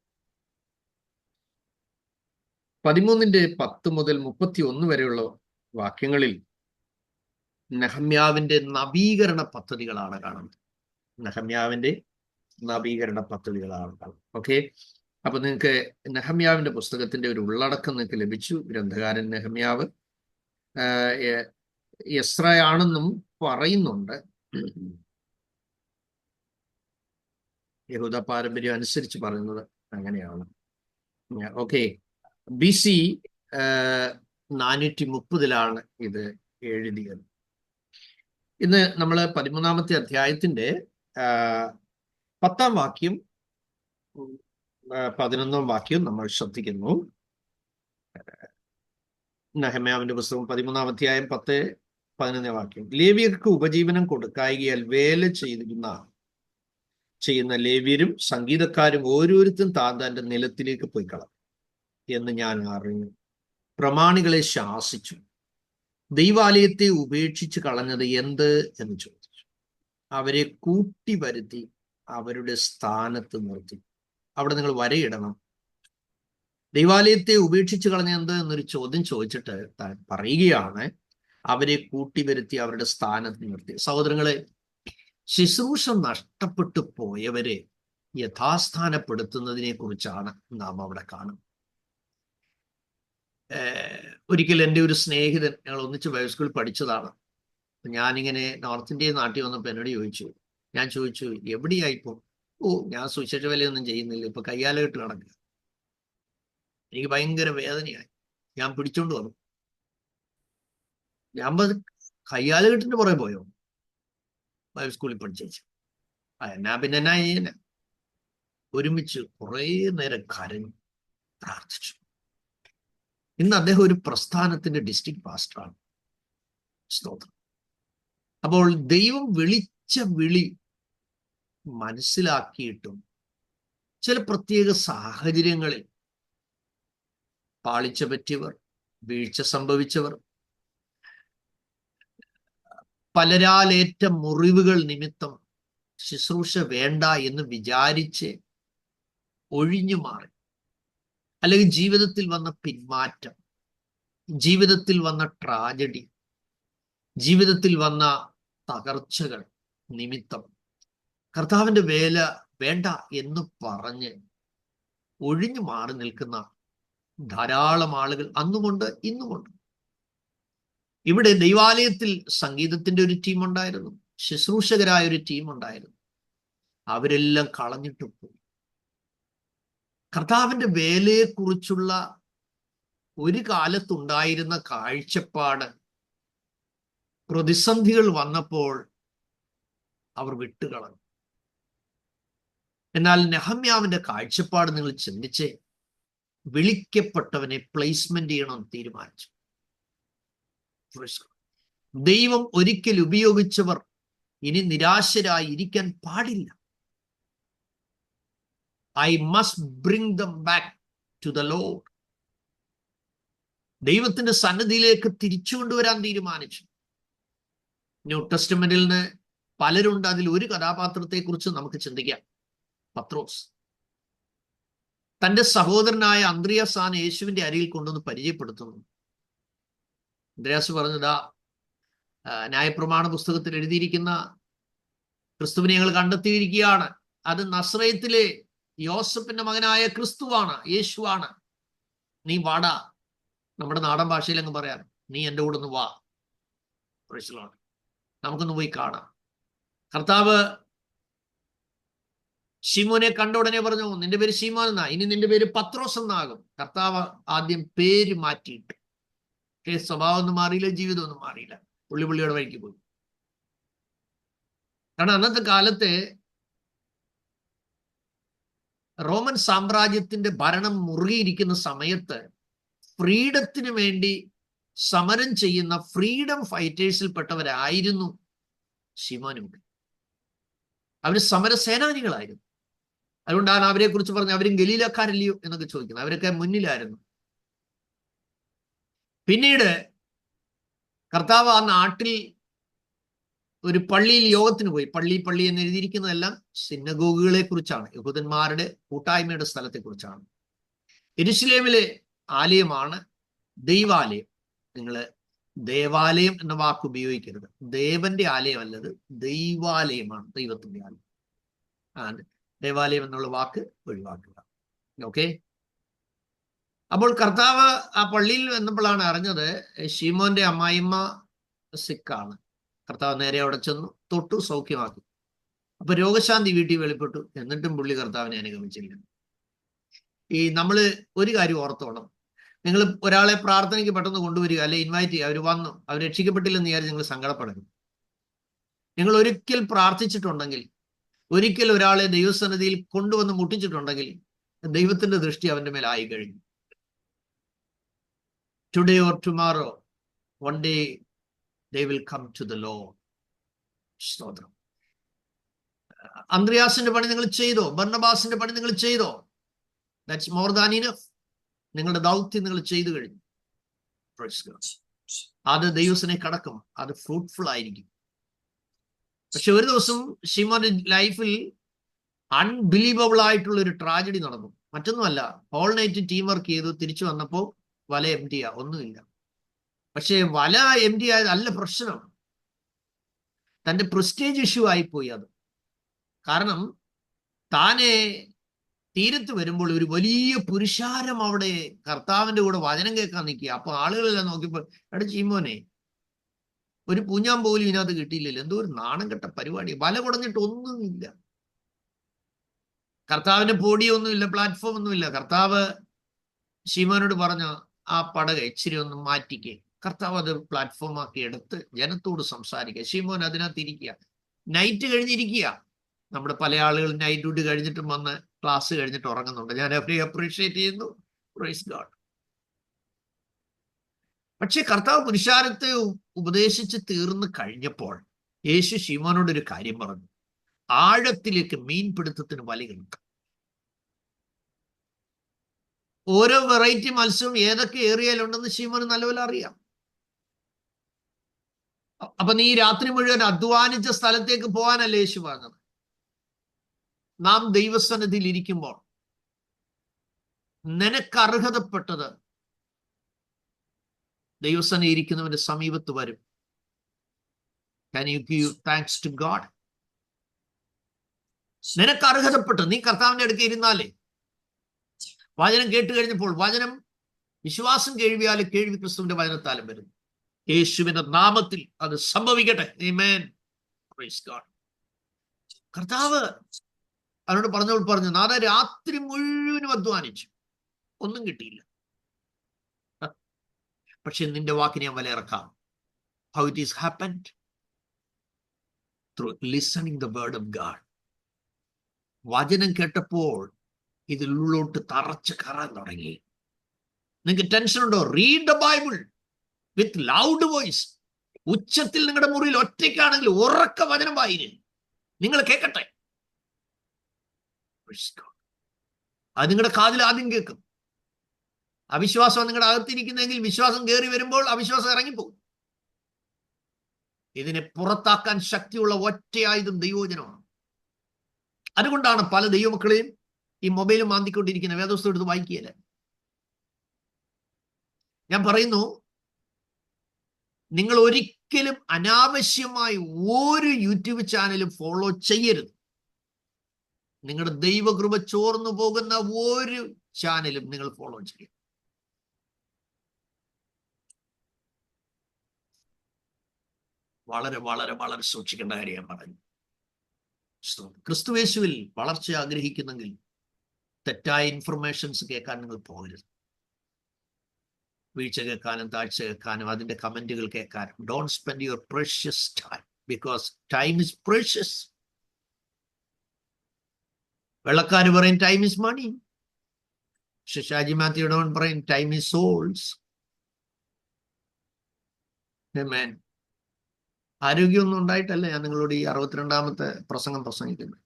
13ന്റെ 10 മുതൽ 31 വരെയുള്ള വാക്യങ്ങളിൽ നെഹമ്യാവിന്റെ നവീകരണ പദ്ധതികളാണ് കാണുന്നത്. നെഹമ്യാവിന്റെ നവീകരണ പദ്ധതികളാണ് കാണുന്നത്. ഓക്കെ, അപ്പൊ നിങ്ങൾക്ക് നെഹമ്യാവിന്റെ പുസ്തകത്തിന്റെ ഒരു ഉള്ളടക്കം നിങ്ങൾക്ക് ലഭിച്ചു. ഗ്രന്ഥകാരൻ നെഹമ്യാവ് എസ്രയാണെന്നും പറയുന്നുണ്ട്. യഹൂദ പാരമ്പര്യം അനുസരിച്ച് പറയുന്നത് അങ്ങനെയാണ്. ഓക്കെ, BC 430 ഇത് എഴുതിയത്. ഇന്ന് നമ്മൾ 13ാമത്തെ അധ്യായത്തിന്റെ 10ാം വാക്യം 11ാം വാക്യം നമ്മൾ ശ്രദ്ധിക്കുന്നു. നെഹമ്യാവിന്റെ പുസ്തകം 13ാം അധ്യായം 10, 11 വാക്യം. ലേവ്യർക്ക് ഉപജീവനം കൊടുക്കായികയാൽ വേല ചെയ്തിരുന്ന ചെയ്യുന്ന ലേവ്യരും സംഗീതക്കാരും ഓരോരുത്തരും താൻ്റെ നിലത്തിലേക്ക് പോയി കളഞ്ഞു എന്ന് ഞാൻ അറിഞ്ഞു. പ്രമാണികളെ ശാസിച്ചു. ദൈവാലയത്തെ ഉപേക്ഷിച്ച് കളഞ്ഞത് എന്ത് എന്ന് ചോദിച്ചു. അവരെ കൂട്ടി വരുത്തി അവരുടെ സ്ഥാനത്ത് നിർത്തി. അവിടെ നിങ്ങൾ വരയിടണം. ദൈവാലയത്തെ ഉപേക്ഷിച്ച് കളഞ്ഞ എന്ത് എന്നൊരു ചോദ്യം ചോദിച്ചിട്ട് താൻ പറയുകയാണ്, അവരെ കൂട്ടി വരുത്തി അവരുടെ സ്ഥാനത്ത് നിർത്തി. സഹോദരങ്ങളെ, ശുശ്രൂഷ നഷ്ടപ്പെട്ടു പോയവരെ യഥാസ്ഥാനപ്പെടുത്തുന്നതിനെ കുറിച്ചാണ് നാം അവിടെ കാണുന്നത്. ഒരിക്കൽ എൻ്റെ ഒരു സ്നേഹിതൻ, ഞങ്ങൾ ഒന്നിച്ച് ബൈബിൾ സ്കൂളിൽ പഠിച്ചതാണ്. ഞാനിങ്ങനെ നോർത്ത് ഇന്ത്യയിൽ നാട്ടിൽ വന്നപ്പോൾ എന്നോട് ഞാൻ ചോദിച്ചു എവിടെയായിപ്പോ? ഞാൻ സുവിശേഷ വേലയൊന്നും ചെയ്യുന്നില്ല, ഇപ്പൊ കയ്യാലകെട്ട് കിടക്കുക. എനിക്ക് ഭയങ്കര വേദനയായി. ഞാൻ പിടിച്ചോണ്ട് വന്നു. ഞാൻ കയ്യാലകെട്ടിന്റെ പുറകെ പോയോ? ബൈബിൾ സ്കൂളിൽ പഠിച്ചു. എന്നാ പിന്നെ എന്നാ ചെയ്യുന്ന? ഒരുമിച്ച് കുറേ നേരം കരഞ്ഞു, പ്രാർത്ഥിച്ചു. ഇന്ന് അദ്ദേഹം ഒരു പ്രസ്ഥാനത്തിന്റെ ഡിസ്ട്രിക്ട് പാസ്റ്ററാണ്. സ്തോത്രം. അപ്പോൾ ദൈവം വിളിച്ച വിളി മനസ്സിലാക്കിയിട്ടും ചില പ്രത്യേക സാഹചര്യങ്ങളിൽ പാളിച്ച പറ്റിയവർ, വീഴ്ച സംഭവിച്ചവർ, പലരാലേറ്റ മുറിവുകൾ നിമിത്തം ശുശ്രൂഷ വേണ്ട എന്ന് വിചാരിച്ച് ഒഴിഞ്ഞു മാറി, അല്ലെങ്കിൽ ജീവിതത്തിൽ വന്ന പിന്മാറ്റം, ജീവിതത്തിൽ വന്ന ട്രാജഡി, ജീവിതത്തിൽ വന്ന തകർച്ചകൾ നിമിത്തം കർത്താവിന്റെ വേല വേണ്ട എന്ന് പറഞ്ഞ് ഒഴിഞ്ഞു മാറി നിൽക്കുന്ന ധാരാളം ആളുകൾ അന്നുമുണ്ട്, ഇന്നുമുണ്ട്. ഇവിടെ ദൈവാലയത്തിൽ സംഗീതത്തിന്റെ ഒരു ടീം ഉണ്ടായിരുന്നു, ശുശ്രൂഷകരായ ഒരു ടീം ഉണ്ടായിരുന്നു. അവരെല്ലാം കളഞ്ഞിട്ട് പോയി. കർത്താവിന്റെ വേലയെക്കുറിച്ചുള്ള ഒരു കാലത്തുണ്ടായിരുന്ന കാഴ്ചപ്പാട് പ്രതിസന്ധികൾ വന്നപ്പോൾ അവർ വിട്ടുകളഞ്ഞു. എന്നാൽ നെഹമ്യാവിന്റെ കാഴ്ചപ്പാട് നിങ്ങൾ ചിന്തിച്ച്, വിളിക്കപ്പെട്ടവനെ പ്ലേസ്മെന്റ് ചെയ്യണമെന്ന് തീരുമാനിച്ചു. ദൈവം ഒരിക്കൽ ഉപയോഗിച്ചവർ ഇനി നിരാശരായി ഇരിക്കാൻ പാടില്ല. I must bring them back to the Lord. ദൈവത്തിന്റെ സന്നിധിയിലേക്ക് തിരിച്ചു കൊണ്ടുവരാൻ തീരുമാനിച്ചു. ന്യൂ ടെസ്റ്റമെന്റിൽ നിന്ന് പലരുണ്ട്. അതിൽ ഒരു കഥാപാത്രത്തെ കുറിച്ച് നമുക്ക് ചിന്തിക്കാം. പത്രോസ് തന്റെ സഹോദരനായ അന്ത്രിയാസാണ് യേശുവിന്റെ അരികിൽ കൊണ്ടുവന്ന് പരിചയപ്പെടുത്തുന്നു. അന്ത്രിയാസ് പറഞ്ഞതാ, ന്യായപ്രമാണ പുസ്തകത്തിൽ എഴുതിയിരിക്കുന്ന ക്രിസ്തുവിനെ ഞങ്ങൾ കണ്ടെത്തിയിരിക്കുകയാണ്. അത് നസ്രയത്തിലെ യോസഫിന്റെ മകനായ ക്രിസ്തുവാണ്, യേശുവാണ്. നീ വാടാ. നമ്മുടെ നാടൻ ഭാഷയിൽ അങ്ങ് പറയാം, നീ എൻ്റെ കൂടെ ഒന്ന് വാ, നമുക്കൊന്ന് പോയി കാണാം. കർത്താവ് ശിമോനെ കണ്ട ഉടനെ പറഞ്ഞു, നിന്റെ പേര് ശിമോൻ എന്നാ, ഇനി നിന്റെ പേര് പത്രോസ് എന്നാകും. കർത്താവ് ആദ്യം പേര് മാറ്റിയിട്ട്, സ്വഭാവം ഒന്നും മാറിയില്ല, ജീവിതം ഒന്നും മാറിയില്ല, പുള്ളിയുടെ വഴിക്ക് പോയി. കാരണം അന്നത്തെ കാലത്തെ റോമൻ സാമ്രാജ്യത്തിന്റെ ഭരണം മുറുകിയിരിക്കുന്ന സമയത്ത് ഫ്രീഡത്തിന് വേണ്ടി സമരം ചെയ്യുന്ന ഫ്രീഡം ഫൈറ്റേഴ്സിൽപ്പെട്ടവരായിരുന്നു ശിമോനും. അവര് സമരസേനാനികളായിരുന്നു. അതുകൊണ്ടാണ് അവരെ കുറിച്ച് പറഞ്ഞത് അവരും ഗലീലക്കാരല്ലയോ എന്നൊക്കെ ചോദിക്കുന്നത്. അവരൊക്കെ മുന്നിലായിരുന്നു. പിന്നീട് കർത്താവ് ആ നാട്ടിൽ ഒരു പള്ളിയിൽ യോഗത്തിന് പോയി. പള്ളി എന്ന് എഴുതിയിരിക്കുന്നതെല്ലാം സിനഗോഗുകളെ കുറിച്ചാണ്, യഹൂദന്മാരുടെ കൂട്ടായ്മയുടെ സ്ഥലത്തെ കുറിച്ചാണ്. യെരൂശലേമിലെ ആലയമാണ് ദൈവാലയം. നിങ്ങൾ ദേവാലയം എന്ന വാക്ക് ഉപയോഗിക്കരുത്. ദേവന്റെ ആലയം അല്ലത്, ദൈവാലയമാണ്, ദൈവത്തിന്റെ ആലയം. ദേവാലയം എന്നുള്ള വാക്ക് ഒഴിവാക്കുക. ഓക്കെ. അപ്പോൾ കർത്താവ് ആ പള്ളിയിൽ വന്നപ്പോഴാണ് അറിഞ്ഞത് ശിമോന്റെ അമ്മായിമ്മ സിക്കാണ്. കർത്താവ് നേരെ അവിടെ ചെന്നു, തൊട്ടു, സൗഖ്യമാക്കി. അപ്പൊ രോഗശാന്തി വീട്ടിൽ വെളിപ്പെട്ടു. എന്നിട്ടും പുള്ളി കർത്താവിനെ അനുഗമിച്ചില്ല. നമ്മള് ഒരു കാര്യം ഓർത്തോണം, നിങ്ങൾ ഒരാളെ പ്രാർത്ഥനയ്ക്ക് പെട്ടെന്ന് കൊണ്ടുവരിക, അല്ലെ ഇൻവൈറ്റ് ചെയ്യുക, അവർ വന്നു, അവർ രക്ഷിക്കപ്പെട്ടില്ലെന്ന് വിചാരിച്ച് നിങ്ങൾ സങ്കടപ്പെടരുത്. നിങ്ങൾ ഒരിക്കൽ പ്രാർത്ഥിച്ചിട്ടുണ്ടെങ്കിൽ, ഒരിക്കൽ ഒരാളെ ദൈവസന്നിധിയിൽ കൊണ്ടുവന്ന് മുട്ടിച്ചിട്ടുണ്ടെങ്കിൽ, ദൈവത്തിന്റെ ദൃഷ്ടി അവന്റെ മേൽ ആയി കഴിഞ്ഞു. Today or tomorrow, one day they will come to the Lord. സ്തോത്രം. അന്ത്രിയാസിന്റെ പണി നിങ്ങൾ ചെയ്തോ? ബർണബാസിന്റെ പണി നിങ്ങൾ ചെയ്തോ? That's more than enough. നിങ്ങളുടെ ദൗത്യം നിങ്ങൾ ചെയ്തു കഴിഞ്ഞു. അത് ദൈവത്തിനെ കടക്കും, അത് ഫ്രൂട്ട്ഫുൾ ആയിരിക്കും. പക്ഷെ ഒരു ദിവസം ഷിമോന്റെ ലൈഫിൽ അൺബിലീവബിൾ ആയിട്ടുള്ള ഒരു ട്രാജഡി നടന്നു. മറ്റൊന്നുമല്ല, ഹോൾ നൈറ്റ് ടീം വർക്ക് ചെയ്തു, തിരിച്ചു വന്നപ്പോൾ വല എം ടി ഒന്നുമില്ല. പക്ഷെ വല എം ടി ആയതല്ല പ്രശ്നം, തന്റെ പ്രസ്റ്റേജ് ഇഷ്യൂ ആയിപ്പോയി. അത് കാരണം താനെ തീരത്ത് വരുമ്പോൾ ഒരു വലിയ പുരുഷാരം അവിടെ കർത്താവിന്റെ കൂടെ വചനം കേൾക്കാൻ നിൽക്കുക. അപ്പൊ ആളുകളെല്ലാം നോക്കിയപ്പോൾ, എടാ ചീമോനെ, ഒരു പൂഞ്ഞാൻ പോലും ഇതിനകത്ത് കിട്ടിയില്ലല്ലോ, എന്തോ ഒരു നാണം കെട്ട പരിപാടി, വല കുടഞ്ഞിട്ട് ഒന്നുമില്ല, കർത്താവിന്റെ പോഡിയൊന്നുമില്ല, പ്ലാറ്റ്ഫോം ഒന്നുമില്ല. കർത്താവ് ശീമോനോട് പറഞ്ഞ ആ പടക ഇച്ചിരി ഒന്ന് മാറ്റിക്കേ. കർത്താവ് അത് പ്ലാറ്റ്ഫോം ആക്കി എടുത്ത് ജനത്തോട് സംസാരിക്കുക. ശീമോൻ അതിനകത്ത് ഇരിക്കുക, നൈറ്റ് കഴിഞ്ഞിരിക്കുക. നമ്മുടെ പല ആളുകൾ നൈറ്റ് ഡ്യൂട്ടി കഴിഞ്ഞിട്ടും വന്ന് ക്ലാസ് കഴിഞ്ഞിട്ട് ഉറങ്ങുന്നുണ്ട്. ഞാൻ അവരെ അപ്രീഷിയേറ്റ് ചെയ്യുന്നു. Praise God. പക്ഷെ കർത്താവ് പുരുഷാരത്തെ ഉപദേശിച്ച് തീർന്നു കഴിഞ്ഞപ്പോൾ യേശു ശീമോനോട് ഒരു കാര്യം പറഞ്ഞു. ആഴത്തിലേക്ക് മീൻപിടുത്തത്തിന് വലയുണ്ട്. ഓരോ വെറൈറ്റി മത്സ്യവും ഏതൊക്കെ ഏരിയയിലുണ്ടെന്ന് ശീമോന് നല്ലപോലെ അറിയാം. അപ്പൊ നീ രാത്രി മുഴുവൻ അധ്വാനിച്ച സ്ഥലത്തേക്ക് പോകാനല്ല യേശു പറഞ്ഞത്. നാം ദൈവസന്നിധിയിൽ ഇരിക്കുമ്പോൾ നിനക്ക് അർഹതപ്പെട്ടത് ദൈവസന്നിധി ഇരിക്കുന്നവന്റെ സമീപത്ത് വരും. Can you give thanks to God? നിനക്ക് അർഹതപ്പെട്ടത്, നീ കർത്താവിന്റെ അടുക്കൽ ഇരുന്നാലേ. വചനം കേട്ട് കഴിഞ്ഞപ്പോൾ വചനം വിശ്വാസം കേൾവിയാലും കേൾവി ക്രിസ്തുവിന്റെ വചനത്താലും വരുന്നു. യേശുവിന്റെ നാമത്തിൽ അത് സംഭവിക്കട്ടെ. ആമേൻ. Praise God. കർത്താവ് അവനോട് പറഞ്ഞു, നാളെ രാത്രി മുഴുവനും അധ്വാനിച്ചു, ഒന്നും കിട്ടിയില്ല. പക്ഷെ നിന്റെ വാക്കിനെ ഞാൻ വിലയിറക്കാം. How it is happened? Through listening the word of God. വചനം കേട്ടപ്പോൾ ഇതിലുള്ളോട്ട് തറച്ച് കയറാൻ തുടങ്ങി. നിങ്ങൾക്ക് ടെൻഷൻ ഉണ്ടോ? Read the Bible with loud voice. ഉച്ചത്തിൽ നിങ്ങളുടെ മുറിയിൽ ഒറ്റയ്ക്കാണെങ്കിൽ ഉറക്ക വചനം വായിര്, നിങ്ങൾ കേൾക്കട്ടെ. അത് നിങ്ങളുടെ കാതിൽ ആദ്യം കേൾക്കും. അവിശ്വാസം നിങ്ങളുടെ അകത്തിരിക്കുന്നെങ്കിൽ വിശ്വാസം കയറി വരുമ്പോൾ അവിശ്വാസം ഇറങ്ങിപ്പോകും. ഇതിനെ പുറത്താക്കാൻ ശക്തിയുള്ള ഒറ്റയായുധം ദൈവവചനമാണ്. അതുകൊണ്ടാണ് പല ദൈവമക്കളെയും ഈ മൊബൈൽ മാന്തിക്കൊണ്ടിരിക്കുന്ന വേദപുസ്തകം എടുത്ത് വായിക്കുകയില്ല. ഞാൻ പറയുന്നു, നിങ്ങൾ ഒരിക്കലും അനാവശ്യമായി ഒരു യൂട്യൂബ് ചാനലും ഫോളോ ചെയ്യരുത്. നിങ്ങളുടെ ദൈവകൃപ ചോർന്നു പോകുന്ന ഒരു ചാനലും നിങ്ങൾ ഫോളോ ചെയ്യരുത്. വളരെ വളരെ വളരെ സൂക്ഷിക്കേണ്ട കാര്യം പറഞ്ഞു. ക്രിസ്തുയേശുവിൽ വളർച്ച ആഗ്രഹിക്കുന്നെങ്കിൽ തെറ്റായ ഇൻഫർമേഷൻസ് കേൾക്കാൻ നിങ്ങൾ പോകരുത്. വീഴ്ച കേൾക്കാനും താഴ്ച കേൾക്കാനും അതിന്റെ കമന്റുകൾ കേൾക്കാനും. Don't spend your precious time, because time is precious. വെള്ളക്കാര് പറയും ടൈം ഇസ് മണി. പക്ഷെ ഷാജി മാത്യുടോൺ പറയും ടൈം ഇസ് സോൾസ്. ആമേൻ. ആരോഗ്യമൊന്നും ഉണ്ടായിട്ടല്ല ഞാൻ നിങ്ങളോട് ഈ 62ാമത്തെ പ്രസംഗം പ്രസംഗിക്കുന്നത്.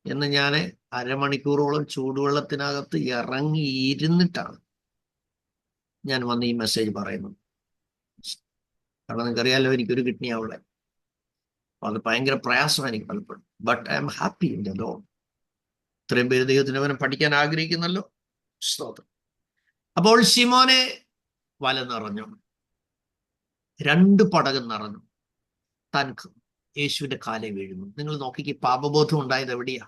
എന്ന് ഞാൻ അരമണിക്കൂറോളം ചൂടുവെള്ളത്തിനകത്ത് ഇറങ്ങി ഇരുന്നിട്ടാണ് ഞാൻ വന്ന് ഈ മെസ്സേജ് പറയുന്നത്. കാരണം നിങ്ങൾക്കറിയാലോ, എനിക്കൊരു കിഡ്നി അവിടെ, അത് ഭയങ്കര പ്രയാസമാണ് എനിക്ക് പലപ്പോഴും. But I am happy in the Lord. ഇത്രയും പേര് ദൈവത്തിന്റെ വചനം പഠിക്കാൻ ആഗ്രഹിക്കുന്നല്ലോ. സ്തോത്രം. അപ്പോൾ ശിമോനെ വല നിറഞ്ഞു, 2 പടകം നിറഞ്ഞു. താൻ യേശുവിന്റെ കാലെ വീഴുന്നു. നിങ്ങൾ നോക്കിക്ക്, പാപബോധം ഉണ്ടായത് എവിടെയാ?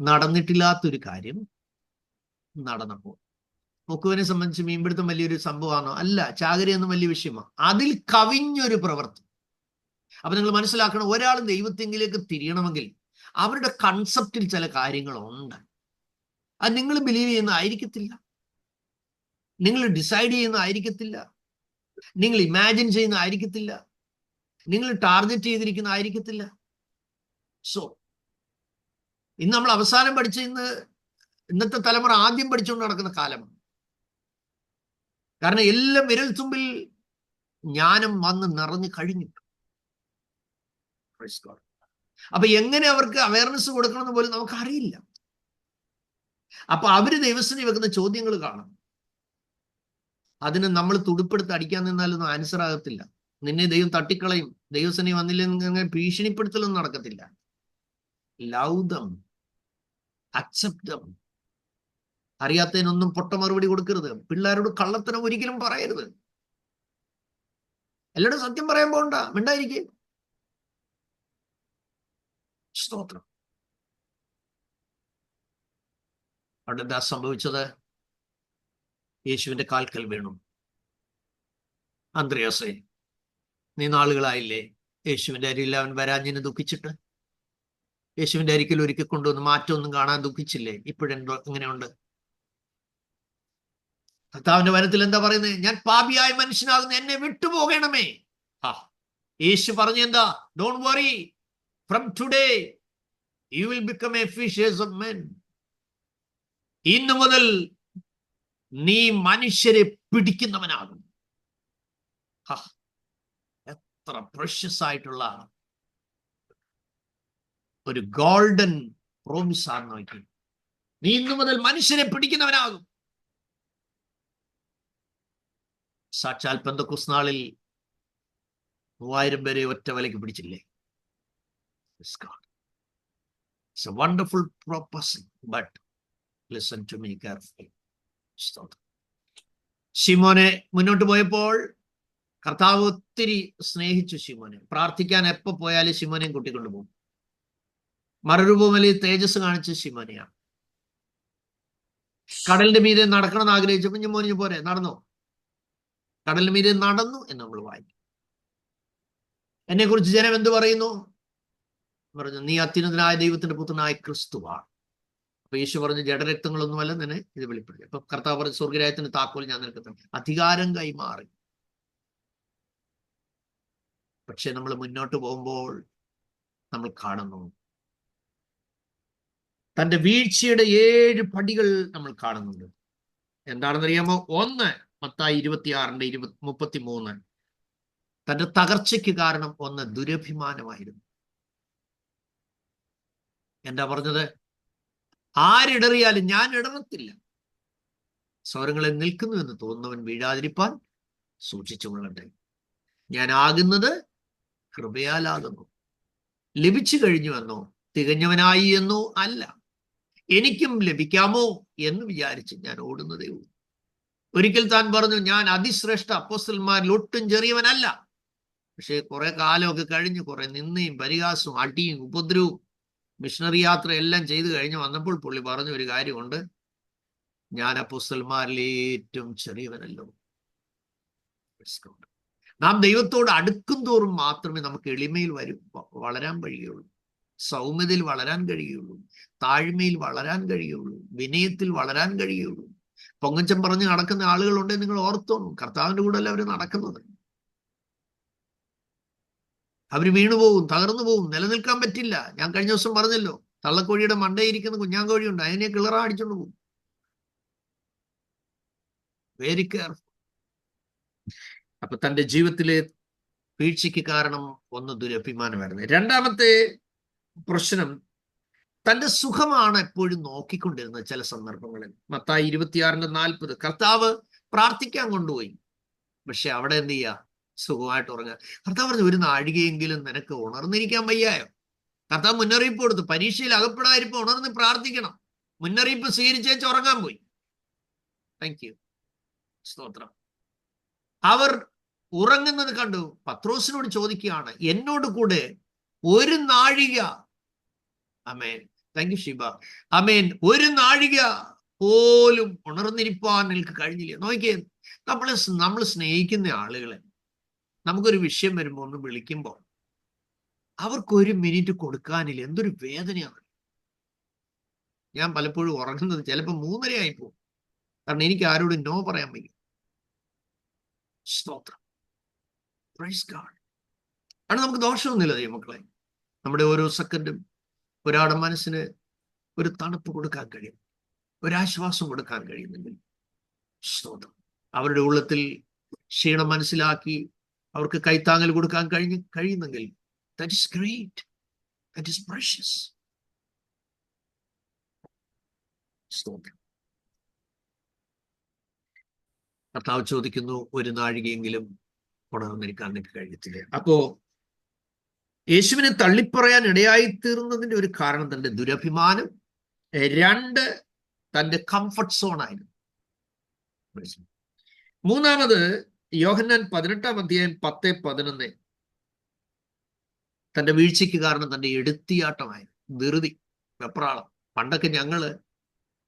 നടന്നിട്ടില്ലാത്തൊരു കാര്യം നടന്നപ്പോൾ. മുക്കുവിനെ സംബന്ധിച്ച് മീൻപിടുത്തം വലിയൊരു സംഭവമാണോ? അല്ല. ചാകരയൊന്നും വലിയ വിഷയമാണ്. അതിൽ കവിഞ്ഞൊരു പ്രവൃത്തി. അപ്പൊ നിങ്ങൾ മനസ്സിലാക്കണം, ഒരാൾ ദൈവത്തെങ്കിലേക്ക് തിരിയണമെങ്കിൽ അവരുടെ കൺസെപ്റ്റിൽ ചില കാര്യങ്ങളുണ്ട്. അത് നിങ്ങൾ ബിലീവ് ചെയ്യുന്ന ആയിരിക്കത്തില്ല, നിങ്ങൾ ഡിസൈഡ് ചെയ്യുന്ന ആയിരിക്കത്തില്ല, നിങ്ങൾ ഇമാജിൻ ചെയ്യുന്ന ആയിരിക്കത്തില്ല, നിങ്ങൾ ടാർഗറ്റ് ചെയ്തിരിക്കുന്ന ആയിരിക്കത്തില്ല. സോ ഇന്ന് നമ്മൾ അവസാനം പഠിച്ച ഇന്നത്തെ തലമുറ ആദ്യം പഠിച്ചുകൊണ്ട് നടക്കുന്ന കാലമാണ്. കാരണം എല്ലാം വിരൽ തുമ്പിൽ ജ്ഞാനം വന്ന് നിറഞ്ഞു കഴിഞ്ഞു. അപ്പൊ എങ്ങനെ അവർക്ക് അവയർനെസ് കൊടുക്കണമെന്ന് പോലും നമുക്കറിയില്ല. അപ്പൊ അവര് ദൈവസ്ഥനെ വെക്കുന്ന ചോദ്യങ്ങൾ കാണും. അതിന് നമ്മൾ തുടുപ്പെടുത്ത് അടിക്കാൻ നിന്നാലൊന്നും ആൻസർ ആകത്തില്ല. നിന്നെ ദൈവം തട്ടിക്കളയും. ദൈവസ്ഥനെ വന്നില്ലെങ്കിൽ ഭീഷണിപ്പെടുത്തലൊന്നും നടക്കത്തില്ല. Love them, accept them. അറിയാത്തതിനൊന്നും പൊട്ട മറുപടി കൊടുക്കരുത്. പിള്ളേരോട് കള്ളത്തരം ഒരിക്കലും പറയരുത്. എല്ലാവരും സത്യം പറയാൻ പോകണ്ട, മിണ്ടായിരിക്കും. സ്തോത്രം. അവിടെ എന്താ സംഭവിച്ചത്? യേശുവിന്റെ കാൽക്കൽ വീണു. അന്ത്രയാസേ, നീ നാളുകളായില്ലേ യേശുവിന്റെ അരികിൽ അവൻ വരാഞ്ഞിന് ദുഃഖിച്ചിട്ട്? യേശുവിന്റെ അരികിൽ ഒരിക്കൽ കൊണ്ടുവന്ന് മാറ്റമൊന്നും കാണാൻ ദുഃഖിച്ചില്ലേ? ഇപ്പോഴെന്തോ എങ്ങനെയുണ്ട്? കർത്താവിന്റെ വനത്തിൽ എന്താ പറയുന്നത്? ഞാൻ പാപിയായ മനുഷ്യനാകുന്ന എന്നെ വിട്ടുപോകണമേ. യേശു പറഞ്ഞു എന്താ? Don't worry, from today you will become A fishers of men. ഇന്നു മുതൽ നീ മനുഷ്യരെ പിടിക്കുന്നവനാകും. എത്ര പ്രഷ്യസ് ആയിട്ടുള്ള ഒരു ഗോൾഡൻ പ്രോമിസ് ആണ് നോക്കി. നീ ഇന്നു മുതൽ മനുഷ്യരെ പിടിക്കുന്നവനാകും. സാക്ഷാൽ പെന്തക്കോസ്ത് നാളിൽ 3000 പേരെ ഒറ്റ വലയ്ക്ക് പിടിച്ചില്ലേ? It's a wonderful proposal, but listen to me carefully. ശിമോനെ മുന്നോട്ട് പോയപ്പോൾ കർത്താവ് ഒത്തിരി സ്നേഹിച്ചു ശിമോനെ. പ്രാർത്ഥിക്കാൻ എപ്പോ പോയാലും ശിമോനെയും കൂട്ടിക്കൊണ്ടു പോകും. മറുരൂപമലയിൽ തേജസ് കാണിച്ച് ശിമോനെയാണ്. കടലിന്റെ മീതെ നടക്കണമെന്ന് ആഗ്രഹിച്ചപ്പോൾ ശിമോനെ പോരെ, നടന്നോ? കടലിന് മീതെ നടന്നു എന്ന് നമ്മൾ വായിക്കും. എന്നെ കുറിച്ച് ജനം എന്ത് പറയുന്നു? പറഞ്ഞു, നീ അത്യുന്നതനായ ദൈവത്തിന്റെ പുത്രനായ ക്രിസ്തുവാണ്. അപ്പൊ യേശു പറഞ്ഞു, ജഡരക്തങ്ങളൊന്നുമല്ല നിന്നെ ഇത് വെളിപ്പെടുത്തി. അപ്പൊ കർത്താവ് പറഞ്ഞു, സ്വർഗരാജ്യത്തിന്റെ താക്കോൽ ഞാൻ നിനക്ക് തന്നു. അധികാരം കൈമാറി. പക്ഷെ നമ്മൾ മുന്നോട്ട് പോകുമ്പോൾ നമ്മൾ കാണുന്നു തന്റെ വീഴ്ചയുടെ 7 പടികൾ നമ്മൾ കാണുന്നുണ്ട്. എന്താണെന്നറിയാമോ? 1 മത്തായി 26:33. തന്റെ തകർച്ചയ്ക്ക് കാരണം 1 ദുരഭിമാനമായിരുന്നു. എന്താ പറഞ്ഞത്? ആരിടറിയാലും ഞാൻ ഇടറത്തില്ല. സ്വരങ്ങളിൽ നിൽക്കുന്നു എന്ന് തോന്നുന്നവൻ വീഴാതിരിപ്പാൻ സൂക്ഷിച്ചു കൊള്ളട്ടെ. ഞാൻ ആകുന്നത് കൃപയാലാകുന്നു. ലഭിച്ചു കഴിഞ്ഞു എന്നോ തികഞ്ഞവനായി എന്നോ അല്ല, എനിക്കും ലഭിക്കാമോ എന്ന് വിചാരിച്ച് ഞാൻ ഓടുന്നതേ ഉള്ളൂ. ഒരിക്കൽ താൻ പറഞ്ഞു, ഞാൻ അതിശ്രേഷ്ഠ അപ്പോസ്തലന്മാരിൽ ഒട്ടും ചെറിയവനല്ല. പക്ഷെ കുറെ കാലമൊക്കെ കഴിഞ്ഞ് കുറെ നിന്ദയും പരിഹാസവും അടിയും ഉപദ്രവവും മിഷണറി യാത്ര എല്ലാം ചെയ്തു കഴിഞ്ഞ് വന്നപ്പോൾ പുള്ളി പറഞ്ഞ ഒരു കാര്യമുണ്ട്, ഞാൻ അപ്പോസ്തലന്മാരിൽ ഏറ്റവും ചെറിയവനല്ലോ. നാം ദൈവത്തോട് അടുക്കും തോറും മാത്രമേ നമുക്ക് എളിമയിൽ വളരാൻ കഴിയുള്ളൂ, സൗമ്യതയിൽ വളരാൻ കഴിയുള്ളൂ, താഴ്മയിൽ വളരാൻ കഴിയുള്ളൂ, വിനയത്തിൽ വളരാൻ കഴിയുള്ളൂ. പൊങ്ങച്ചം പറഞ്ഞ് നടക്കുന്ന ആളുകളുണ്ടെങ്കിൽ നിങ്ങൾ ഓർത്തോണം, കർത്താവിന്റെ കൂടെ അല്ല അവർ നടക്കുന്നത്. അവർ വീണുപോകും, തകർന്നു പോകും, നിലനിൽക്കാൻ പറ്റില്ല. ഞാൻ കഴിഞ്ഞ ദിവസം പറഞ്ഞല്ലോ, തള്ളക്കോഴിയുടെ മണ്ടയിരിക്കുന്ന കുഞ്ഞാങ്കോഴിയുണ്ട്, അതിനെ കിളറ അടിച്ചോണ്ട് പോകും. Very careful. അപ്പൊ തന്റെ ജീവിതത്തിലെ വീഴ്ചയ്ക്ക് കാരണം 1 ദുരഭിമാനമായിരുന്നു. രണ്ടാമത്തെ പ്രശ്നം, തന്റെ സുഖമാണ് എപ്പോഴും നോക്കിക്കൊണ്ടിരുന്നത്. ചില സന്ദർഭങ്ങളിൽ മത്തായി 26:40 കർത്താവ് പ്രാർത്ഥിക്കാൻ കൊണ്ടുപോയി. പക്ഷെ അവിടെ എന്ത് ചെയ്യുക? സുഖമായിട്ട് ഉറങ്ങുക. കർത്താവ് പറഞ്ഞു, ഒരു നാഴികയെങ്കിലും നിനക്ക് ഉണർന്നിരിക്കാൻ വയ്യായോ? കർത്താവ് മുന്നറിയിപ്പ് കൊടുത്തു, പരീക്ഷയിൽ അകപ്പെടാതിരിപ്പോ ഉണർന്ന് പ്രാർത്ഥിക്കണം. മുന്നറിയിപ്പ് സ്വീകരിച്ചേച്ച് ഉറങ്ങാൻ പോയി. താങ്ക് യു, സ്തോത്രം. അവർ ഉറങ്ങുന്നത് കണ്ടു. പത്രോസിനോട് ചോദിക്കുകയാണ്, എന്നോട് കൂടെ ഒരു നാഴിക, അമേൻ, താങ്ക് യു ഷിബ, അമേൻ, ഒരു നാഴിക പോലും ഉണർന്നിരിപ്പാൻ എനിക്ക് കഴിഞ്ഞില്ല. നോക്കിയേ, നമ്മൾ സ്നേഹിക്കുന്ന ആളുകളെ നമുക്കൊരു വിഷയം വരുമ്പോൾ ഒന്ന് വിളിക്കുമ്പോൾ അവർക്ക് 1 മിനിറ്റ് കൊടുക്കാനില്ല. എന്തൊരു വേദനയാണ്. ഞാൻ പലപ്പോഴും ഉറങ്ങുന്നത് ചിലപ്പോൾ 3:30 ആയിപ്പോകും. കാരണം എനിക്ക് ആരോടും നോ പറയാൻ വയ്യ. സ്തോത്രം, പ്രൈസ് ഗോഡ്. ആണ് നമുക്ക് ദോഷമൊന്നുമില്ല ദൈവമക്കളെ. നമ്മുടെ ഓരോ സെക്കൻഡും ഒരാളുടെ മനസ്സിന് ഒരു തണുപ്പ് കൊടുക്കാൻ കഴിയും, ഒരാശ്വാസം കൊടുക്കാൻ കഴിയുന്നെങ്കിൽ സ്തോത്രം. അവരുടെ ഉള്ളത്തിൽ ക്ഷീണം മനസ്സിലാക്കി അവർക്ക് കൈത്താങ്ങൽ കൊടുക്കാൻ കഴിയുന്നെങ്കിൽ that is great. That is precious. സ്തോത്രം. കർത്താവ് ചോദിക്കുന്നു, ഒരു നാഴികയെങ്കിലും ഉണർന്നിരിക്കാൻ നിനക്ക് കഴിയത്തില്ല. അപ്പോ യേശുവിനെ തള്ളിപ്പറയാൻ ഇടയായി തീർന്നതിന്റെ ഒരു കാരണം തന്റെ ദുരഭിമാനം, രണ്ട് തന്റെ കംഫർട്ട് സോൺ ആയിരുന്നു. മൂന്നാമത് യോഹന്നാൻ 18:10-11 തന്റെ വീഴ്ചയ്ക്ക് കാരണം തന്റെ എടുത്തിയാട്ടമായിരുന്നു. ധൃതി, വെപ്രാളം. പണ്ടൊക്കെ ഞങ്ങള്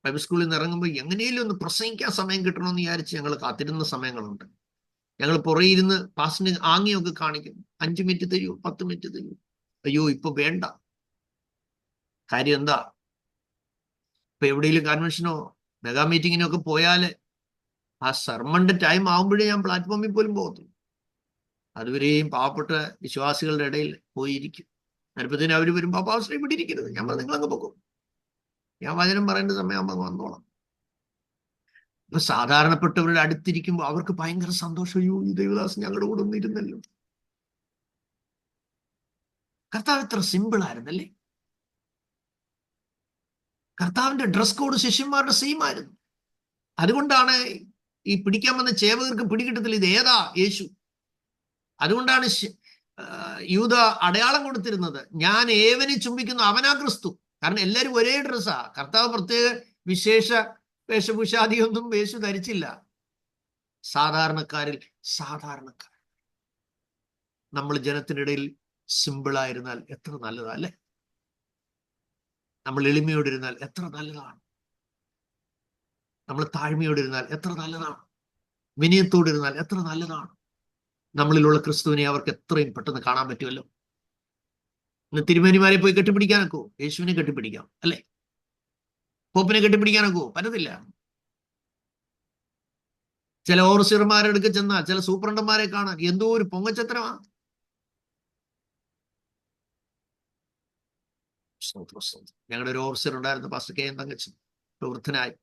ബൈബിൾ സ്കൂളിൽ നിന്ന് ഇറങ്ങുമ്പോൾ എങ്ങനെയും ഒന്ന് പ്രസംഗിക്കാൻ സമയം കിട്ടണമെന്ന് വിചാരിച്ച് ഞങ്ങൾ കാത്തിരുന്ന സമയങ്ങളുണ്ട്. ഞങ്ങൾ പുറയിരുന്ന് പാസിന് ആംഗ്യമൊക്കെ കാണിക്കും. 5 മിനിറ്റ് തരൂ, 10 മിനിറ്റ് തരൂ. അയ്യോ ഇപ്പൊ വേണ്ട. കാര്യം എന്താ? ഇപ്പൊ എവിടെയെങ്കിലും കൺവെൻഷനോ മെഗാ മീറ്റിങ്ങിനോ ഒക്കെ പോയാല് ആ സർമന്റെ ടൈം ആകുമ്പോഴേ ഞാൻ പ്ലാറ്റ്ഫോമിൽ പോലും പോകത്തില്ല. അതുവരെയും പാവപ്പെട്ട വിശ്വാസികളുടെ ഇടയിൽ പോയിരിക്കും. അല്പത്തിന് അവർ വരുമ്പോൾ പാസ്റ്റർ ഇവിടെ ഇരിക്കരുത്, ഞാൻ നിങ്ങളങ്ങ് പോകും, ഞാൻ വചനം പറയേണ്ട സമയമാകുമ്പോൾ വന്നോളാം. ഇപ്പൊ സാധാരണപ്പെട്ടവരുടെ അടുത്തിരിക്കുമ്പോൾ അവർക്ക് ഭയങ്കര സന്തോഷം. അയ്യോ ഈ ദൈവദാസൻ ഞങ്ങളുടെ കൂടെ ഒന്നും ഇരുന്നല്ലോ. കർത്താവ് എത്ര സിമ്പിൾ ആയിരുന്നല്ലേ. കർത്താവിന്റെ ഡ്രസ് കോഡ് ശിഷ്യന്മാരുടെ സെയിം ആയിരുന്നു. അതുകൊണ്ടാണ് ഈ പിടിക്കാൻ വന്ന ചേവകർക്ക് പിടികിട്ടത്തില്ല, ഇത് ഏതാ യേശു. അതുകൊണ്ടാണ് യൂദ അടയാളം കൊടുത്തിരുന്നത്, ഞാൻ ഏവനെ ചുംബിക്കുന്നു അവനാ ക്രിസ്തു. കാരണം എല്ലാവരും ഒരേ ഡ്രസ്സാ. കർത്താവ് പ്രത്യേക വിശേഷ വേഷഭൂഷാദിയൊന്നും യേശു ധരിച്ചില്ല. സാധാരണക്കാരിൽ സാധാരണക്കാർ. നമ്മൾ ജനത്തിനിടയിൽ സിമ്പിളായിരുന്നാൽ എത്ര നല്ലതാ അല്ലേ. നമ്മൾ എളിമയോടിരുന്നാൽ എത്ര നല്ലതാണ്. നമ്മൾ താഴ്മയോടിരുന്നാൽ എത്ര നല്ലതാണ്. വിനയത്തോടിരുന്നാൽ എത്ര നല്ലതാണ്. നമ്മളിലുള്ള ക്രിസ്തുവിനെ അവർക്ക് എത്രയും പെട്ടെന്ന് കാണാൻ പറ്റുമല്ലോ. ഇന്ന് തിരുമേനിമാരെ പോയി കെട്ടിപ്പിടിക്കാനൊക്കോ? യേശുവിനെ കെട്ടിപ്പിടിക്കാം അല്ലേ. പോപ്പിനെ കെട്ടിപ്പിടിക്കാനൊക്കോ? പറ്റത്തില്ല. ചില ഓവർസിയർമാരുടെ അടുക്ക ചെന്നാൽ, ചില സൂപ്രണ്ടന്മാരെ കാണാൻ എന്തോ ഒരു പൊങ്ങച്ചത്രമാണ്. ഞങ്ങളുടെ ഒരു ഓവർസിയർ ഉണ്ടായിരുന്നു, പാസ്റ്റർ കെ എൻ തങ്കച്ചൻ, പ്രവൃത്തനായി.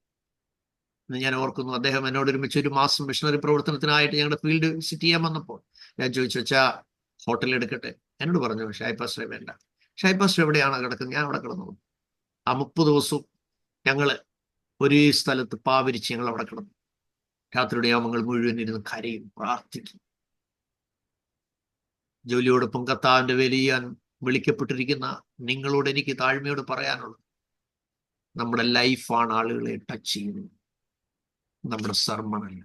ഞാൻ ഓർക്കുന്നു, അദ്ദേഹം എന്നോട് ഒരുമിച്ച് 1 മാസം മിഷണറി പ്രവർത്തനത്തിനായിട്ട് ഞങ്ങളുടെ ഫീൽഡ് വിസിറ്റ് ചെയ്യാൻ വന്നപ്പോൾ ഞാൻ ചോദിച്ചു, വെച്ചാ ഹോട്ടൽ എടുക്കട്ടെ? എന്നോട് പറഞ്ഞു, ഷായി പാസ്റ്ററെ വേണ്ട. ഷായി പാസ്റ്റർ എവിടെയാണ് കിടക്കുന്നത്? ഞാൻ അവിടെ കിടന്നു. ആ 30 ദിവസവും ഞങ്ങള് ഒരേ സ്ഥലത്ത് പാവരിച്ച് ഞങ്ങൾ അവിടെ കിടന്നു. രാത്രിയുടെ യാമങ്ങൾ മുഴുവൻ ഇരുന്ന് കരയും, പ്രാർത്ഥിക്കും. ജോലിയോടൊപ്പം കർത്താവിന്റെ വേല ചെയ്യാൻ വിളിക്കപ്പെട്ടിരിക്കുന്ന നിങ്ങളോട് എനിക്ക് താഴ്മയോട് പറയാനുള്ളത്, നമ്മുടെ ലൈഫാണ് ആളുകളെ ടച്ച് ചെയ്യുന്നത്, നമ്മുടെ സർമണല്ല.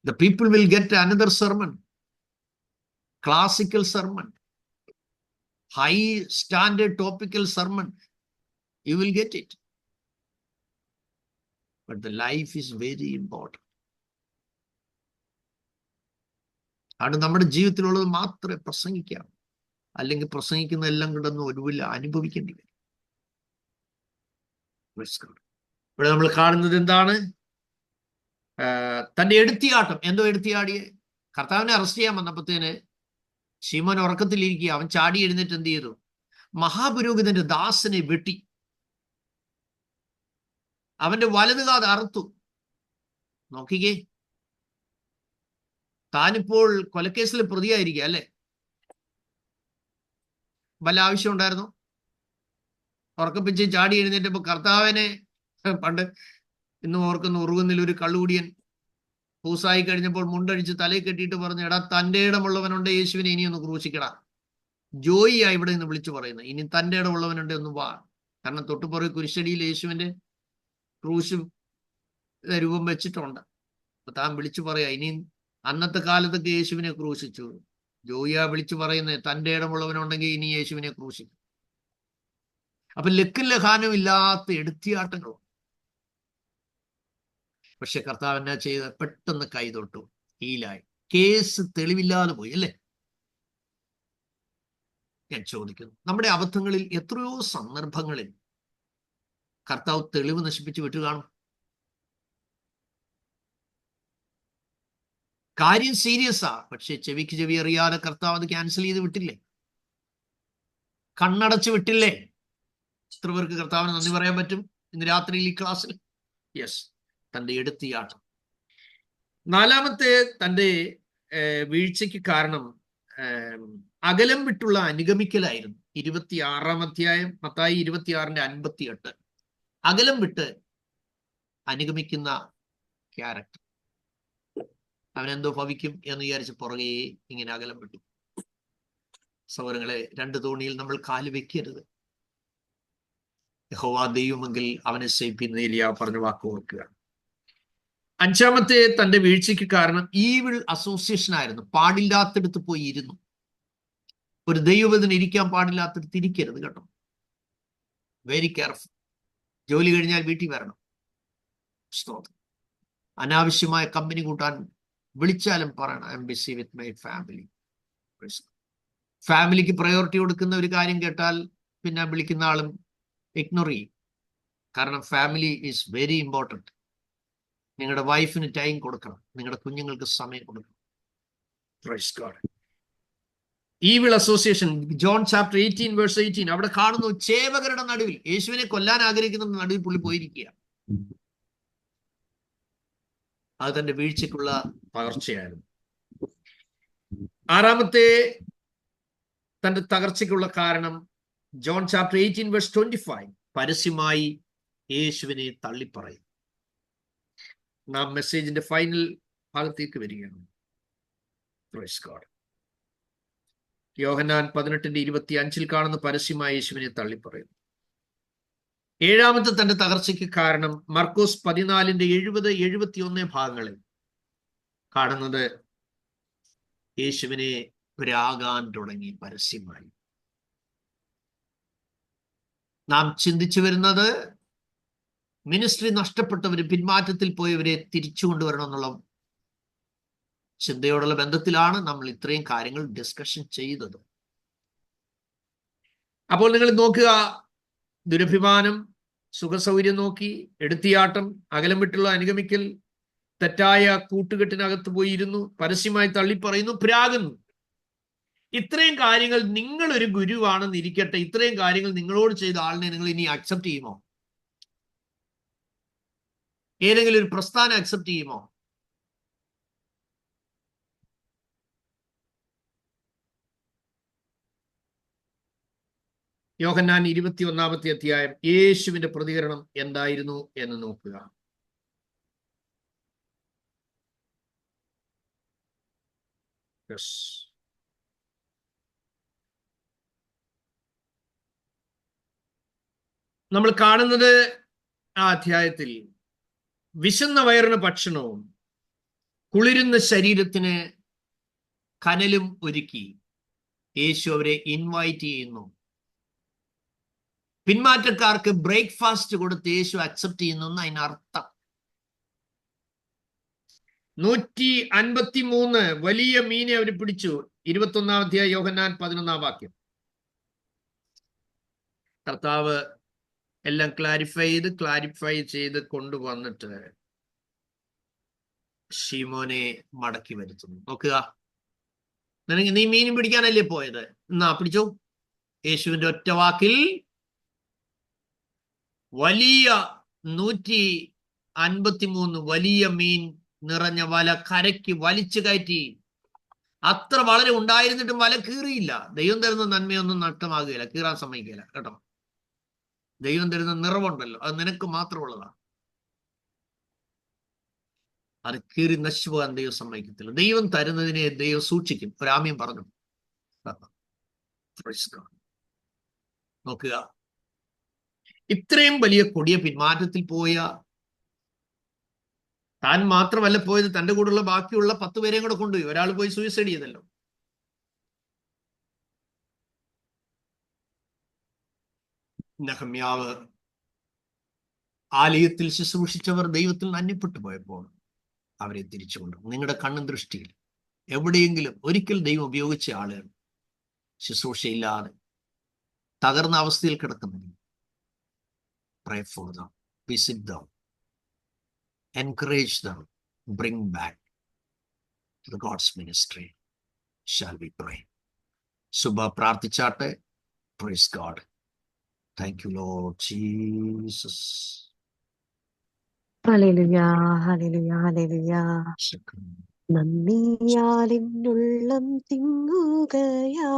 The people will get another sermon, classical sermon, high standard topical sermon. You will get it. But the life is very important. ആണ് നമ്മുടെ ജീവിതത്തിലുള്ളത് മാത്രമേ പ്രസംഗിക്കാം. അല്ലെങ്കിൽ പ്രസംഗിക്കുന്ന എല്ലാം കിടന്ന് ഒരുവില്ല അനുഭവിക്കേണ്ടി വരും. ഇവിടെ നമ്മൾ കാണുന്നത് എന്താണ്? തന്റെ എടുത്തിയാട്ടം. എന്തോ എടുത്തിയാടിയെ? കർത്താവിനെ അറസ്റ്റ് ചെയ്യാൻ വന്നപ്പോഴത്തേന് ശിമോൻ ഉറക്കത്തിലിരിക്കുക. അവൻ ചാടി എഴുന്നേറ്റ് എന്ത് ചെയ്തു? മഹാപുരോഹിതന്റെ ദാസനെ വെട്ടി അവന്റെ വലതുകാത് അറുത്തു. നോക്കിക്കേ, താനിപ്പോൾ കൊലക്കേസിൽ പ്രതിയായിരിക്കുക അല്ലേ. വല്ല ആവശ്യം ഉണ്ടായിരുന്നു? ഉറക്കപ്പിച്ച് ചാടി എഴുന്നേറ്റപ്പോ കർത്താവിനെ, പണ്ട് ഇന്ന് ഓർക്കുന്ന ഉറുകുന്നിൽ ഒരു കള്ളുകുടിയൻ പൂസായി കഴിഞ്ഞപ്പോൾ മുണ്ടടിച്ച് തലയിൽ കെട്ടിയിട്ട് പറഞ്ഞു, എടാ തൻ്റെ ഇടമുള്ളവനുണ്ട് യേശുവിനെ ഇനി ഒന്ന് ക്രൂശിക്കടാ. ജോയിയാ ഇവിടെ നിന്ന് വിളിച്ചു പറയുന്നത്, ഇനി തൻ്റെ ഇടമുള്ളവനുണ്ട് ഒന്ന് വാ. കാരണം തൊട്ടുപുറകെ കുരിശടിയിൽ യേശുവിന്റെ ക്രൂശും രൂപം വെച്ചിട്ടുണ്ട്. അപ്പൊ താൻ വിളിച്ചു പറയാ, ഇനി അന്നത്തെ കാലത്തൊക്കെ യേശുവിനെ ക്രൂശിച്ചു. ജോയിയാ വിളിച്ചു പറയുന്നത്, തൻ്റെ ഇടമുള്ളവനുണ്ടെങ്കിൽ ഇനി യേശുവിനെ ക്രൂശിക്കും. അപ്പൊ ലക്കും ലഹാനും ഇല്ലാത്ത എടുത്തിയാട്ടങ്ങളും. പക്ഷെ കർത്താവ് എന്നാ ചെയ്ത്? പെട്ടെന്ന് കൈതൊട്ടു, ഹീലായി. കേസ് തെളിവില്ലാതെ പോയി അല്ലേ. ഞാൻ ചോദിക്കുന്നു, നമ്മുടെ അബദ്ധങ്ങളിൽ എത്രയോ സന്ദർഭങ്ങളിൽ കർത്താവ് തെളിവ് നശിപ്പിച്ച് വിട്ടു കാണും. കാര്യം സീരിയസാ, പക്ഷെ ചെവിക്ക് ചെവി അറിയാതെ കർത്താവ് അത് ക്യാൻസൽ ചെയ്ത് വിട്ടില്ലേ, കണ്ണടച്ച് വിട്ടില്ലേ. എത്ര പേർക്ക് കർത്താവിന് നന്ദി പറയാൻ പറ്റും ഇന്ന് രാത്രിയിൽ ഈ ക്ലാസ്സിൽ? യെസ്, തന്റെ എടുത്തിയാട്ടം. നാലാമത്തെ തന്റെ വീഴ്ചയ്ക്ക് കാരണം അകലം വിട്ടുള്ള അനുഗമിക്കലായിരുന്നു. 26-ാം അധ്യായം മത്തായി 26:58. അകലം വിട്ട് അനുഗമിക്കുന്ന ക്യാരക്ടർ. അവനെന്തോ ഭവിക്കും എന്ന് വിചാരിച്ച് പുറകെ ഇങ്ങനെ അകലം വിട്ടു. സഹോദരങ്ങളെ, 2 തോണിയിൽ നമ്മൾ കാല് വെക്കരുത്. യഹോവ ദൈവമെങ്കിൽ അവനെ സേവിപ്പിക്കുന്ന ഏലിയാവ് പറഞ്ഞ വാക്ക് ഓർക്കുക. 5-ാമത്തെ തന്റെ വീഴ്ചയ്ക്ക് കാരണം ഈവിൾ അസോസിയേഷൻ ആയിരുന്നു. പാടില്ലാത്തടുത്ത് പോയി ഇരുന്നു. ഒരു ദൈവത്തിന് ഇരിക്കാൻ പാടില്ലാത്തടുത്ത് ഇരിക്കരുത് കേട്ടോ. Very careful. ജോലി കഴിഞ്ഞാൽ വീട്ടിൽ വരണം. അനാവശ്യമായ കമ്പനി കൂട്ടാൻ വിളിച്ചാലും പറയണം, I am busy with my family. ഫാമിലിക്ക് പ്രയോറിറ്റി കൊടുക്കുന്ന ഒരു കാര്യം കേട്ടാൽ പിന്നെ വിളിക്കുന്ന ആളും ഇഗ്നോർ ചെയ്യും. കാരണം ഫാമിലി ഈസ് വെരി ഇമ്പോർട്ടൻറ്റ്. നിങ്ങളുടെ വൈഫിന് ടൈം കൊടുക്കണം, നിങ്ങളുടെ കുഞ്ഞുങ്ങൾക്ക് സമയം കൊടുക്കണം. Praise God. Evil association, John chapter 18:18. അവിടെ കാണുന്നു, ചേവകരുടെ നടുവിൽ, യേശുവിനെ കൊല്ലാൻ ആഗ്രഹിക്കുന്ന നടുവിൽ പുള്ളി പോയിരിക്കുക. അത് തന്റെ വീഴ്ചയ്ക്കുള്ള പകർച്ചയായിരുന്നു. 6-ാമത്തെ തന്റെ തകർച്ചയ്ക്കുള്ള കാരണം ജോൺ ചാപ്റ്റർ 18:25. പരസ്യമായി യേശുവിനെ തള്ളിപ്പറയും. നാം മെസ്സേജിന്റെ ഫൈനൽ ഭാഗത്തേക്ക് വരികയാണ്. Praise God. യോഹന്നാൻ 18:25 കാണുന്ന പരസ്യമായി യേശുവിനെ തള്ളിപ്പറയുന്നു. 7-ാമത്തെ തന്റെ തകർച്ചയ്ക്ക് കാരണം മർക്കോസ് 14:70-71 ഭാഗങ്ങളിൽ കാണുന്നത് യേശുവിനെ രാഗാൻ തുടങ്ങി പരസ്യമായി. നാം ചിന്തിച്ചു വരുന്നത് മിനിസ്ട്രി നഷ്ടപ്പെട്ടവര്, പിന്മാറ്റത്തിൽ പോയവരെ തിരിച്ചു കൊണ്ടുവരണം എന്നുള്ള ചിന്തയോടുള്ള ബന്ധത്തിലാണ് നമ്മൾ ഇത്രയും കാര്യങ്ങൾ ഡിസ്കഷൻ ചെയ്തത്. അപ്പോൾ നിങ്ങൾ നോക്കുക, ദുരഭിമാനം, സുഖസൗകര്യം നോക്കി, എടുത്തിയാട്ടം, അകലം വിട്ടുള്ള അനുഗമിക്കൽ, തെറ്റായ കൂട്ടുകെട്ടിനകത്ത് പോയി ഇരുന്നു, പരസ്യമായി തള്ളിപ്പറയുന്നു, പ്രാകുന്നു. ഇത്രയും കാര്യങ്ങൾ, നിങ്ങളൊരു ഗുരുവാണെന്ന് ഇരിക്കട്ടെ, ഇത്രയും കാര്യങ്ങൾ നിങ്ങളോട് ചെയ്ത ആളിനെ നിങ്ങൾ ഇനി അക്സെപ്റ്റ് ചെയ്യുമോ? ഏതെങ്കിലും ഒരു പ്രസ്ഥാനം അക്സെപ്റ്റ് ചെയ്യുമോ? യോഹന്നാൻ 21-ാമത്തെ അധ്യായം, യേശുവിന്റെ പ്രതികരണം എന്തായിരുന്നു എന്ന് നോക്കുക. നമ്മൾ കാണുന്നത് ആ അധ്യായത്തിൽ വിശന്ന വയറിന് ഭക്ഷണവും കുളിരുന്ന ശരീരത്തിന് കനലും ഒരുക്കി യേശു അവരെ ഇൻവൈറ്റ് ചെയ്യുന്നു. പിന്മാറ്റക്കാർക്ക് ബ്രേക്ക്ഫാസ്റ്റ് കൊടുത്ത് യേശു അക്സെപ്റ്റ് ചെയ്യുന്നു അതിനർത്ഥം. 153 വലിയ മീനെ അവർ പിടിച്ചു. 21-ാം അധ്യായം യോഹന്നാൻ 11-ാം വാക്യം. കർത്താവ് എല്ലാം ക്ലാരിഫൈ ചെയ്ത് കൊണ്ടുവന്നിട്ട് ശീമോനെ മടക്കി വരുത്തുന്നു. നോക്കുക, നീ മീനും പിടിക്കാനല്ലേ പോയത്, എന്നാ പിടിച്ചോ. യേശുവിന്റെ ഒറ്റ വാക്കിൽ വലിയ 153 വലിയ മീൻ നിറഞ്ഞ വല കരയ്ക്ക് വലിച്ചു കയറ്റി. അത്ര വളരെ ഉണ്ടായിരുന്നിട്ടും വല കീറിയില്ല. ദൈവം തരുന്ന നന്മയൊന്നും നഷ്ടമാകുകയില്ല, കീറാൻ സമ്മതിക്കില്ല കേട്ടോ. ദൈവം തരുന്ന നിറവുണ്ടല്ലോ, അത് നിനക്ക് മാത്രമുള്ളതാണ്. അത് കീറി നശിച്ചു പോകാൻ ദൈവം സമ്മതിക്കത്തില്ല. ദൈവം തരുന്നതിനെ ദൈവം സൂക്ഷിക്കും. ഒരാമ്യം പറഞ്ഞു. നോക്കുക, ഇത്രയും വലിയ കൊടിയ പിന്മാറ്റത്തിൽ പോയ താൻ മാത്രമല്ല പോയത്, തന്റെ കൂടെയുള്ള ബാക്കിയുള്ള 10 പേരെയും കൂടെ കൊണ്ടുപോയി. ഒരാൾ പോയി സൂയിസൈഡ് ചെയ്തല്ലോ. നെഹമ്യാവ് ആലയത്തിൽ ശുശ്രൂഷിച്ചവർ ദൈവത്തിൽ അന്യപ്പെട്ടു പോയപ്പോൾ അവരെ തിരിച്ചുകൊണ്ടു. നിങ്ങളുടെ കണ്ണും ദൃഷ്ടിയിൽ എവിടെയെങ്കിലും ഒരിക്കൽ ദൈവം ഉപയോഗിച്ച ആളുകൾ ശുശ്രൂഷയില്ലാതെ തകർന്ന അവസ്ഥയിൽ കിടക്കുന്നെങ്കിൽ, pray for them, visit them, encourage them, bring back to the God's ministry. Shall we pray? സുബ പ്രാർത്ഥിച്ചാട്ടെ. Praise God. Thank you, Lord Jesus. Hallelujah, hallelujah, hallelujah. നന്ദിയാൽ എന്നുള്ളം തിങ്ങുകയാ,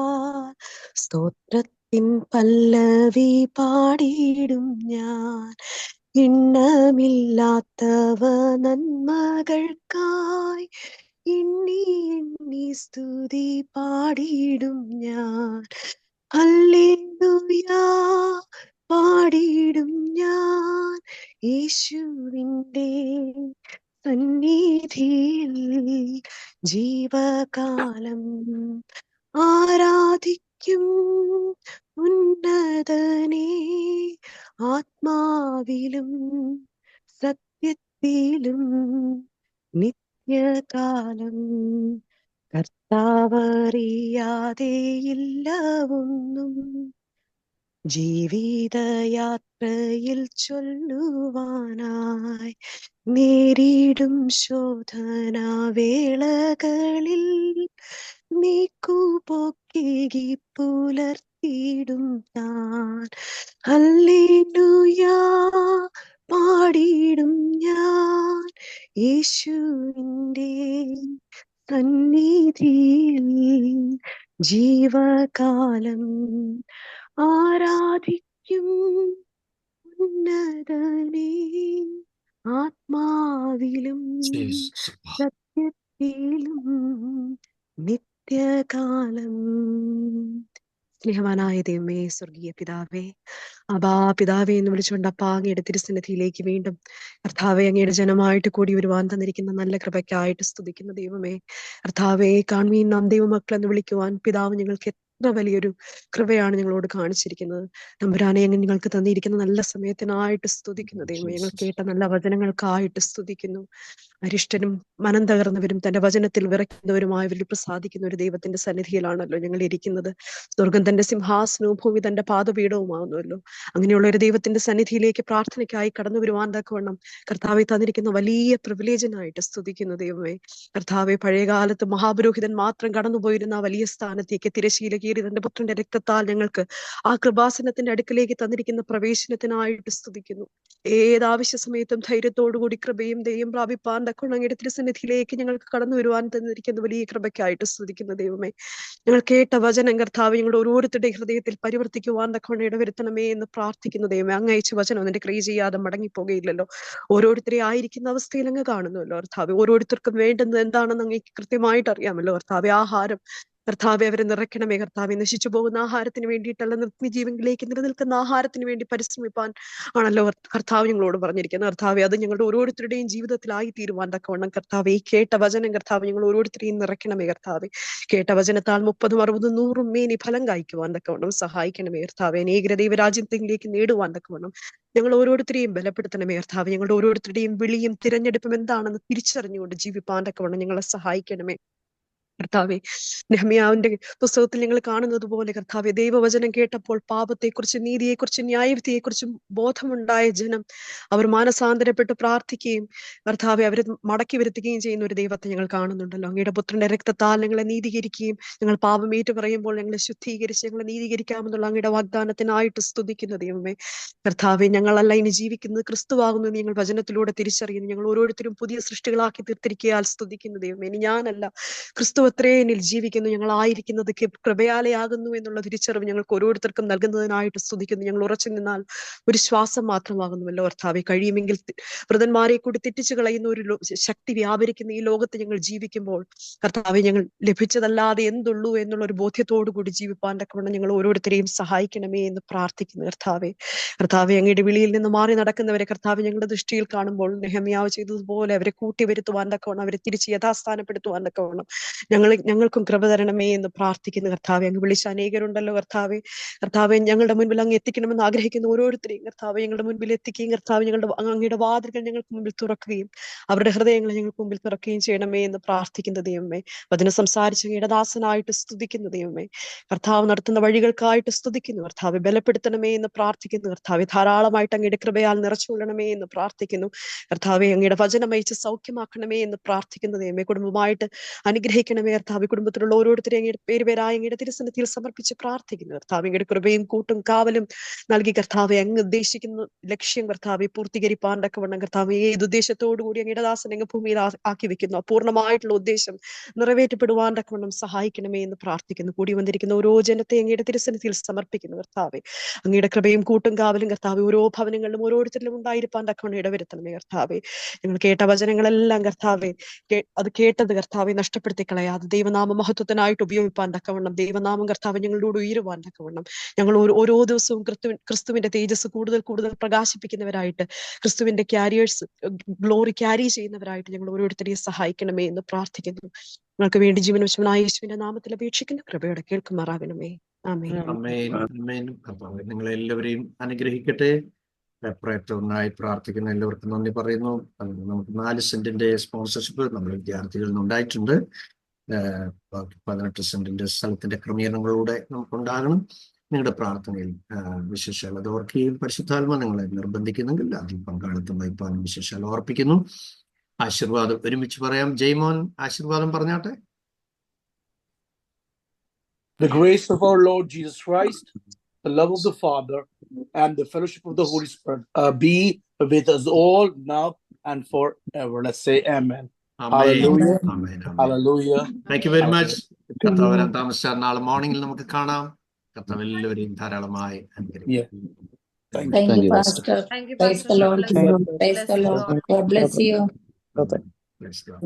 സ്തോത്രത്തിൻ പല്ലവി പാടിയിടും ഞാൻ. എണ്ണമില്ലാത്തവ നന്മകൾക്കായി എണ്ണി എണ്ണി സ്തുതി പാടിയിടും ഞാൻ. ഹല്ലേലൂയാ പാടിയിടും ഞാൻ യേശുവിൻ്റെ സന്നിധിയിൽ ജീവകാലം. ആരാധിക്കും ഉന്നതനെ ആത്മാവിലും സത്യത്തിലും നിത്യകാലം. കർത്താവറിയാതെയില്ല ഒന്നും ജീവിതയാത്രയിൽ ചൊല്ലുവാനായി. നേരിടും ശോധനാവേളകളിൽ നീക്കുപൊക്കി പുലർത്തിയിടും താൻ. ഹല്ലേലൂയാ പാടിയിടും ഞാൻ യേശുവിൻ്റെ സന്നിധിയിൽ ജീവകാലം. ആരാധിക്കും ഉന്നതനെ ആത്മാവിലും Jesus. സത്യത്തിലും നിത്യകാലം. സ്നേഹവാനായ ദൈവമേ, സ്വർഗീയ പിതാവേ, അബാ പിതാവേ എന്ന് വിളിച്ചുകൊണ്ട് അപ്പാ അങ്ങയുടെ തിരുസന്നിധിയിലേക്ക് വീണ്ടും കർത്താവെ അങ്ങയുടെ ജനമായിട്ട് കൂടി വരുവാൻ തന്നിരിക്കുന്ന നല്ല കൃപയ്ക്കായിട്ട് സ്തുതിക്കുന്ന ദൈവമേ. കർത്താവെ, കാൺമീൻ നാം ദൈവമക്കൾ എന്ന് വിളിക്കുവാൻ പിതാവ് ഞങ്ങൾക്ക് എത്ര വലിയൊരു കൃപയാണ് ഞങ്ങളോട് കാണിച്ചിരിക്കുന്നത്. തമ്പുരാനെ, അങ്ങ് ഞങ്ങൾക്ക് തന്നിരിക്കുന്ന നല്ല സമയത്തിനായിട്ട് സ്തുതിക്കുന്നു ദൈവമേ. ഞങ്ങൾ കേട്ട നല്ല വചനങ്ങൾക്കായിട്ട് സ്തുതിക്കുന്നു. അരിഷ്ടനും മനം തകർന്നവരും തന്റെ വചനത്തിൽ വിറയ്ക്കുന്നവരുമായവരിൽ പ്രസാദിക്കുന്ന ഒരു ദൈവത്തിന്റെ സന്നിധിയിലാണല്ലോ ഞങ്ങൾ ഇരിക്കുന്നത്. സ്വർഗം തന്റെ സിംഹാസനവും ഭൂമി തന്റെ പാദപീഠവുമാവുന്നുവല്ലോ. അങ്ങനെയുള്ള ഒരു ദൈവത്തിന്റെ സന്നിധിയിലേക്ക് പ്രാർത്ഥനയ്ക്കായി കടന്നു വരുവാൻ തക്കവണ്ണം കർത്താവെ തന്നിരിക്കുന്ന വലിയ പ്രിവിലേജിനായിട്ട് സ്തുതിക്കുന്നു ദൈവമേ. കർത്താവെ, പഴയകാലത്ത് മഹാപുരോഹിതൻ മാത്രം കടന്നുപോയിരുന്ന ആ വലിയ സ്ഥാനത്തേക്ക് തിരശ്ശീല കീറി തന്റെ പുത്രന്റെ രക്തത്താൽ ഞങ്ങൾക്ക് ആ കൃപാസനത്തിന്റെ അടുക്കലേക്ക് തന്നിരിക്കുന്ന പ്രവേശനത്തിനായിട്ട് സ്തുതിക്കുന്നു. ഏതാവശ്യ സമയത്തും ധൈര്യത്തോടുകൂടി കൃപയും ദയും പ്രാപിപ്പാൻ തക്കവണ്ണം അങ്ങയുടെ തിരുസന്നിധിയിലേക്ക് ഞങ്ങൾക്ക് കടന്നു വരുവാൻ തന്നിരിക്കുന്ന വലിയ കൃപയ്ക്കായിട്ട് സ്തുതിക്കുന്ന ദൈവമേ. ഞങ്ങൾ കേട്ട വചനം കർത്താവ് ഞങ്ങളുടെ ഓരോരുത്തരുടെ ഹൃദയത്തിൽ പരിവർത്തിക്കുവാൻ തക്കവണ്ണം ഇടവരുത്തണമേ എന്ന് പ്രാർത്ഥിക്കുന്ന ദൈവമേ. അങ്ങ് അയച്ച വചനം അതിന്റെ ക്രിയ ചെയ്യാതെ മടങ്ങിപ്പോകയില്ലല്ലോ. ഓരോരുത്തരെ ആയിരിക്കുന്ന അവസ്ഥയിൽ അങ്ങ് കാണുന്നുവല്ലോ കർത്താവ്. ഓരോരുത്തർക്കും വേണ്ടുന്നത് എന്താണെന്ന് അങ്ങ് കൃത്യമായിട്ട് അറിയാമല്ലോ കർത്താവ്. ആഹാരം കർത്താവെ അവരെ നിറയ്ക്കണമേ കർത്താവെ. നശിച്ചു പോകുന്ന ആഹാരത്തിന് വേണ്ടിയിട്ടല്ല, നിത്യജീവനിലേക്ക് നിലനിൽക്കുന്ന ആഹാരത്തിന് വേണ്ടി പരിശ്രമിപ്പാൻ ആണല്ലോ കർത്താവ് ഞങ്ങളോട് പറഞ്ഞിരിക്കുന്നത് കർത്താവെ. അത് ഞങ്ങളുടെ ഓരോരുത്തരുടെയും ജീവിതത്തിലായി തീരുവാൻ തക്കവണ്ണം കർത്താവെ ഈ കേട്ട വചനം കർത്താവ് ഞങ്ങൾ ഓരോരുത്തരെയും നിറയ്ക്കണമേ കർത്താവെ. കേട്ട വചനത്താൽ 30, 60, 100 മേനി ഫലം കായ്ക്കുവാൻ തക്കവണ്ണം സഹായിക്കണമേ കർത്താവെ. അനേക ദൈവരാജ്യത്തിലേക്ക് നേടുവാൻ തക്കവണ്ണം ഞങ്ങൾ ഓരോരുത്തരെയും ബലപ്പെടുത്തണമേ കർത്താവെ. ഞങ്ങളുടെ ഓരോരുത്തരുടെയും വിളിയും തിരഞ്ഞെടുപ്പും എന്താണെന്ന് തിരിച്ചറിഞ്ഞുകൊണ്ട് ജീവിപ്പാൻ തക്കവണ്ണം ഞങ്ങളെ സഹായിക്കണമേ കർത്താവെ. നെഹമ്യാവിന്റെ പുസ്തകത്തിൽ ഞങ്ങൾ കാണുന്നത് പോലെ കർത്താവെ, ദൈവവചനം കേട്ടപ്പോൾ പാപത്തെക്കുറിച്ചും നീതിയെക്കുറിച്ചും ന്യായവിധിയെക്കുറിച്ചും ബോധമുണ്ടായ ജനം അവർ മാനസാന്തരപ്പെട്ട് പ്രാർത്ഥിക്കുകയും കർത്താവെ അവരെ മടക്കി വരുത്തുകയും ചെയ്യുന്ന ഒരു ദൈവത്തെ ഞങ്ങൾ കാണുന്നുണ്ടല്ലോ. അങ്ങയുടെ പുത്രന്റെ രക്തത്താൽ ഞങ്ങളെ നീതീകരിക്കുകയും ഞങ്ങൾ പാപമേറ്റു പറയുമ്പോൾ ഞങ്ങളെ ശുദ്ധീകരിച്ച് ഞങ്ങളെ നീതീകരിക്കാമെന്നുള്ള അങ്ങയുടെ വാഗ്ദാനത്തിനായിട്ട് സ്തുതിക്കുന്ന ദൈവമേ. കർത്താവെ, ഞങ്ങളല്ല ഇനി ജീവിക്കുന്നത് ക്രിസ്തുവാകുന്നു എന്ന് ഞങ്ങൾ വചനത്തിലൂടെ തിരിച്ചറിയുന്നു. ഞങ്ങൾ ഓരോരുത്തരും പുതിയ സൃഷ്ടികളാക്കി തീർത്തിരിക്കയാൽ സ്തുതിക്കുന്ന ദൈവമേ. ഇനി ഞാനല്ല, ക്രിസ്തു അത്രേ എന്നിൽ ജീവിക്കുന്നു. ഞങ്ങളായിരിക്കുന്നത് കൃപയാലെയാകുന്നു എന്നുള്ള തിരിച്ചറിവ് ഞങ്ങൾക്ക് ഓരോരുത്തർക്കും നൽകുന്നതിനായിട്ട് സ്തുതിക്കുന്നു. ഞങ്ങൾ ഉറച്ചു നിന്നാൽ ഒരു ശ്വാസം മാത്രമാകുന്നുവല്ലോ കർത്താവെ. കഴിയുമെങ്കിൽ വൃതന്മാരെ കൂടി തെറ്റിച്ചു കളയുന്ന ഒരു ശക്തി വ്യാപരിക്കുന്ന ഈ ലോകത്ത് ഞങ്ങൾ ജീവിക്കുമ്പോൾ കർത്താവെ, ഞങ്ങൾ ലഭിച്ചതല്ലാതെ എന്തുള്ളൂ എന്നുള്ള ഒരു ബോധ്യത്തോടു കൂടി ജീവിപ്പാൻ തക്കവണ്ണം ഞങ്ങൾ ഓരോരുത്തരെയും സഹായിക്കണമേ എന്ന് പ്രാർത്ഥിക്കുന്നു കർത്താവെ. കർത്താവെ, അങ്ങയുടെ വിളിയിൽ നിന്ന് മാറി നടക്കുന്നവരെ കർത്താവ് ഞങ്ങളുടെ ദൃഷ്ടിയിൽ കാണുമ്പോൾ നെഹമ്യാവ് ചെയ്തതുപോലെ അവരെ കൂട്ടി വരുത്തുവാൻ തക്കവണ്ണം, അവരെ തിരിച്ച് യഥാസ്ഥാനപ്പെടുത്തുവാൻ തക്കവണ്ണം ഞങ്ങൾക്കും കൃപ തരണമേ എന്ന് പ്രാർത്ഥിക്കുന്നു കർത്താവെ. അങ്ങ് വിളിച്ച അനേകരുണ്ടല്ലോ കർത്താവെ. കർത്താവെ, ഞങ്ങളുടെ മുൻപിൽ അങ്ങ് എത്തിക്കണമെന്ന് ആഗ്രഹിക്കുന്ന ഓരോരുത്തരെയും കർത്താവെ ഞങ്ങളുടെ മുൻപിൽ എത്തിക്കുകയും കർത്താവ് അങ്ങയുടെ വാതിലുകൾ ഞങ്ങൾക്ക് മുമ്പിൽ തുറക്കുകയും അവരുടെ ഹൃദയങ്ങളെ ഞങ്ങൾക്ക് മുമ്പിൽ തുറക്കുകയും ചെയ്യണമേ എന്ന് പ്രാർത്ഥിക്കുന്ന ദൈവമേ. വചനം സംസാരിച്ച് അങ്ങയുടെ ദാസനായിട്ട് സ്തുതിക്കുന്ന ദൈവമേ. കർത്താവ് നടത്തുന്ന വഴികൾക്കായിട്ട് സ്തുതിക്കുന്നു കർത്താവെ. ബലപ്പെടുത്തണമേ എന്ന് പ്രാർത്ഥിക്കുന്നു കർത്താവെ. ധാരാളമായിട്ട് അങ്ങയുടെ കൃപയാൽ നിറച്ചുകൊള്ളണമേ എന്ന് പ്രാർത്ഥിക്കുന്നു കർത്താവെ. അങ്ങയുടെ വചനം അയച്ച് സൗഖ്യമാക്കണമേ എന്ന് പ്രാർത്ഥിക്കുന്ന ദൈവമേ. കുടുംബമായിട്ട് അനുഗ്രഹിക്കണമേ സഹായിക്കണമേ കർത്താവ്. കുടുംബത്തിലുള്ള ഓരോരുത്തരെയും അങ്ങയുടെ പേരായി അങ്ങയുടെ തിരുസന്നിധിയിൽ സമർപ്പിച്ച് പ്രാർത്ഥിക്കുന്നു കർത്താവ്. അങ്ങയുടെ കൃപയും കൂട്ടും കാവലും നൽകി കർത്താവെ, അങ്ങ് ഉദ്ദേശിക്കുന്ന ലക്ഷ്യം കർത്താവെ പൂർത്തീകരിപ്പാൻ തക്കവണ്ണം കർത്താവ് ഏത് ഉദ്ദേശത്തോടു കൂടി അങ്ങയുടെ ദാസൻ അങ്ങ് ഭൂമിയിൽ ആക്കി വെക്കുന്നു അപൂർണമായിട്ടുള്ള ഉദ്ദേശം നിറവേറ്റപ്പെടുവാൻ തക്കവണ്ണം സഹായിക്കണമേ എന്ന് പ്രാർത്ഥിക്കുന്നു. കൂടി വന്നിരിക്കുന്ന ഓരോ ജനത്തെ അങ്ങയുടെ തിരുസന്നിധിയിൽ സമർപ്പിക്കുന്നു കർത്താവെ. അങ്ങയുടെ കൃപയും കൂട്ടും കാവലും കർത്താവെ ഓരോ ഭവനങ്ങളിലും ഓരോരുത്തരിലും ഉണ്ടായിരിക്കാൻ തക്കവണ്ണം ഇടവരുത്തണമേ കർത്താവെ. ഞങ്ങൾ കേട്ട വചനങ്ങളെല്ലാം കർത്താവെ, അത് കേട്ടത് കർത്താവെ നഷ്ടപ്പെടുത്തി കളയാതെ ദൈവനാമ മഹത്വത്തിനായിട്ട് ഉപയോഗിപ്പാൻ തക്കവണ്ണം, ദൈവനാമം കർത്താവ് ഞങ്ങളിലൂടെ ഉയരുവാൻ തക്കവണ്ണം ഞങ്ങൾ ഓരോ ദിവസവും ക്രിസ്തുവിന്റെ തേജസ് കൂടുതൽ കൂടുതൽ പ്രകാശിപ്പിക്കുന്നവരായിട്ട്, ക്രിസ്തുവിന്റെ ക്യാരിയേഴ്സ് ഗ്ലോറി ക്യാരി ചെയ്യുന്നവരായിട്ട് ഞങ്ങൾ ഓരോരുത്തരെയും സഹായിക്കണമേ എന്ന് പ്രാർത്ഥിക്കുന്നു. ഞങ്ങൾക്ക് വേണ്ടി ജീവനവശനായ യേശുവിന്റെ നാമത്തിൽ അപേക്ഷിക്കുന്ന കൃപയോടെ കേൾക്കുമാറാകണമേ. ആമേൻ. അമേൻ അമേൻ. കർത്താവ് നിങ്ങളെല്ലാവരെയും അനുഗ്രഹിക്കട്ടെ. പ്രയത്നവുമായി പ്രാർത്ഥിക്കുന്ന എല്ലാവർക്കും നന്ദി പറയുന്നു. നമുക്ക് 4 സെന്റിന്റെ സ്പോൺസർഷിപ്പ് നമ്മുടെ വിദ്യാർത്ഥികളിൽ നിന്നുണ്ടായിട്ടുണ്ട്. ബാക്കി 18 സെന്റിന്റെ സ്ഥലത്തിന്റെ ക്രമീകരണങ്ങളൂടെ നമുക്കുണ്ടാകണം. നിങ്ങളുടെ പ്രാർത്ഥനയിൽ വിശേഷാൽ അത് ഓർക്കുകയും പരിശുദ്ധാത്മ നിങ്ങളെ നിർബന്ധിക്കുന്നെങ്കിൽ അതിൽ പങ്കാളിത്തം വഹിപ്പാനും വിശേഷാൽ ഓർപ്പിക്കുന്നു. ആശീർവാദം ഒരുമിച്ച് പറയാം. ജയ്മോൻ ആശീർവാദം പറഞ്ഞാട്ടെ. The grace of our Lord Jesus Christ, the love of the Father, and the fellowship of the Holy Spirit be with us all now and forever. Let's say amen. Hallelujah. Amen. Hallelujah. Thank you very much. കർത്താവ് വരാൻ താമസിച്ചാൽ നാളെ മോർണിംഗിൽ നമുക്ക് കാണാം. കർത്താവ് എല്ലാവരെയും ധാരാളമായി അനുഗ്രഹിക്കും. Thank you, Pastor. Praise the Lord. Praise the Lord. God bless you. Praise God.